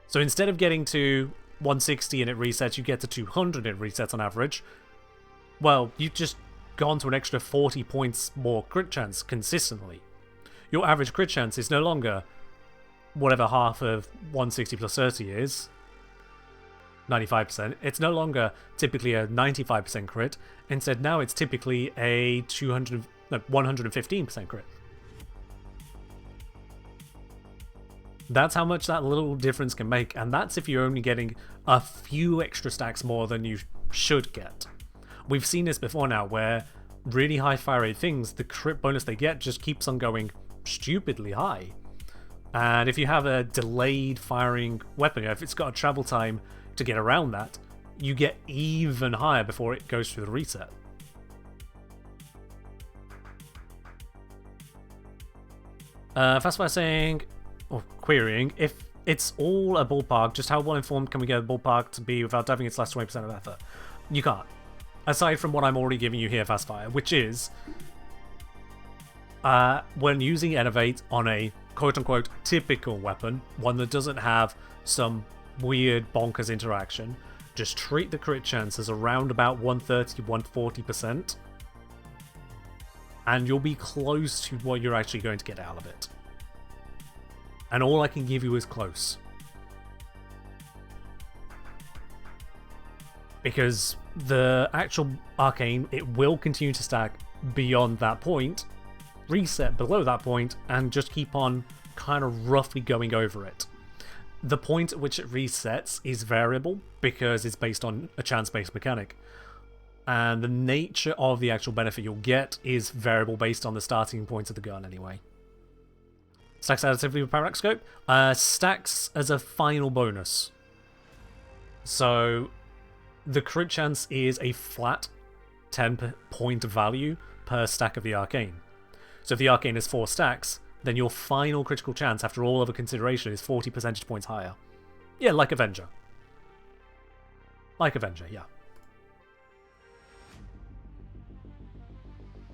So instead of getting to 160 and it resets, you get to 200 and it resets on average. Well, you've just gone to an extra 40 points more crit chance consistently. Your average crit chance is no longer whatever half of 160 plus 30 is, 95%. It's no longer typically a 95% crit. Instead, now it's typically a 115% crit. That's how much that little difference can make, and that's if you're only getting a few extra stacks more than you should get. We've seen this before now, where really high fire rate things, the crit bonus they get just keeps on going stupidly high. And if you have a delayed firing weapon, if it's got a travel time to get around that, you get even higher before it goes through the reset. Fastfire saying, or querying, if it's all a ballpark, just how well informed can we get a ballpark to be without diving its last 20% of effort? You can't. Aside from what I'm already giving you here, Fastfire, which is when using Innovate on a quote-unquote typical weapon, one that doesn't have some weird bonkers interaction, just treat the crit chance as around about 130-140%, and you'll be close to what you're actually going to get out of it. And all I can give you is close. Because the actual arcane, it will continue to stack beyond that point, reset below that point, and just keep on kind of roughly going over it. The point at which it resets is variable because it's based on a chance-based mechanic. And the nature of the actual benefit you'll get is variable based on the starting point of the gun anyway. Stacks additively with Parallax Scope. Stacks as a final bonus. So the crit chance is a flat 10-point value per stack of the arcane. So if the arcane is 4 stacks, then your final critical chance after all other consideration is 40 percentage points higher. Yeah, like Avenger. Like Avenger, yeah.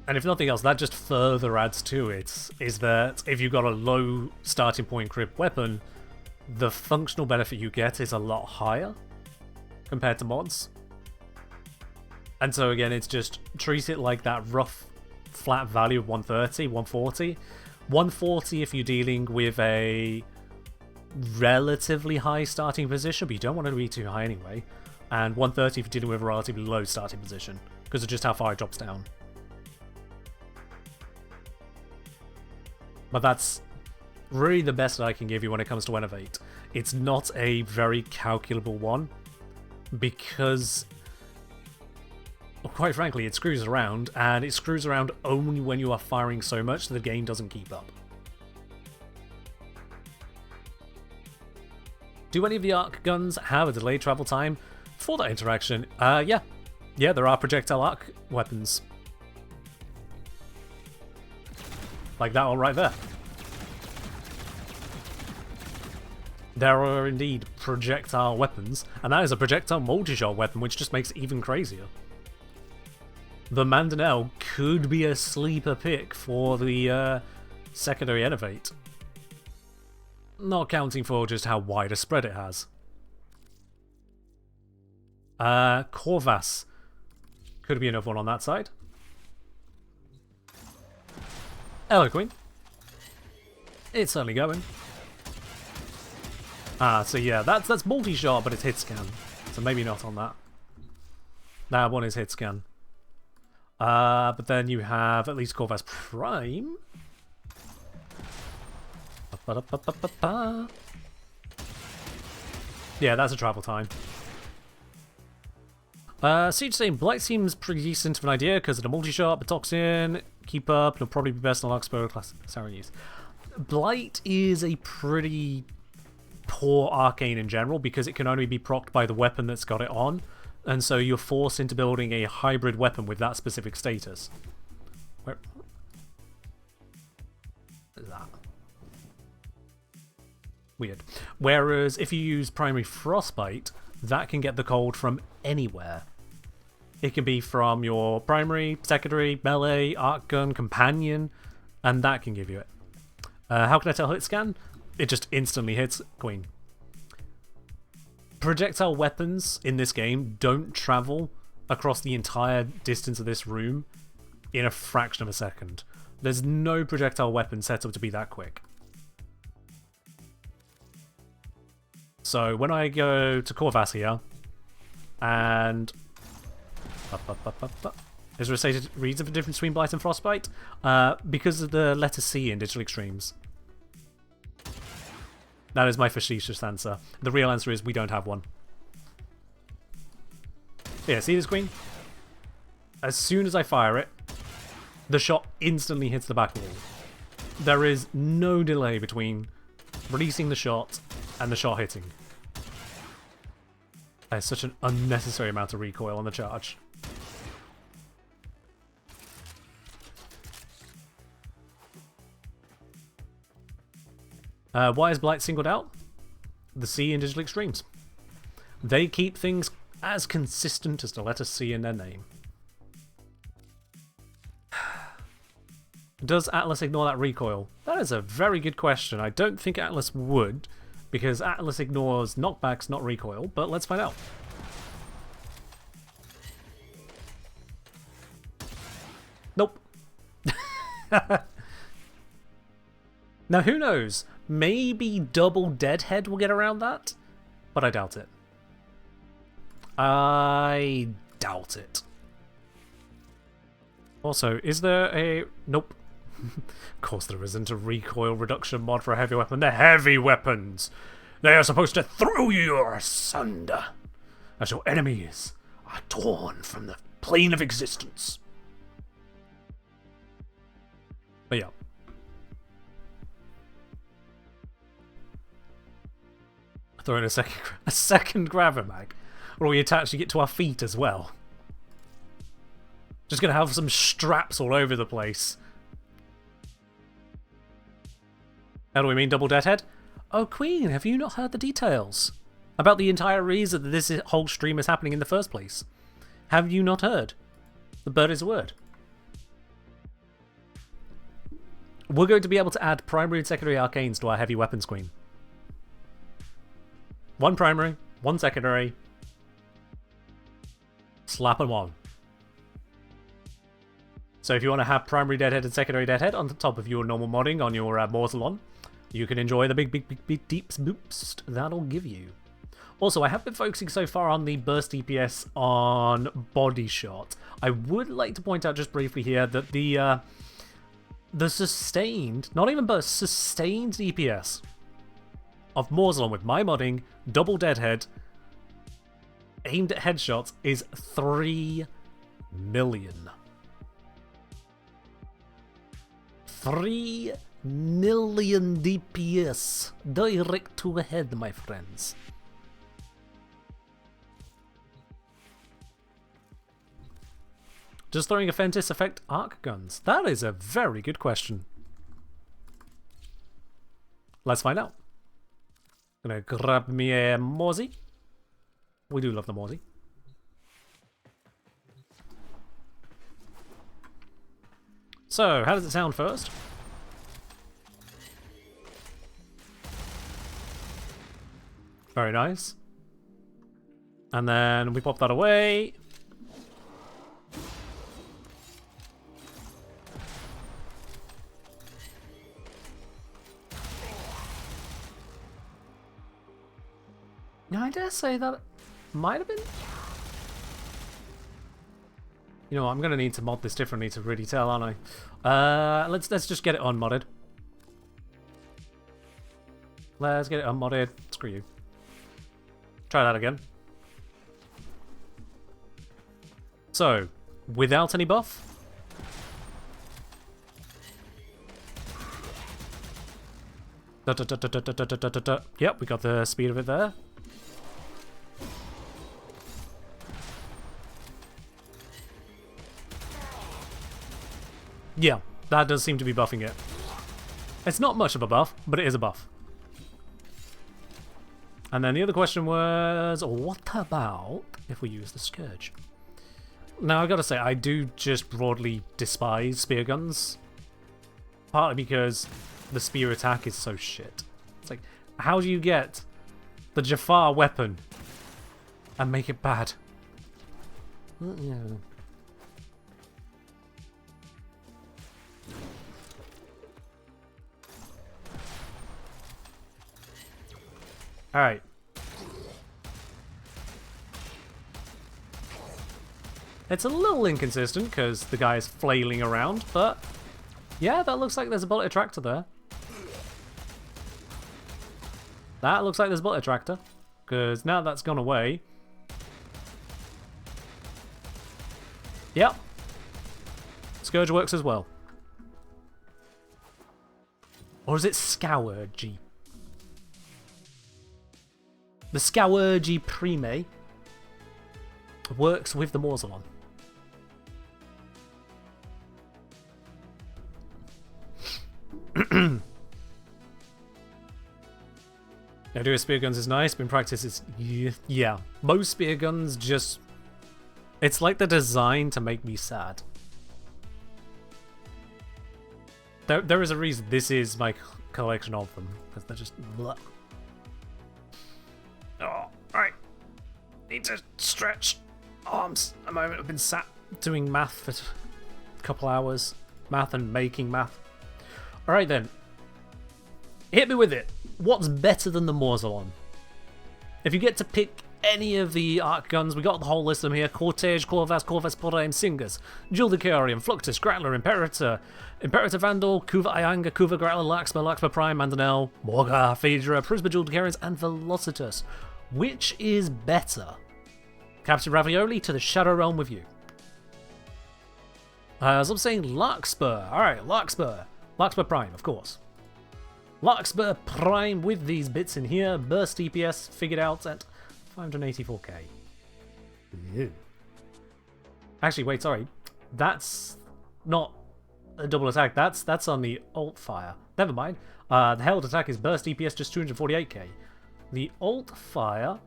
And if nothing else, that just further adds to it, is that if you've got a low starting point crit weapon, the functional benefit you get is a lot higher compared to mods. And so again, it's just treat it like that rough flat value of 130, 140. 140 if you're dealing with a relatively high starting position, but you don't want it to be too high anyway. And 130 if you're dealing with a relatively low starting position, because of just how far it drops down. But that's really the best that I can give you when it comes to Innovate. It's not a very calculable one, because, well, quite frankly, it screws around, and it screws around only when you are firing so much that the game doesn't keep up. Do any of the arc guns have a delayed travel time for that interaction? Yeah. Yeah, there are projectile arc weapons. Like that one right there. There are indeed projectile weapons, and that is a projectile multi-shot weapon, which just makes it even crazier. The Mandanelle could be a sleeper pick for the secondary Innovate. Not counting for just how wide a spread it has. Corvus could be another one on that side. Hello, Queen. It's certainly going. Ah, so yeah, that's multi-shot, but it's hit scan. So maybe not on that. That one is hit scan. But then you have at least Corvus Prime. Yeah, that's a travel time. Siege saying Blight seems pretty decent of an idea because of the multi-shot, but Toxin, keep up, it'll probably be best on Larkspur class Saranies. Blight is a pretty poor arcane in general because it can only be procced by the weapon that's got it on, and so you're forced into building a hybrid weapon with that specific status. Where is that? Weird. Whereas if you use primary Frostbite, that can get the cold from anywhere. It can be from your primary, secondary, melee, Archgun, companion, and that can give you it. How can I tell hit scan? It just instantly hits Queen. Projectile weapons in this game don't travel across the entire distance of this room in a fraction of a second. There's no projectile weapon set up to be that quick. So when I go to Corvus here, and is there a stated reason for the difference between Blight and Frostbite? Because of the letter C in Digital Extremes. That is my facetious answer. The real answer is we don't have one. Yeah, see this Queen? As soon as I fire it, the shot instantly hits the back wall. There is no delay between releasing the shot and the shot hitting. There's such an unnecessary amount of recoil on the charge. Why is Blight singled out? The C in Digital Extremes. They keep things as consistent as the letter C in their name. Does Atlas ignore that recoil? That is a very good question. I don't think Atlas would, because Atlas ignores knockbacks, not recoil, but let's find out. Nope. Now, who knows? Maybe double Deadhead will get around that, but I doubt it. I doubt it. Also, is there a... Nope. Of course there isn't a recoil reduction mod for a heavy weapon. They're heavy weapons! They are supposed to throw you asunder as your enemies are torn from the plane of existence. But yeah. Throw in a second grabber mag. Or we attaching it to our feet as well. Just gonna have some straps all over the place. How do we mean double Deadhead? Oh, Queen, have you not heard the details about the entire reason that this whole stream is happening in the first place? Have you not heard? The bird is a word. We're going to be able to add primary and secondary arcanes to our heavy weapons, Queen. One primary, one secondary. Slap them on. So if you want to have primary Deadhead and secondary Deadhead on the top of your normal modding on your Mortalon, you can enjoy the big deep boost that'll give you. Also, I have been focusing so far on the burst DPS on body shot. I would like to point out just briefly here that the sustained, not even burst, sustained DPS of Mortalon with my modding, double Deadhead, aimed at headshots is 3 million. 3 million DPS direct to the head, my friends. Does throwing a Fentis affect arc guns? That is a very good question. Let's find out. Gonna grab me a Mozzie. We do love the Mozzie. So, how does it sound first? Very nice. And then we pop that away. Now, I dare say that might have been... You know what, I'm going to need to mod this differently to really tell, aren't I? Let's just get it unmodded. Let's get it unmodded. Screw you. Try that again. So, without any buff. Yep, we got the speed of it there. Yeah, that does seem to be buffing it. It's not much of a buff, but it is a buff. And then the other question was, what about if we use the Scourge? Now, I gotta say, I do just broadly despise spear guns. Partly because the spear attack is so shit. It's like, how do you get the Jafar weapon and make it bad? Yeah. Alright. It's a little inconsistent because the guy is flailing around, but yeah, that looks like there's a bullet attractor there. That looks like there's a bullet attractor, because now that's gone away. Yep. Scourge works as well. Or is it Scourgy? The Scourgy Prime works with the Morzelon. Now, doing spear guns is nice, but in practice it's... Yeah. Most spear guns just... It's like they're designed to make me sad. There is a reason this is my collection of them, because they're just... Bleh. Oh, right. Need to stretch arms a moment. I've been sat doing math for a couple hours. Math and making math. Alright then. Hit me with it. What's better than the Morzelon? If you get to pick any of the Archguns, we got the whole list of them here. Cortege, Corvus, Corvus Prime, Singers, Juldicarian, Fluctus, Grattler, Imperator, Imperator Vandal, Kuva Ianga, Kuva Grattler, Larkspur, Larkspur Prime, Mandanel, Morga, Phaedra, Prisma Juldicarians, and Velocitus. Which is better? Captain Ravioli, to the Shadow Realm with you. As I'm saying, Larkspur. Alright, Larkspur. Larkspur Prime, of course. Larkspur Prime with these bits in here. Burst DPS figured out at 584k. Ew. Actually, wait, sorry. That's not a double attack. That's on the alt fire. Never mind. The held attack is burst DPS just 248k. The alt fire...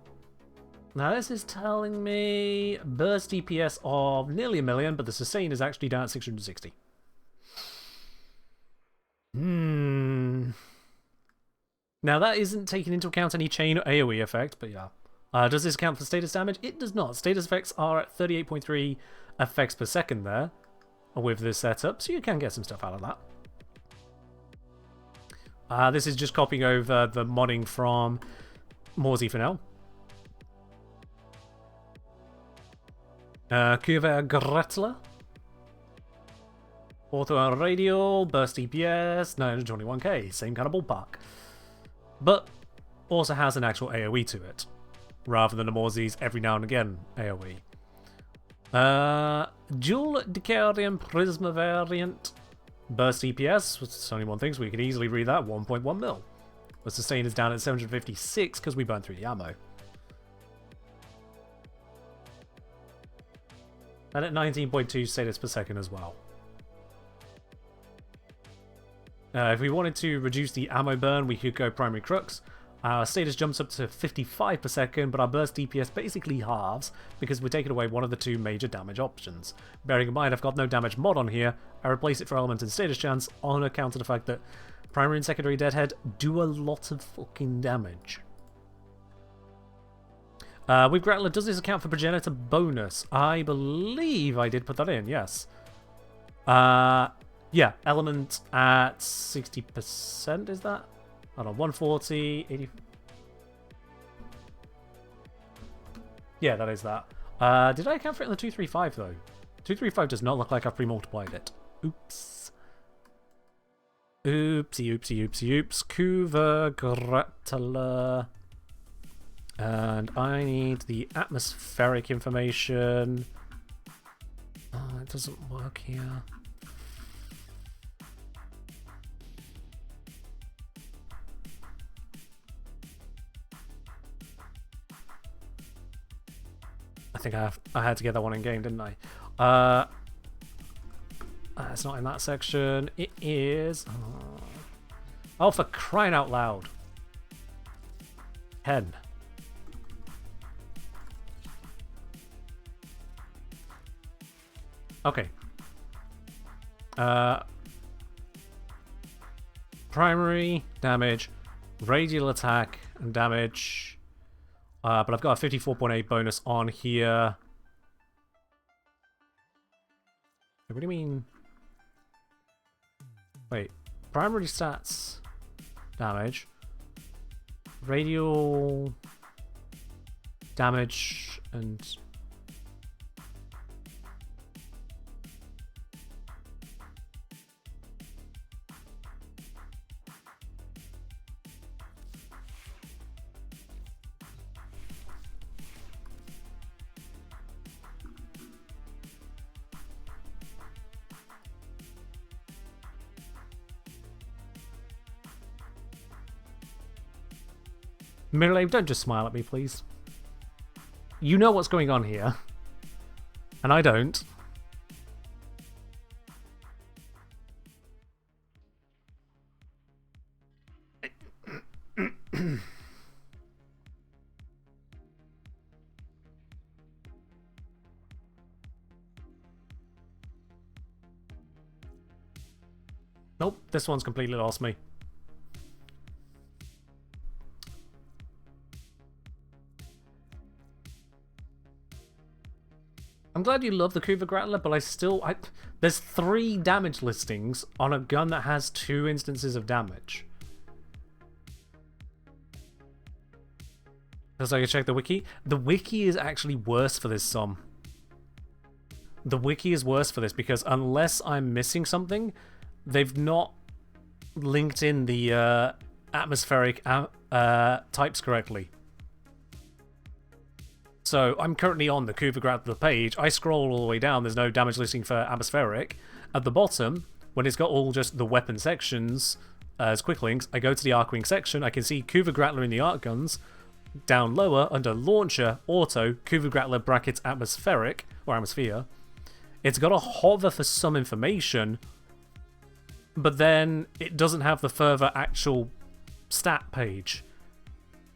Now this is telling me burst DPS of nearly 1 million, but the sustain is actually down at 660. Now that isn't taking into account any chain or AoE effect, but yeah. Does this account for status damage? It does not. Status effects are at 38.3 effects per second there with this setup, so you can get some stuff out of that. This is just copying over the modding from Morzy for now. Kuva Grattler. Auto and radial, burst DPS, 921k, same kind of ballpark. But also has an actual AoE to it, rather than the Morzy's every now and again AoE. Dual Decarian Prisma variant, burst DPS, it's only one thing, so we can easily read that, 1.1 mil. The sustain is down at 756 because we burned through the ammo. And at 19.2 status per second as well. If we wanted to reduce the ammo burn, we could go primary crux. Our status jumps up to 55 per second, but our burst DPS basically halves because we're taking away one of the two major damage options. Bearing in mind I've got no damage mod on here, I replace it for element and status chance on account of the fact that primary and secondary deadhead do a lot of fucking damage. With Grattler, does this account for progenitor bonus? I believe I did put that in, yes. Yeah, element at 60%, is that? Hold on, 140, 80... Yeah, that is that. Did I account for it in the 235 though? 235 does not look like I've pre-multiplied it. Oops. Oopsie, oopsie, oopsie, oops. Kuva Gratala. And I need the atmospheric information. Oh, it doesn't work here. I think I had to get that one in game, didn't I? It's not in that section. It is. Oh, for crying out loud! 10. Okay. Primary damage, radial attack and damage. But I've got a 54.8 bonus on here. What do you mean? Wait. Primary stats damage. Radial damage and... Mirrorlave, don't just smile at me, please. You know what's going on here. And I don't. Nope, this one's completely lost me. I'm glad you love the Kuva Grattler, but there's 3 damage listings on a gun that has 2 instances of damage. So I can check the wiki. The wiki is actually worse for this sum. The wiki is worse for this because unless I'm missing something, they've not linked in the atmospheric types correctly. So I'm currently on the Kuva Grattler page. I scroll all the way down. There's no damage listing for atmospheric. At the bottom, when it's got all just the weapon sections as quick links, I go to the Archwing section. I can see Kuva Grattler in the Archguns. Down lower, under Launcher, Auto, Kuva Grattler brackets atmospheric, or atmosphere. It's got a hover for some information, but then it doesn't have the further actual stat page.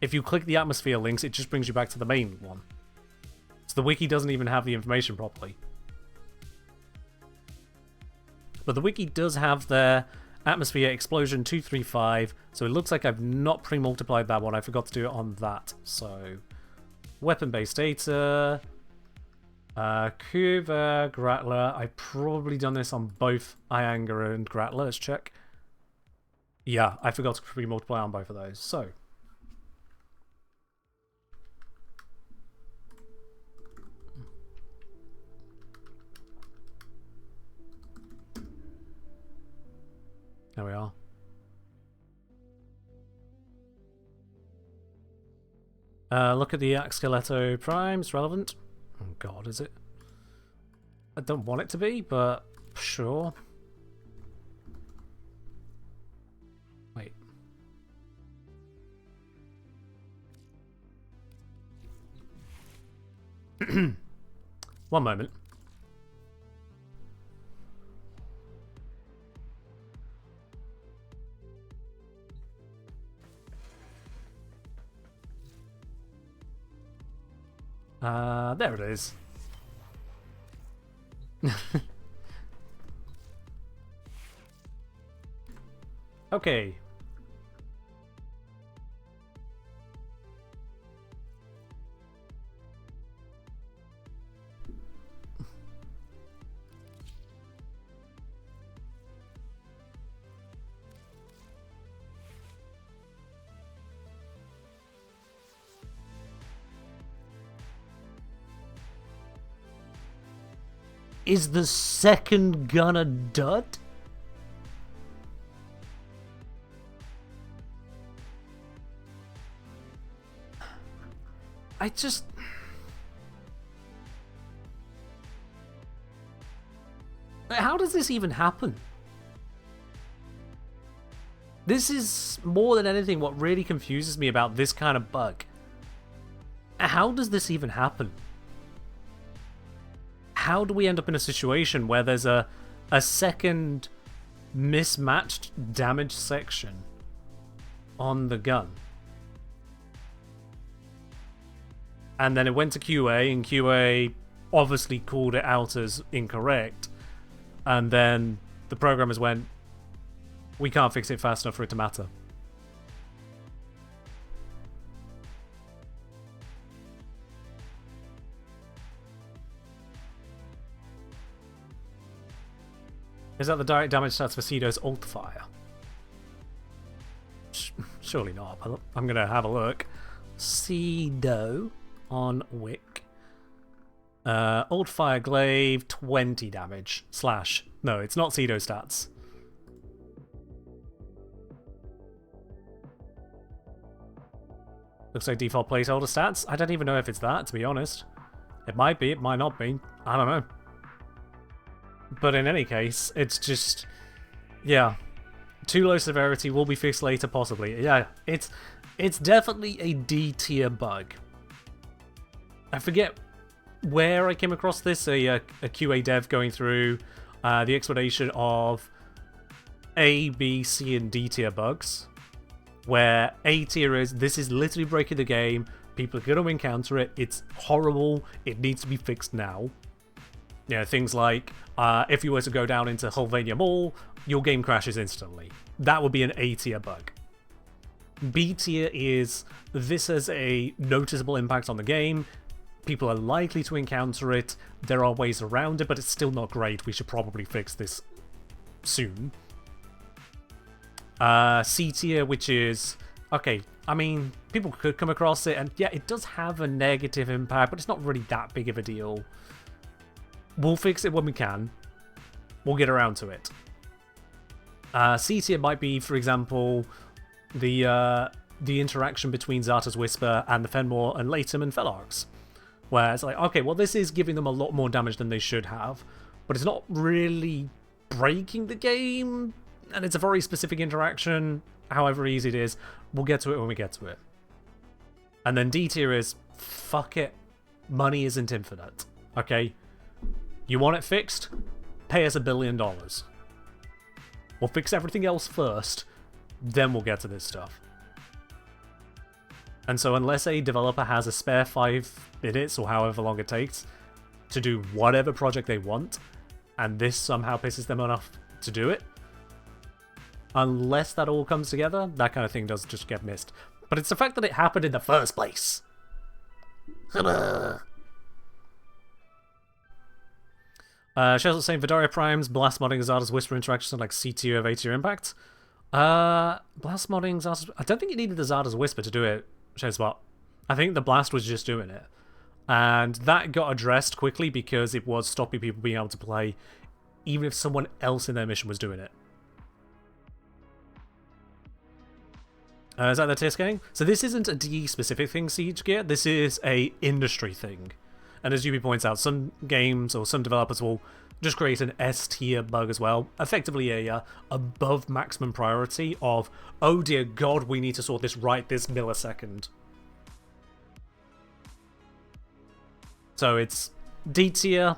If you click the atmosphere links, it just brings you back to the main one. So the wiki doesn't even have the information properly. But the wiki does have their atmosphere explosion 235, so it looks like I've not pre-multiplied that one. I forgot to do it on that. So, weapon-based data, Kuva, Grattler. I've probably done this on both Ianger and Grattler. Let's check. Yeah, I forgot to pre-multiply on both of those. So, there we are. Look at the Axkeletto Prime. It's relevant. Oh god, is it? I don't want it to be, but sure. Wait. One moment. There it is. Okay. Is the second gun a dud? I just... How does this even happen? This is, more than anything, what really confuses me about this kind of bug. How does this even happen? How do we end up in a situation where there's a second mismatched damage section on the gun? And then it went to QA, and QA obviously called it out as incorrect. And then the programmers went, we can't fix it fast enough for it to matter. Is that the direct damage stats for Cedo's alt fire? Surely not. I'm going to have a look. Cedo on Wick. Alt fire glaive, 20 damage. Slash. No, it's not Cedo stats. Looks like default placeholder stats. I don't even know if it's that, to be honest. It might be, it might not be. I don't know. But in any case, it's just... Yeah. Too low severity will be fixed later, possibly. Yeah, it's definitely a D tier bug. I forget where I came across this. A QA dev going through the explanation of A, B, C, and D tier bugs. Where A tier is, this is literally breaking the game, people are going to encounter it, it's horrible, it needs to be fixed now. You know, things like, if you were to go down into Hulvania Mall, your game crashes instantly. That would be an A tier bug. B tier is, this has a noticeable impact on the game, people are likely to encounter it, there are ways around it, but it's still not great, we should probably fix this soon. C tier, which is, okay, I mean, people could come across it, and yeah, it does have a negative impact, but it's not really that big of a deal. We'll fix it when we can. We'll get around to it. C tier might be, for example, the interaction between Zarta's Whisper and the Fenmore and Latum and Felarx. Where it's like, okay, well, this is giving them a lot more damage than they should have, but it's not really breaking the game. And it's a very specific interaction, however easy it is. We'll get to it when we get to it. And then D tier is, fuck it. Money isn't infinite. Okay? You want it fixed? Pay us $1 billion. We'll fix everything else first, then we'll get to this stuff. And so unless a developer has a spare 5 minutes, or however long it takes, to do whatever project they want, and this somehow pisses them off to do it, unless that all comes together, that kind of thing does just get missed. But it's the fact that it happened in the first place. Shell's saying Vidaria Prime's blast modding Zarda's Whisper interactions are like C tier of A tier impact. Blast modding Zarda's... I don't think you needed the Zarda's Whisper to do it, Shellspot. I think the blast was just doing it. And that got addressed quickly because it was stopping people being able to play even if someone else in their mission was doing it. Is that the tier scaling? So this isn't a DE-specific thing, Siege Gear. This is a industry thing. And as Yubi points out, some games or some developers will just create an S-tier bug as well. Effectively a above maximum priority of, oh dear god, we need to sort this right this millisecond. So it's D-tier.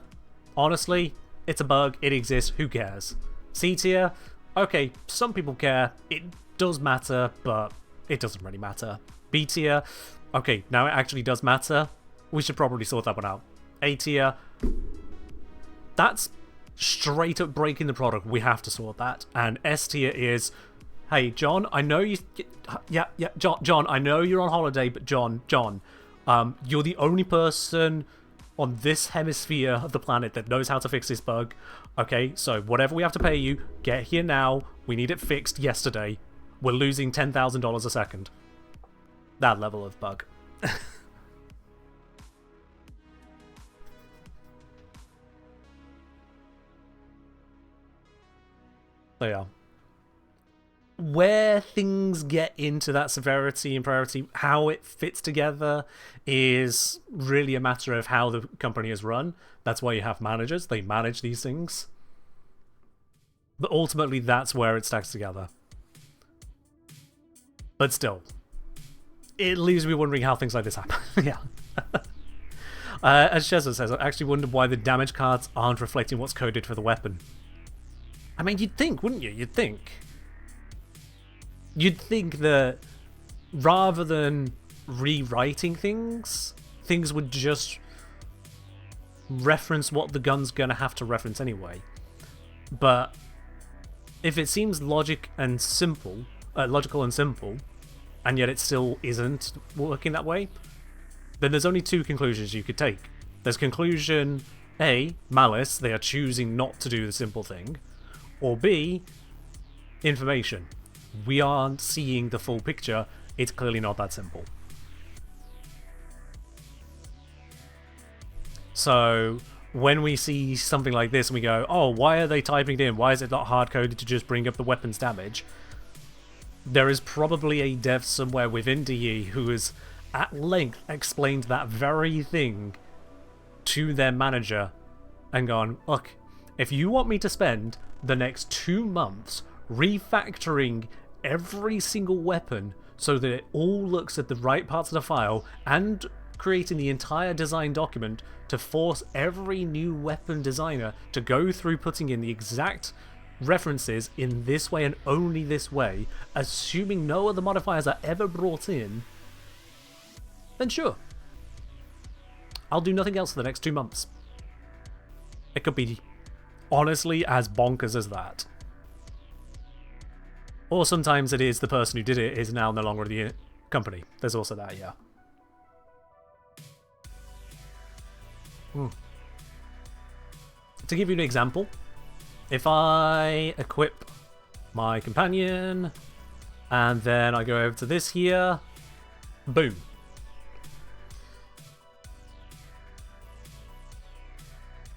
Honestly, it's a bug. It exists. Who cares? C-tier. Okay, some people care. It does matter, but it doesn't really matter. B tier, okay, now it actually does matter. We should probably sort that one out. A tier, that's straight up breaking the product. We have to sort that. And S tier is, hey, John, I know you... Yeah, John, I know you're on holiday, but John, you're the only person on this hemisphere of the planet that knows how to fix this bug. Okay, so whatever we have to pay you, get here now. We need it fixed yesterday. We're losing $10,000 a second. That level of bug. They are. Where things get into that severity and priority, how it fits together is really a matter of how the company is run. That's why you have managers. They manage these things. But ultimately, that's where it stacks together. But still, it leaves me wondering how things like this happen. Yeah. As Shezza says, I actually wonder why the damage cards aren't reflecting what's coded for the weapon. I mean, you'd think, wouldn't you? You'd think that rather than rewriting things, things would just reference what the gun's gonna have to reference anyway. But if it seems logical and simple, and yet it still isn't working that way, then there's only two conclusions you could take. There's conclusion A, malice, they are choosing not to do the simple thing, or B, information. We aren't seeing the full picture, it's clearly not that simple. So when we see something like this and we go, oh, why are they typing it in? Why is it not hard-coded to just bring up the weapon's damage? There is probably a dev somewhere within DE who has at length explained that very thing to their manager and gone, look, if you want me to spend the next 2 months refactoring every single weapon so that it all looks at the right parts of the file and creating the entire design document to force every new weapon designer to go through putting in the exact references in this way and only this way, assuming no other modifiers are ever brought in, then sure. I'll do nothing else for the next 2 months. It could be honestly as bonkers as that. Or sometimes it is the person who did it is now no longer the company. There's also that, yeah. To give you an example, if I equip my companion and then I go over to this here, boom.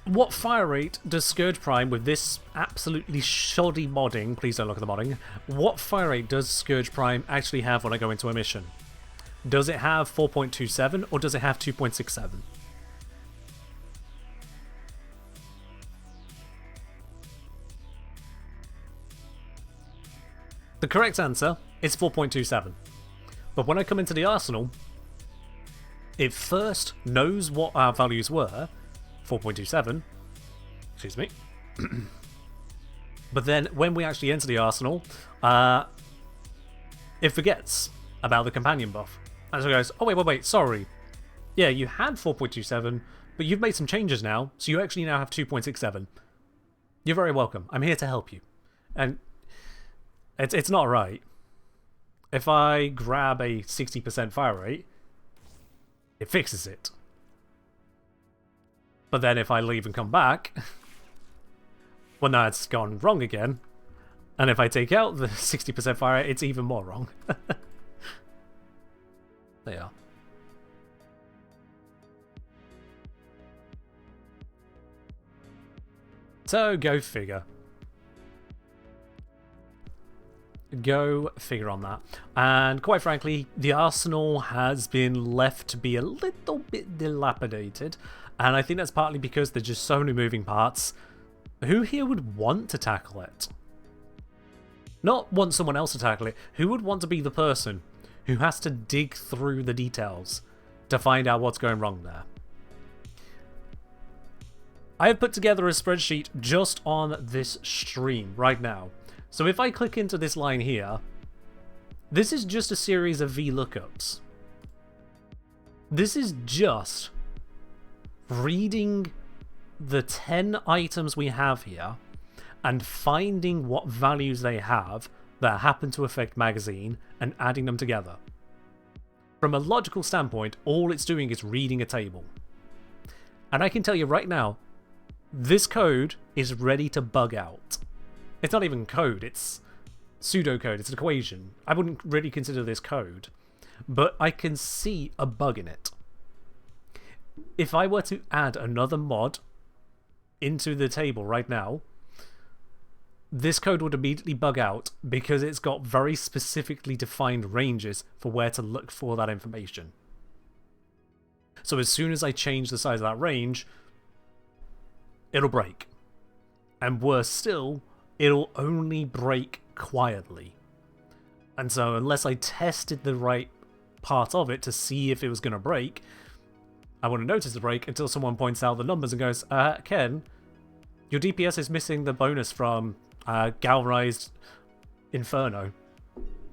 What fire rate does Scourge Prime with this absolutely shoddy modding, please don't look at the modding, what fire rate does Scourge Prime actually have when I go into a mission? Does it have 4.27 or does it have 2.67? The correct answer is 4.27. But when I come into the arsenal, it first knows what our values were, 4.27, excuse me. But then when we actually enter the arsenal, it forgets about the companion buff. And so it goes, oh wait, sorry. Yeah, you had 4.27, but you've made some changes now, so you actually now have 2.67. You're very welcome. I'm here to help you. And it's not right. If I grab a 60% fire rate, it fixes it. But then if I leave and come back, well, now it's gone wrong again. And if I take out the 60% fire rate, it's even more wrong. They are. So, go figure. Go figure on that. And quite frankly, the arsenal has been left to be a little bit dilapidated. And I think that's partly because there's just so many moving parts. Who here would want to tackle it? Not want someone else to tackle it. Who would want to be the person who has to dig through the details to find out what's going wrong there? I have put together a spreadsheet just on this stream right now. So if I click into this line here, this is just a series of VLOOKUPs. This is just reading the 10 items we have here and finding what values they have that happen to affect magazine and adding them together. From a logical standpoint, all it's doing is reading a table. And I can tell you right now, this code is ready to bug out. It's not even code, it's pseudocode, it's an equation. I wouldn't really consider this code, but I can see a bug in it. If I were to add another mod into the table right now, this code would immediately bug out because it's got very specifically defined ranges for where to look for that information. So as soon as I change the size of that range, it'll break. And worse still, it'll only break quietly. And so unless I tested the right part of it to see if it was going to break, I wouldn't notice the break until someone points out the numbers and goes, Ken, your DPS is missing the bonus from Galvanized Inferno,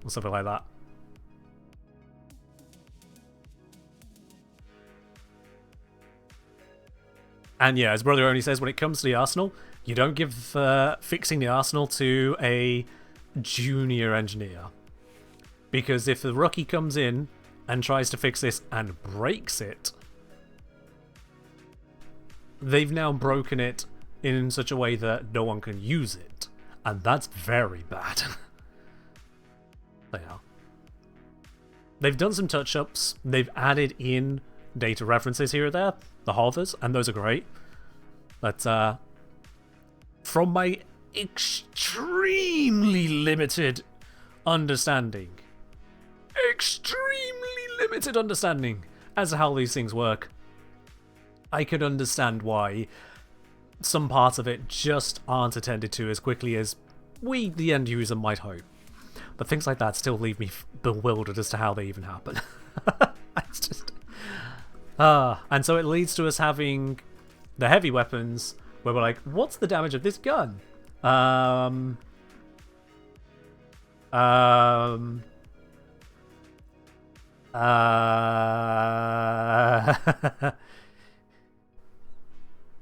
or something like that. And yeah, as Brother only says, when it comes to the Arsenal, you don't give fixing the Arsenal to a junior engineer. Because if the rookie comes in and tries to fix this and breaks it, they've now broken it in such a way that no one can use it. And that's very bad. They are. They've done some touch-ups. They've added in data references here or there, the hovers, and those are great. But from my extremely limited understanding as to how these things work, I could understand why some parts of it just aren't attended to as quickly as we, the end user, might hope. But things like that still leave me bewildered as to how they even happen. It's just... and so it leads to us having the heavy weapons, where we're like, what's the damage of this gun?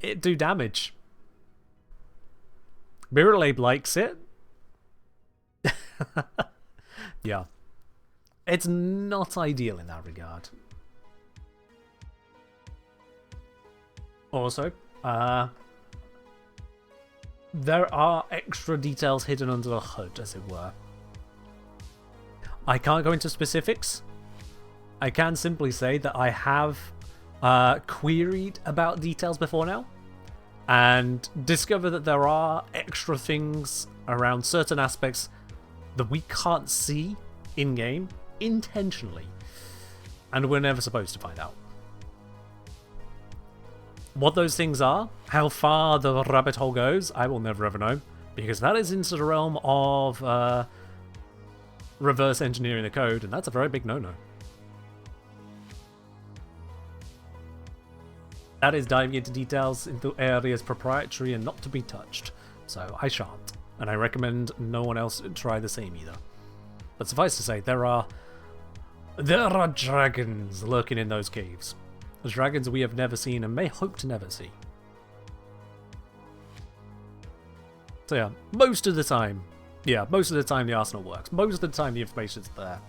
It do damage. Mirrorlabe likes it. Yeah. It's not ideal in that regard. Also, there are extra details hidden under the hood, as it were. I can't go into specifics. I can simply say that I have queried about details before now, and discovered that there are extra things around certain aspects that we can't see in-game intentionally, and we're never supposed to find out. What those things are, how far the rabbit hole goes, I will never ever know, because that is into the realm of reverse engineering the code, and that's a very big no-no. That is diving into details into areas proprietary and not to be touched, so I shan't, and I recommend no one else try the same either. But suffice to say, there are dragons lurking in those caves. Dragons we have never seen and may hope to never see. So yeah, most of the time the arsenal works. Most of the time the information's there.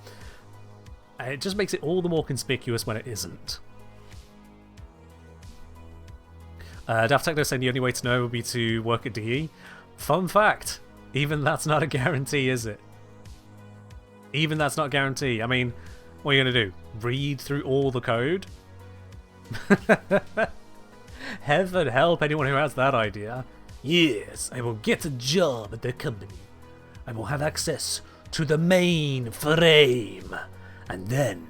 And it just makes it all the more conspicuous when it isn't. Daft Techno saying the only way to know would be to work at DE. Fun fact, even that's not a guarantee, is it? Even that's not a guarantee. I mean, what are you going to do? Read through all the code? Heaven help anyone who has that idea. Yes, I will get a job at the company. I will have access to the main frame. And then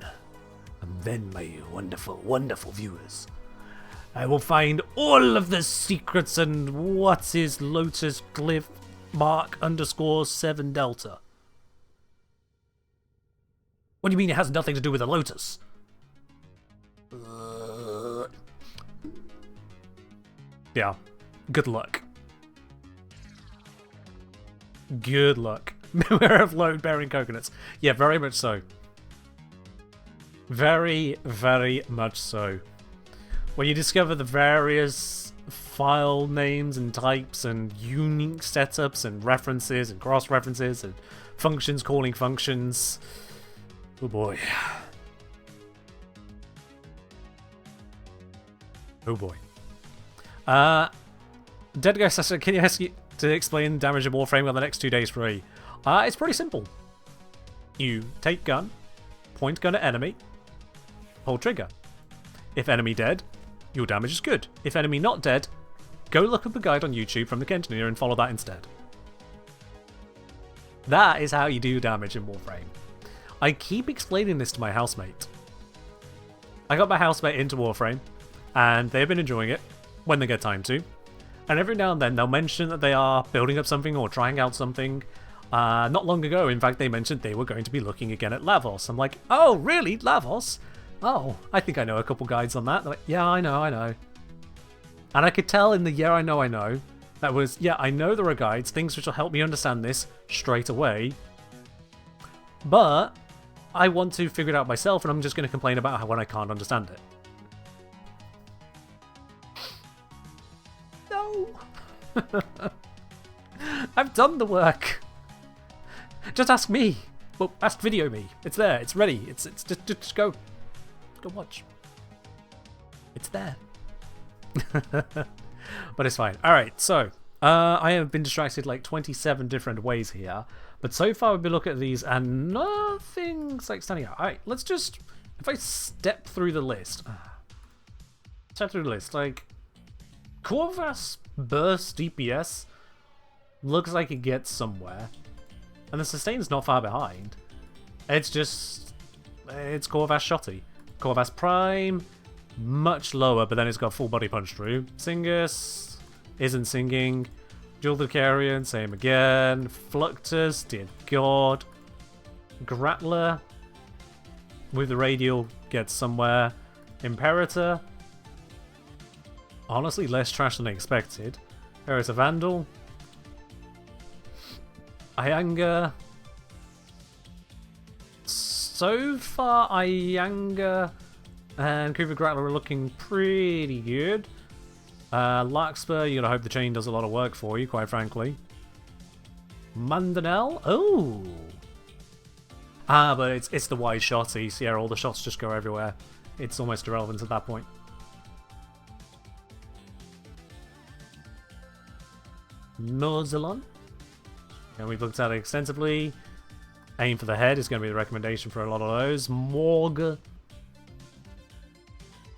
my wonderful, wonderful viewers, I will find all of the secrets and what's his Lotus Glyph Mark _7 Delta. What do you mean it has nothing to do with the Lotus? Yeah, good luck. Good luck. Beware of load-bearing coconuts. Yeah, very much so. Very, very much so. When you discover the various file names and types and unique setups and references and cross-references and functions calling functions... Oh boy. Oh boy. Dead Guy says, can you ask you to explain damage of Warframe on the next 2 days free? It's pretty simple. You take gun, point gun at enemy, hold trigger. If enemy dead, your damage is good. If enemy not dead, go look up a guide on YouTube from the Engineer and follow that instead. That is how you do damage in Warframe. I keep explaining this to my housemate. I got my housemate into Warframe, and they've been enjoying it when they get time to. And every now and then they'll mention that they are building up something or trying out something. Not long ago, in fact, they mentioned they were going to be looking again at Lavos. I'm like, oh, really? Lavos? Oh, I think I know a couple guides on that. They're like, yeah, I know. And I could tell in the yeah, I know, that was, yeah, I know there are guides, things which will help me understand this straight away. But I want to figure it out myself, and I'm just going to complain about how when I can't understand it. No! I've done the work. Just ask me. Well, ask video me. It's there. It's ready. It's just go watch. It's there. But it's fine. All right. So I have been distracted like 27 different ways here, but so far we've been looking at these and nothing's like standing out. All right. Let's just, if I step through the list, like Corvus burst DPS looks like it gets somewhere. And the sustain's not far behind. It's just... it's Corvus Shotty. Corvus Prime, much lower, but then it's got full body punch through. Singus isn't singing. Jewel the Carrion, same again. Fluctus, dear God. Grattler, with the radial, gets somewhere. Imperator, honestly, less trash than I expected. Here's a Vandal. Ayanga. So far, Ayanga and Kuva Grattler are looking pretty good. Larkspur, you gotta hope the chain does a lot of work for you, quite frankly. Mandanel? Oh! But it's the wide shotty, so yeah, all the shots just go everywhere. It's almost irrelevant at that point. Nozelon? And we've looked at it extensively. Aim for the head is going to be the recommendation for a lot of those. Morg.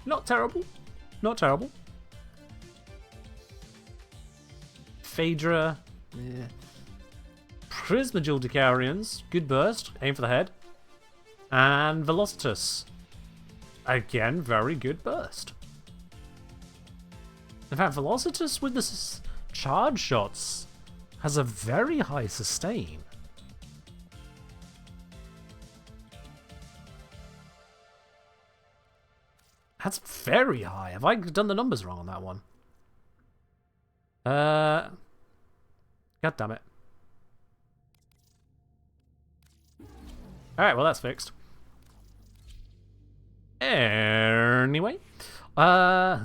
Not terrible. Not terrible. Phaedra. Yeah. Prismagil Decarians. Good burst. Aim for the head. And Velocitus. Again, very good burst. In fact, Velocitus with the charge shots has a very high sustain. That's very high. Have I done the numbers wrong on that one? God damn it. Alright, well that's fixed. Anyway. Right.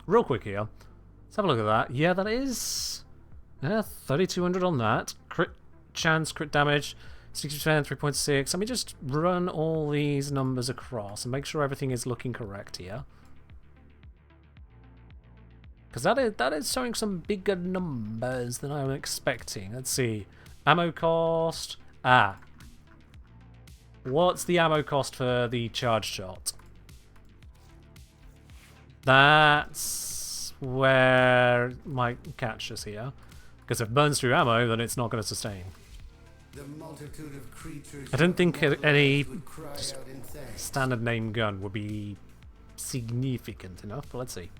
Real quick here. Let's have a look at that. Yeah, that is 3,200 on that. Crit chance, crit damage, 60%, 3.6. Let me just run all these numbers across and make sure everything is looking correct here. Because that is showing some bigger numbers than I'm expecting. Let's see. Ammo cost. What's the ammo cost for the charge shot? That's where my catch is here. Because if it burns through ammo, then it's not going to sustain. I don't think any standard name gun would be significant enough, but let's see.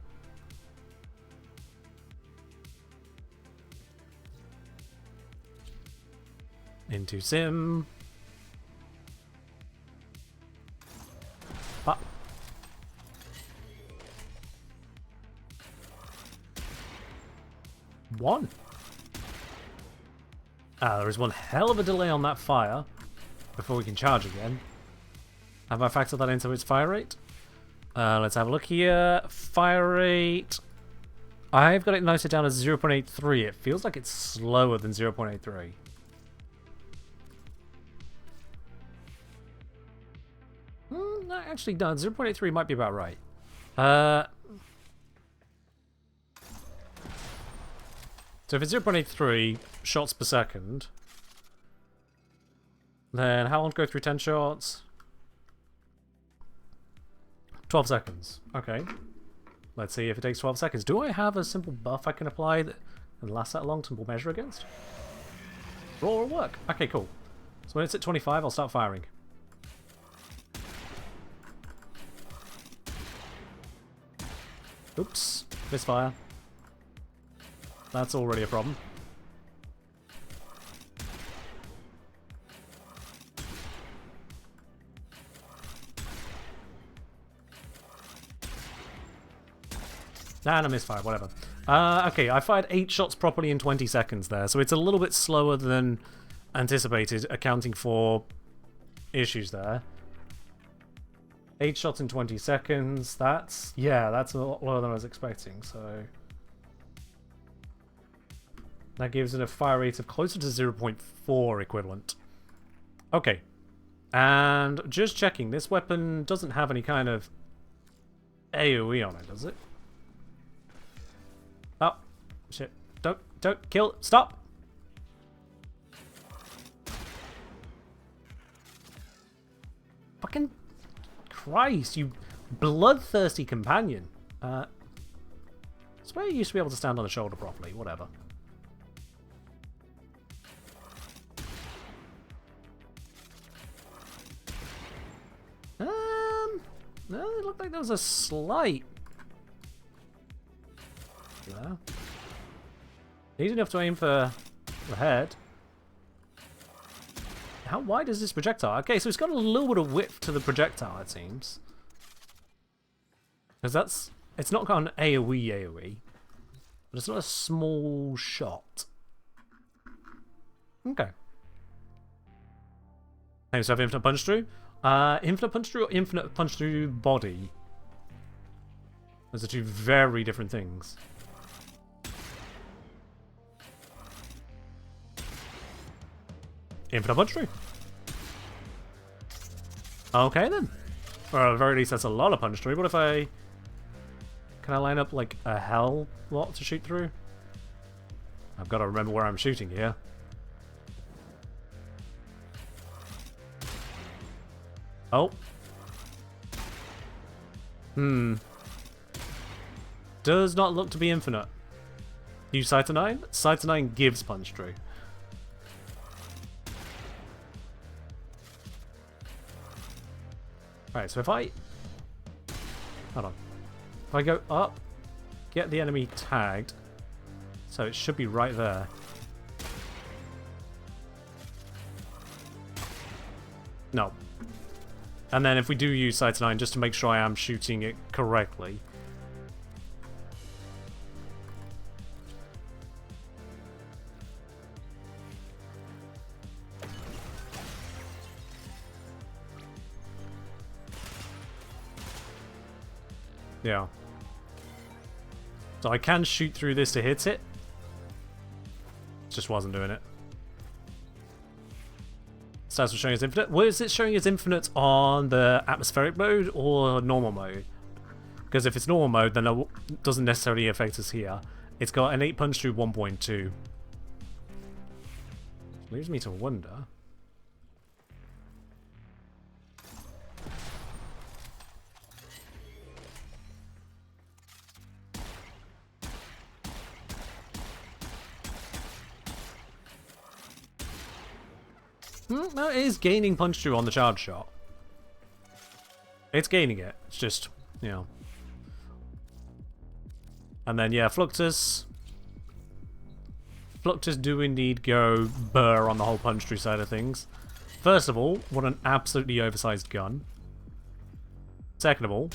Into sim. Ah. One. There is one hell of a delay on that fire before we can charge again. Have I factored that into its fire rate? Let's have a look here. Fire rate. I've got it noted down as 0.83. It feels like it's slower than 0.83. No, actually, no, 0.83 might be about right. So if it's 0.83 shots per second, then how long to go through 10 shots? 12 seconds. Okay. Let's see if it takes 12 seconds. Do I have a simple buff I can apply that lasts that long to measure against? Roll will work. Okay, cool. So when it's at 25, I'll start firing. Oops. Misfire. That's already a problem. And a misfire, whatever. Okay, I fired 8 shots properly in 20 seconds there, so it's a little bit slower than anticipated, accounting for issues there. 8 shots in 20 seconds, that's a lot lower than I was expecting, so... That gives it a fire rate of closer to 0.4 equivalent. Okay. And just checking, this weapon doesn't have any kind of AoE on it, does it? Oh, shit. Don't kill. Stop! Fucking Christ, you bloodthirsty companion. I swear you used to be able to stand on the shoulder properly, whatever. No, it looked like there was a slight... Yeah. Easy enough to aim for the head. How wide is this projectile? Okay, so it's got a little bit of width to the projectile, it seems. Because that's... It's not got an AoE, but it's not a small shot. Okay. Okay, so I have infinite punch through. Infinite punch through or infinite punch through body? Those are two very different things. Infinite punch through. Okay then. Or at the very least that's a lot of punch through. What if I... Can I line up like a hell lot to shoot through? I've got to remember where I'm shooting here. Oh. Does not look to be infinite. Use Sight to 9? Sight to 9 gives punch through. Alright, so if I... Hold on. If I go up, get the enemy tagged, so it should be right there. No. And then if we do use Sight to 9, just to make sure I am shooting it correctly. Yeah. So I can shoot through this to hit it. Just wasn't doing it. Stats were showing as infinite. Was it showing as infinite on the atmospheric mode or normal mode? Because if it's normal mode, then it doesn't necessarily affect us here. It's got an 8 punch through 1.2. Leaves me to wonder. No, it is gaining punch through on the charge shot. It's gaining it. It's just, you know. And then, yeah, Fluctus. Fluctus do indeed go burr on the whole punch through side of things. First of all, what an absolutely oversized gun. Second of all,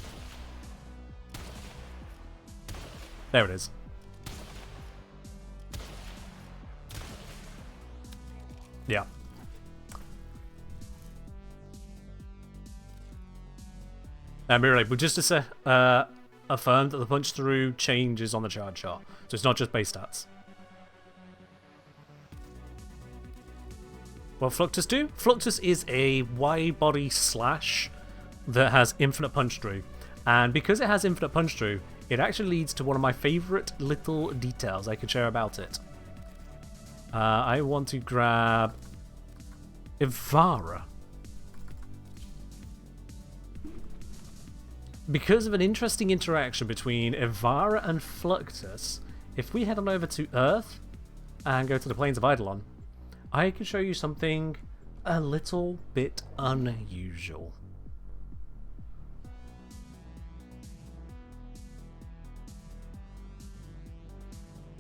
there it is. Yeah. Mirror but just to affirm that the punch through changes on the charge shot, so it's not just base stats. What Fluctus do? Fluctus is a wide body slash that has infinite punch through, and because it has infinite punch through, it actually leads to one of my favourite little details I could share about it. I want to grab Ivara. because of an interesting interaction between Ivara and Fluctus, if we head on over to Earth and go to the plains of Eidolon, I can show you something a little bit unusual.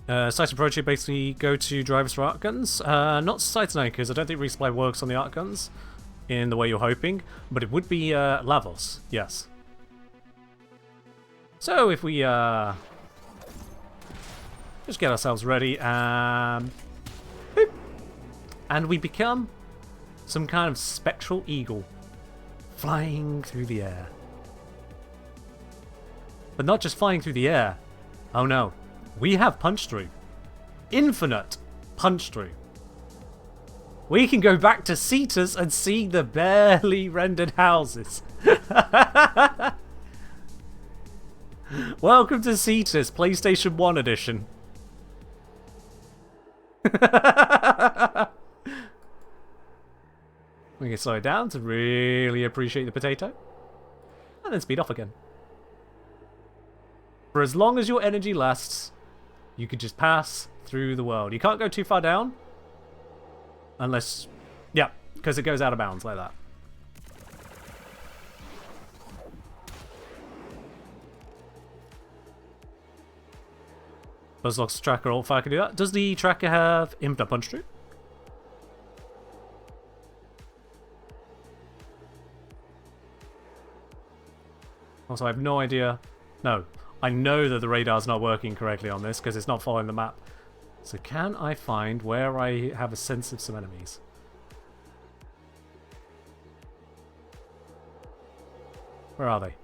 Site approach, you basically go to drivers for Archguns. Not Sight Anchors, I don't think resupply works on the Archguns in the way you're hoping, but it would be Lavos, yes. So if we just get ourselves ready, boop, and we become some kind of spectral eagle flying through the air. But not just flying through the air. Oh no. We have punch through. Infinite punch through. We can go back to Cetus and see the barely rendered houses. Welcome to Cetus, PlayStation 1 edition. We can slow it down to really appreciate the potato. And then speed off again. For as long as your energy lasts, you could just pass through the world. You can't go too far down. Unless... yeah, because it goes out of bounds like that. Buzzlock's tracker alt fire can do that. Does the tracker have infinite punch through? Also, I have no idea. No. I know that the radar's not working correctly on this because it's not following the map. So can I find where I have a sense of some enemies? Where are they?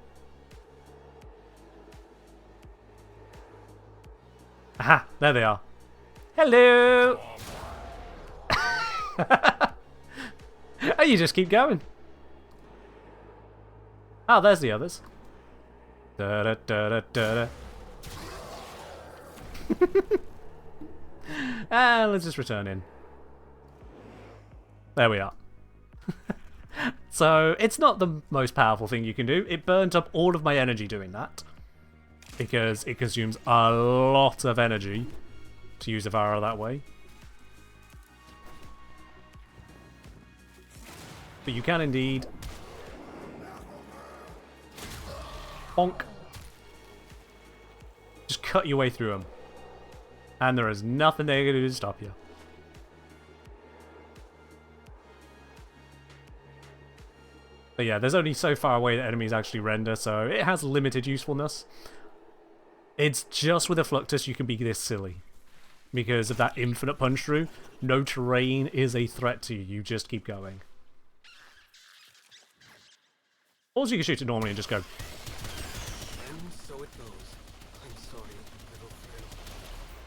Aha! There they are. Hello! Oh, you just keep going. Oh, there's the others. Da da da da da. And let's just return in. There we are. So it's not the most powerful thing you can do. It burnt up all of my energy doing that, because it consumes a lot of energy to use Ivara that way. But you can indeed bonk. Just cut your way through them. And there is nothing they can do to stop you. But yeah, there's only so far away that enemies actually render, so it has limited usefulness. It's just with a Fluctus you can be this silly. Because of that infinite punch through, no terrain is a threat to you, you just keep going. Also, you can shoot it normally and just go.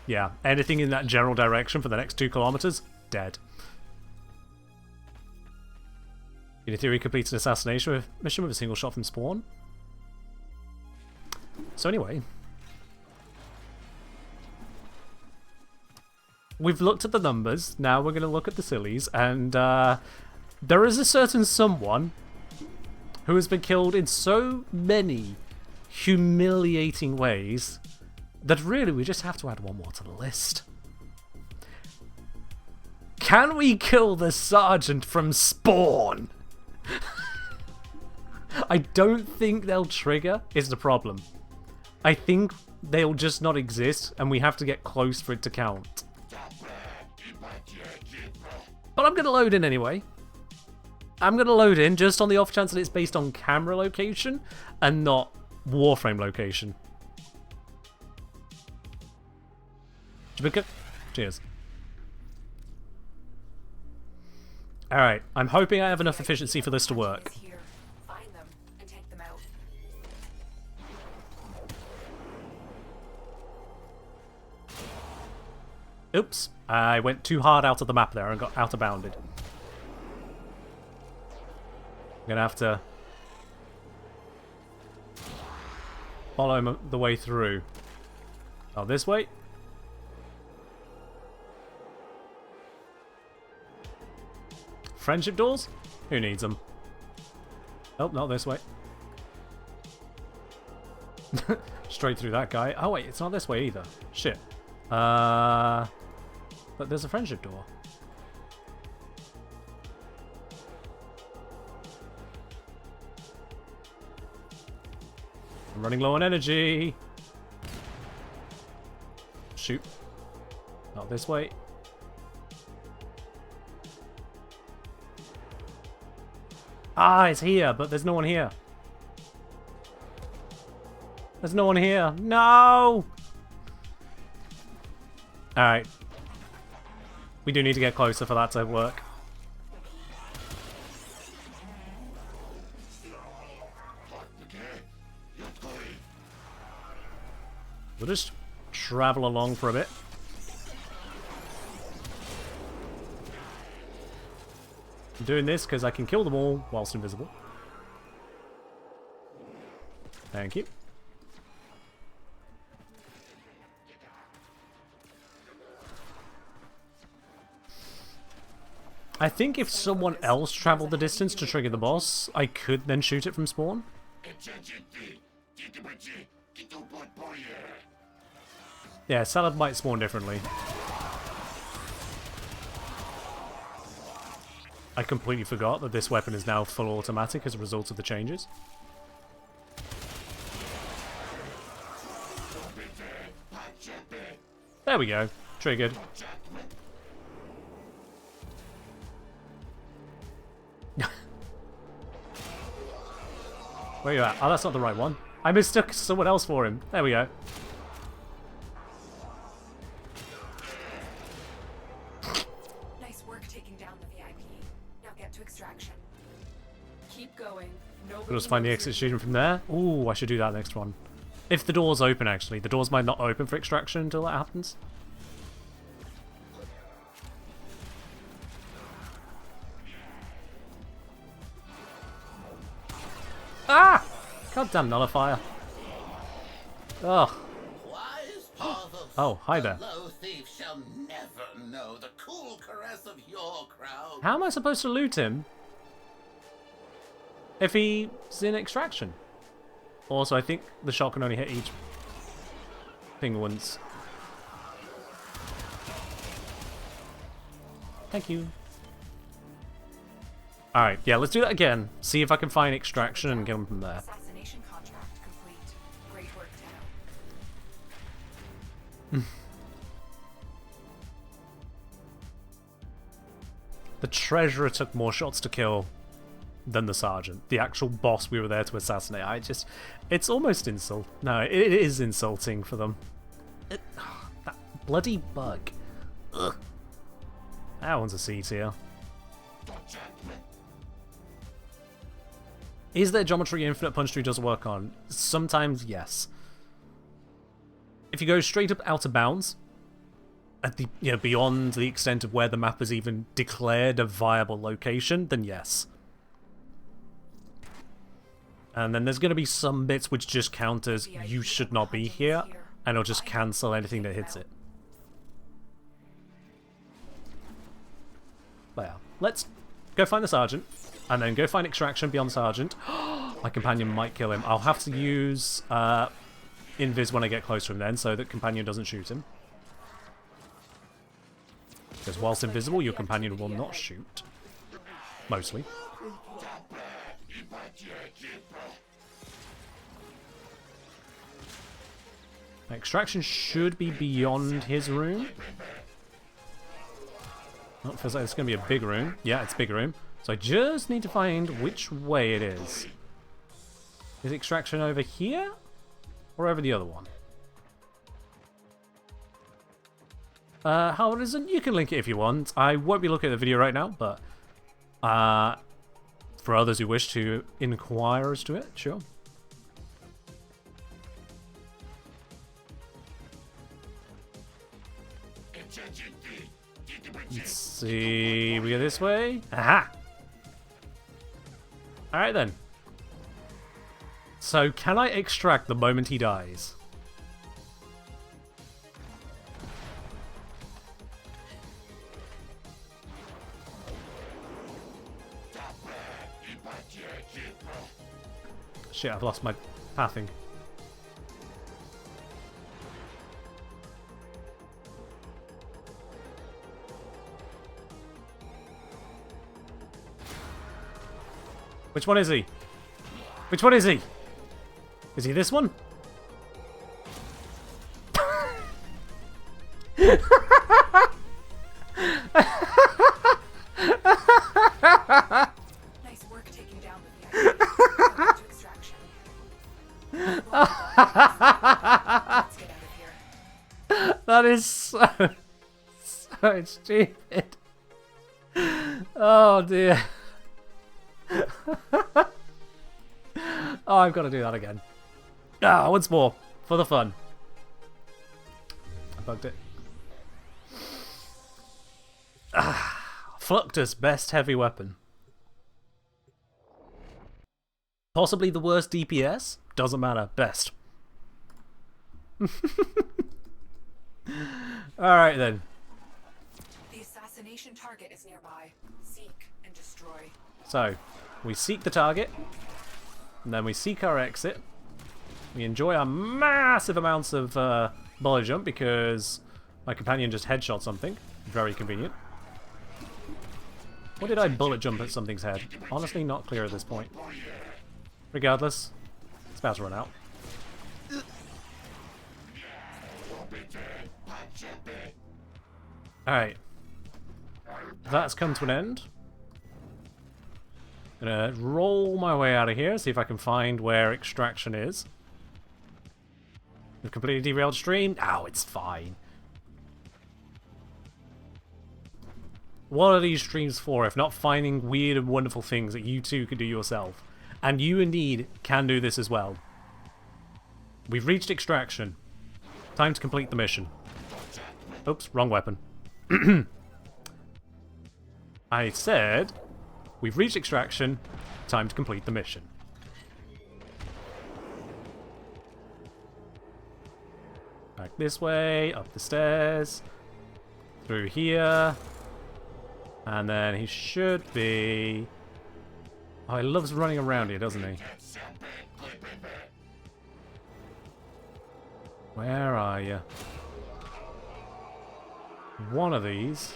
Yeah, anything in that general direction for the next 2 kilometers, dead. In theory, completes an assassination mission with a single shot from spawn. So anyway, we've looked at the numbers, now we're going to look at the sillies, and there is a certain someone who has been killed in so many humiliating ways that really we just have to add one more to the list. Can we kill the sergeant from Spawn? I don't think they'll trigger, is the problem. I think they'll just not exist, and we have to get close for it to count. But I'm going to load in anyway. I'm going to load in just on the off chance that it's based on camera location and not Warframe location. Cheers. Alright, I'm hoping I have enough efficiency for this to work. Find them and take them out. Oops, I went too hard out of the map there and got out of bounded. I'm gonna have to follow the way through. Oh, this way? Friendship doors? Who needs them? Oh, not this way. Straight through that guy. Oh wait, it's not this way either. Shit. But there's a friendship door. I'm running low on energy. Shoot. Not this way. Ah, it's here, but there's no one here. There's no one here. No! Alright. We do need to get closer for that to work. We'll just travel along for a bit. I'm doing this because I can kill them all whilst invisible. Thank you. I think if someone else traveled the distance to trigger the boss, I could then shoot it from spawn. Yeah, Salad might spawn differently. I completely forgot that this weapon is now full automatic as a result of the changes. There we go. Triggered. Where are you at? Oh, that's not the right one. I mistook someone else for him. There we go. Nice work taking down the VIP. Now get to extraction. Keep going. We'll just find the exit student from there. Ooh, I should do that next one. If the door's open, actually. The doors might not open for extraction until that happens. Ah! Goddamn nullifier. Ugh. Oh, hi there. Thief shall never know the cool caress of your crowd. How am I supposed to loot him if he's in extraction? Also, I think the shot can only hit each thing once. Thank you. Alright, yeah, let's do that again. See if I can find extraction and get him from there. Assassination contract complete. Great work, Tao. The treasurer took more shots to kill than the sergeant. The actual boss we were there to assassinate. It's almost insult. No, it is insulting for them. That bloody bug. Ugh. That one's a C tier. Is there geometry infinite punch tree doesn't work on? Sometimes, yes. If you go straight up out of bounds, at the beyond the extent of where the map has even declared a viable location, then yes. And then there's going to be some bits which just count as you should not be here, and it'll just cancel anything that hits it. But yeah, let's go find the sergeant, and then go find extraction beyond the sergeant. My companion might kill him. I'll have to use invis when I get close to him then, so that companion doesn't shoot him. Because whilst invisible, your companion will not shoot. Mostly. Extraction should be beyond his room. Oh, it feels like it's going to be a big room. Yeah, it's a big room. So I just need to find which way it is. Is extraction over here? Or over the other one? How is it? You can link it if you want. I won't be looking at the video right now, but for others who wish to inquire as to it, sure. Let's see, we go this way. Aha! Alright then. So, can I extract the moment he dies? Shit, I've lost my pathing. Which one is he? Which one is he? Is he this one? Nice work taking down the VIP. Now get to extraction. Let's get out of here. That is so stupid. Oh dear. Oh, I've got to do that again. Ah, once more for the fun. I bugged it. Ah, Fluctus, best heavy weapon. Possibly the worst DPS? Doesn't matter. Best. Alright then. The assassination target is nearby. Seek and destroy. So, we seek the target, and then we seek our exit. We enjoy our massive amounts of bullet jump because my companion just headshot something. Very convenient. What did I bullet jump at something's head? Honestly, not clear at this point. Regardless, it's about to run out. Alright. That's come to an end. Gonna roll my way out of here, see if I can find where extraction is. We've completely derailed stream. Ow, it's fine. What are these streams for if not finding weird and wonderful things that you too can do yourself? And you indeed can do this as well. We've reached extraction. Time to complete the mission. Oops, wrong weapon. I said, we've reached extraction. Time to complete the mission. Back this way, up the stairs, through here. And then he should be... Oh, he loves running around here, doesn't he? Where are you? One of these.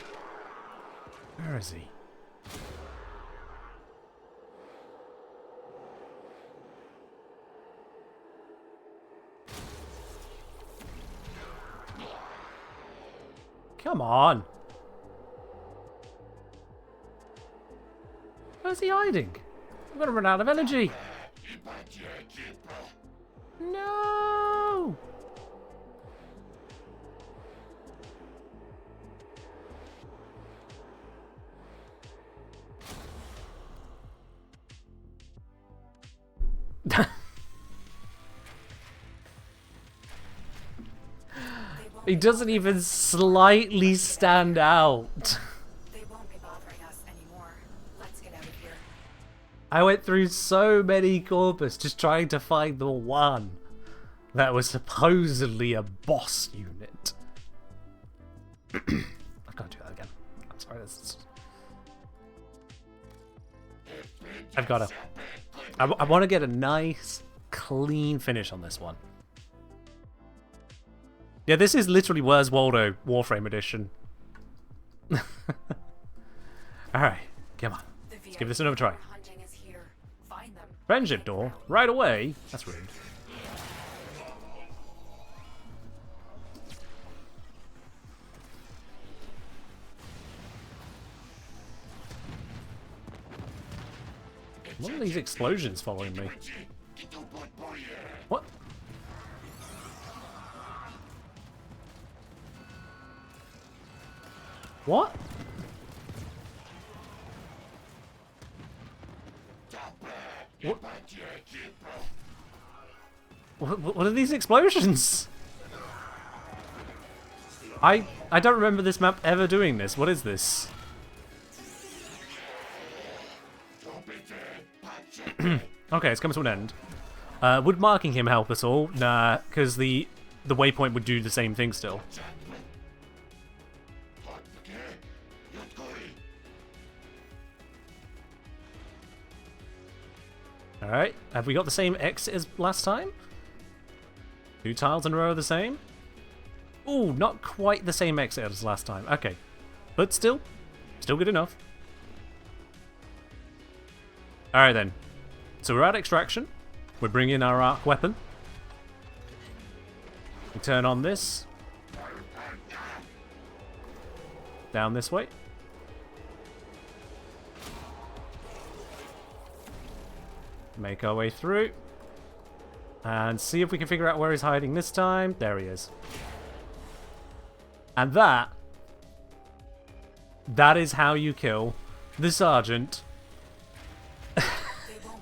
Where is he? Come on! Where's he hiding? I'm gonna run out of energy. No! He doesn't even slightly stand out. They won't be bothering us anymore. Let's get out of here. I went through so many corpus just trying to find the one that was supposedly a boss unit. I can't do that again. I'm sorry. I've got to... I want to get a nice, clean finish on this one. Yeah, this is literally Where's Waldo Warframe edition. Alright, come on. Let's give this another try. Friendship door? Right away? That's rude. What are these explosions following me? What? What? What are these explosions? I don't remember this map ever doing this. What is this? Okay, it's coming to an end. Would marking him help at all? Nah, because the waypoint would do the same thing still. Alright, have we got the same exit as last time? 2 tiles in a row are the same? Ooh, not quite the same exit as last time. Okay, but still good enough. Alright then, So we're at extraction. We're bringing our arc weapon. We turn on this. Down this way. Make our way through. And see if we can figure out where he's hiding this time. There he is. And that is how you kill the sergeant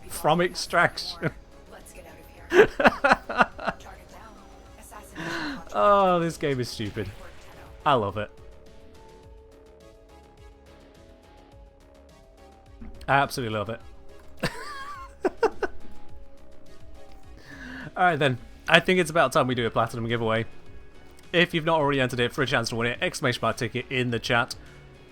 from extraction. Let's get out of here. Target down. Assassination. Oh, this game is stupid. I love it. I absolutely love it. Alright then, I think it's about time we do a platinum giveaway. If you've not already entered it for a chance to win it, exclamation mark ticket in the chat,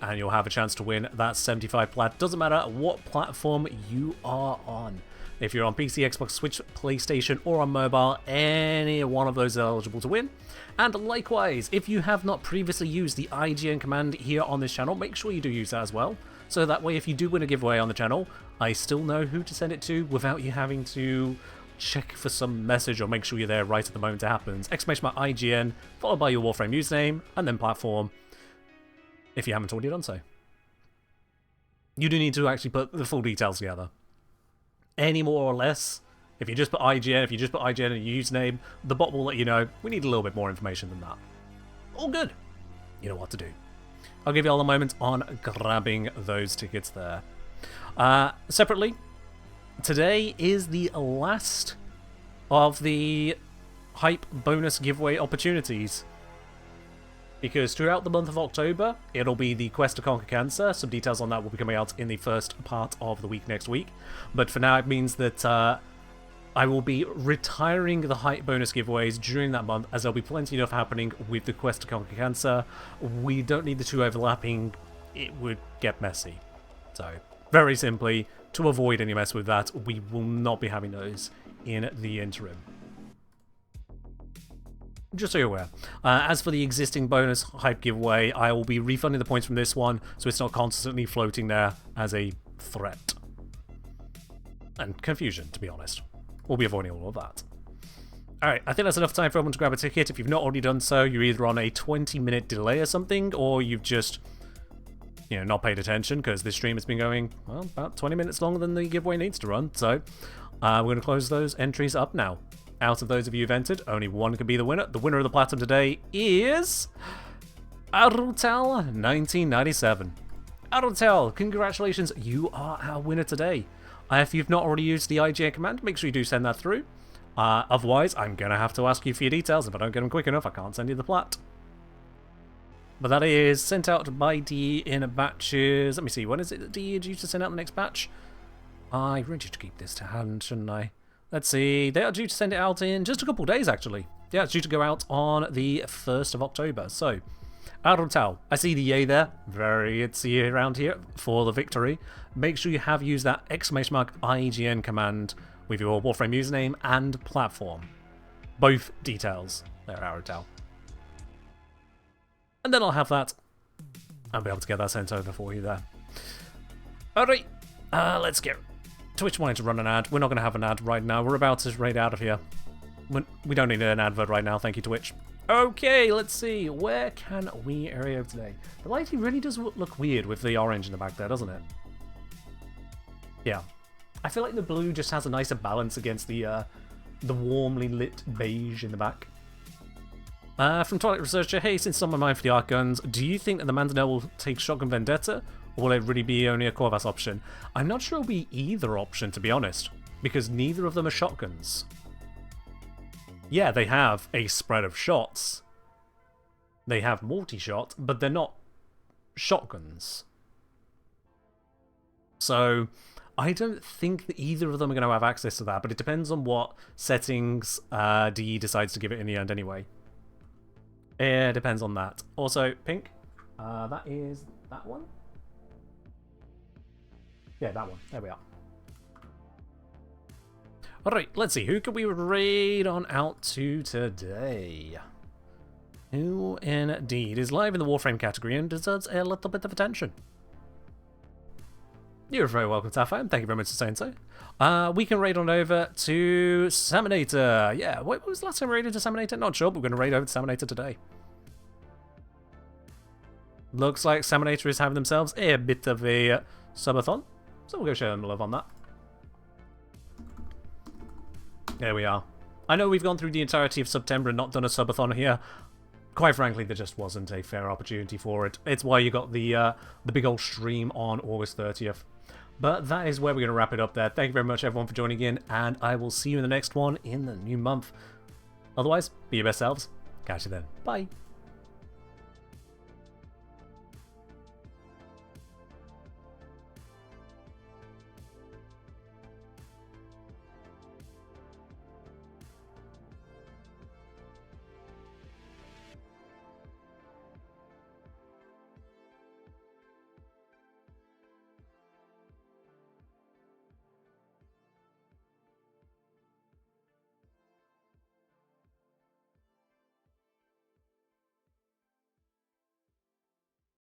and you'll have a chance to win that 75 plat. Doesn't matter what platform you are on. If you're on PC, Xbox, Switch, PlayStation, or on mobile, any one of those is eligible to win. And likewise, if you have not previously used the IGN command here on this channel, make sure you do use that as well. So that way, if you do win a giveaway on the channel, I still know who to send it to without you having to check for some message or make sure you're there right at the moment it happens. Exclamation mark IGN, followed by your Warframe username, and then platform, if you haven't already done so. You do need to actually put the full details together. Any more or less, if you just put IGN, and your username, the bot will let you know. We need a little bit more information than that. All good. You know what to do. I'll give you all a moment on grabbing those tickets there. Separately, today is the last of the hype bonus giveaway opportunities. Because throughout the month of October, it'll be the Quest to Conquer Cancer. Some details on that will be coming out in the first part of the week next week. But for now, it means that I will be retiring the hype bonus giveaways during that month, as there'll be plenty enough happening with the Quest to Conquer Cancer. We don't need the two overlapping. It would get messy. So, very simply, to avoid any mess with that, we will not be having those in the interim. Just so you're aware. As for the existing bonus hype giveaway, I will be refunding the points from this one, so it's not constantly floating there as a threat. And confusion, to be honest. We'll be avoiding all of that. Alright, I think that's enough time for everyone to grab a ticket. If you've not already done so, you're either on a 20-minute delay or something, or you've just, you know, not paid attention, because this stream has been going, well, about 20 minutes longer than the giveaway needs to run. So, we're going to close those entries up now. Out of those of you who've entered, only one can be the winner. The winner of the platinum today is Arutel1997. Arutel, congratulations, you are our winner today. If you've not already used the IGN command, make sure you do send that through. Otherwise, I'm going to have to ask you for your details. If I don't get them quick enough, I can't send you the plat. But that is sent out by D in batches. Let me see, when is it that D is due to send out the next batch? I really should keep this to hand, shouldn't I? Let's see, they are due to send it out in just a couple of days, actually. Yeah, it's due to go out on the 1st of October. So, Arutel, I see the yay there. Very good to see you around here for the victory. Make sure you have used that exclamation mark IGN command with your Warframe username and platform. Both details there, Arutel. And then I'll have that. I'll be able to get that sent over for you there. Alright, let's get Twitch wanting to run an ad. We're not going to have an ad right now. We're about to raid out of here. We don't need an advert right now. Thank you, Twitch. Okay, let's see. Where can we area today? The lighting really does look weird with the orange in the back there, doesn't it? Yeah. I feel like the blue just has a nicer balance against the warmly lit beige in the back. From Twilight Researcher, hey, since it's on my mind for the Archguns, do you think that the Mandanel will take Shotgun Vendetta? Or will it really be only a Corvus option? I'm not sure it'll be either option, to be honest, because neither of them are shotguns. Yeah, they have a spread of shots. They have multi-shot, but they're not shotguns. So, I don't think that either of them are going to have access to that, but it depends on what settings DE decides to give it in the end anyway. It depends on that. Also, pink, that is that one? Yeah, that one. There we are. Alright, let's see. Who can we raid on out to today? Who indeed is live in the Warframe category and deserves a little bit of attention? You're very welcome, Tafan. Thank you very much for saying so. We can raid on over to Saminator. Yeah, what was the last time we raided to Saminator? Not sure, but we're going to raid over to Saminator today. Looks like Saminator is having themselves a bit of a subathon, so we'll go show them love on that. There we are. I know we've gone through the entirety of September and not done a subathon here. Quite frankly, there just wasn't a fair opportunity for it. It's why you got the big old stream on August 30th. But that is where we're going to wrap it up there. Thank you very much, everyone, for joining in, and I will see you in the next one in the new month. Otherwise, be your best selves. Catch you then. Bye.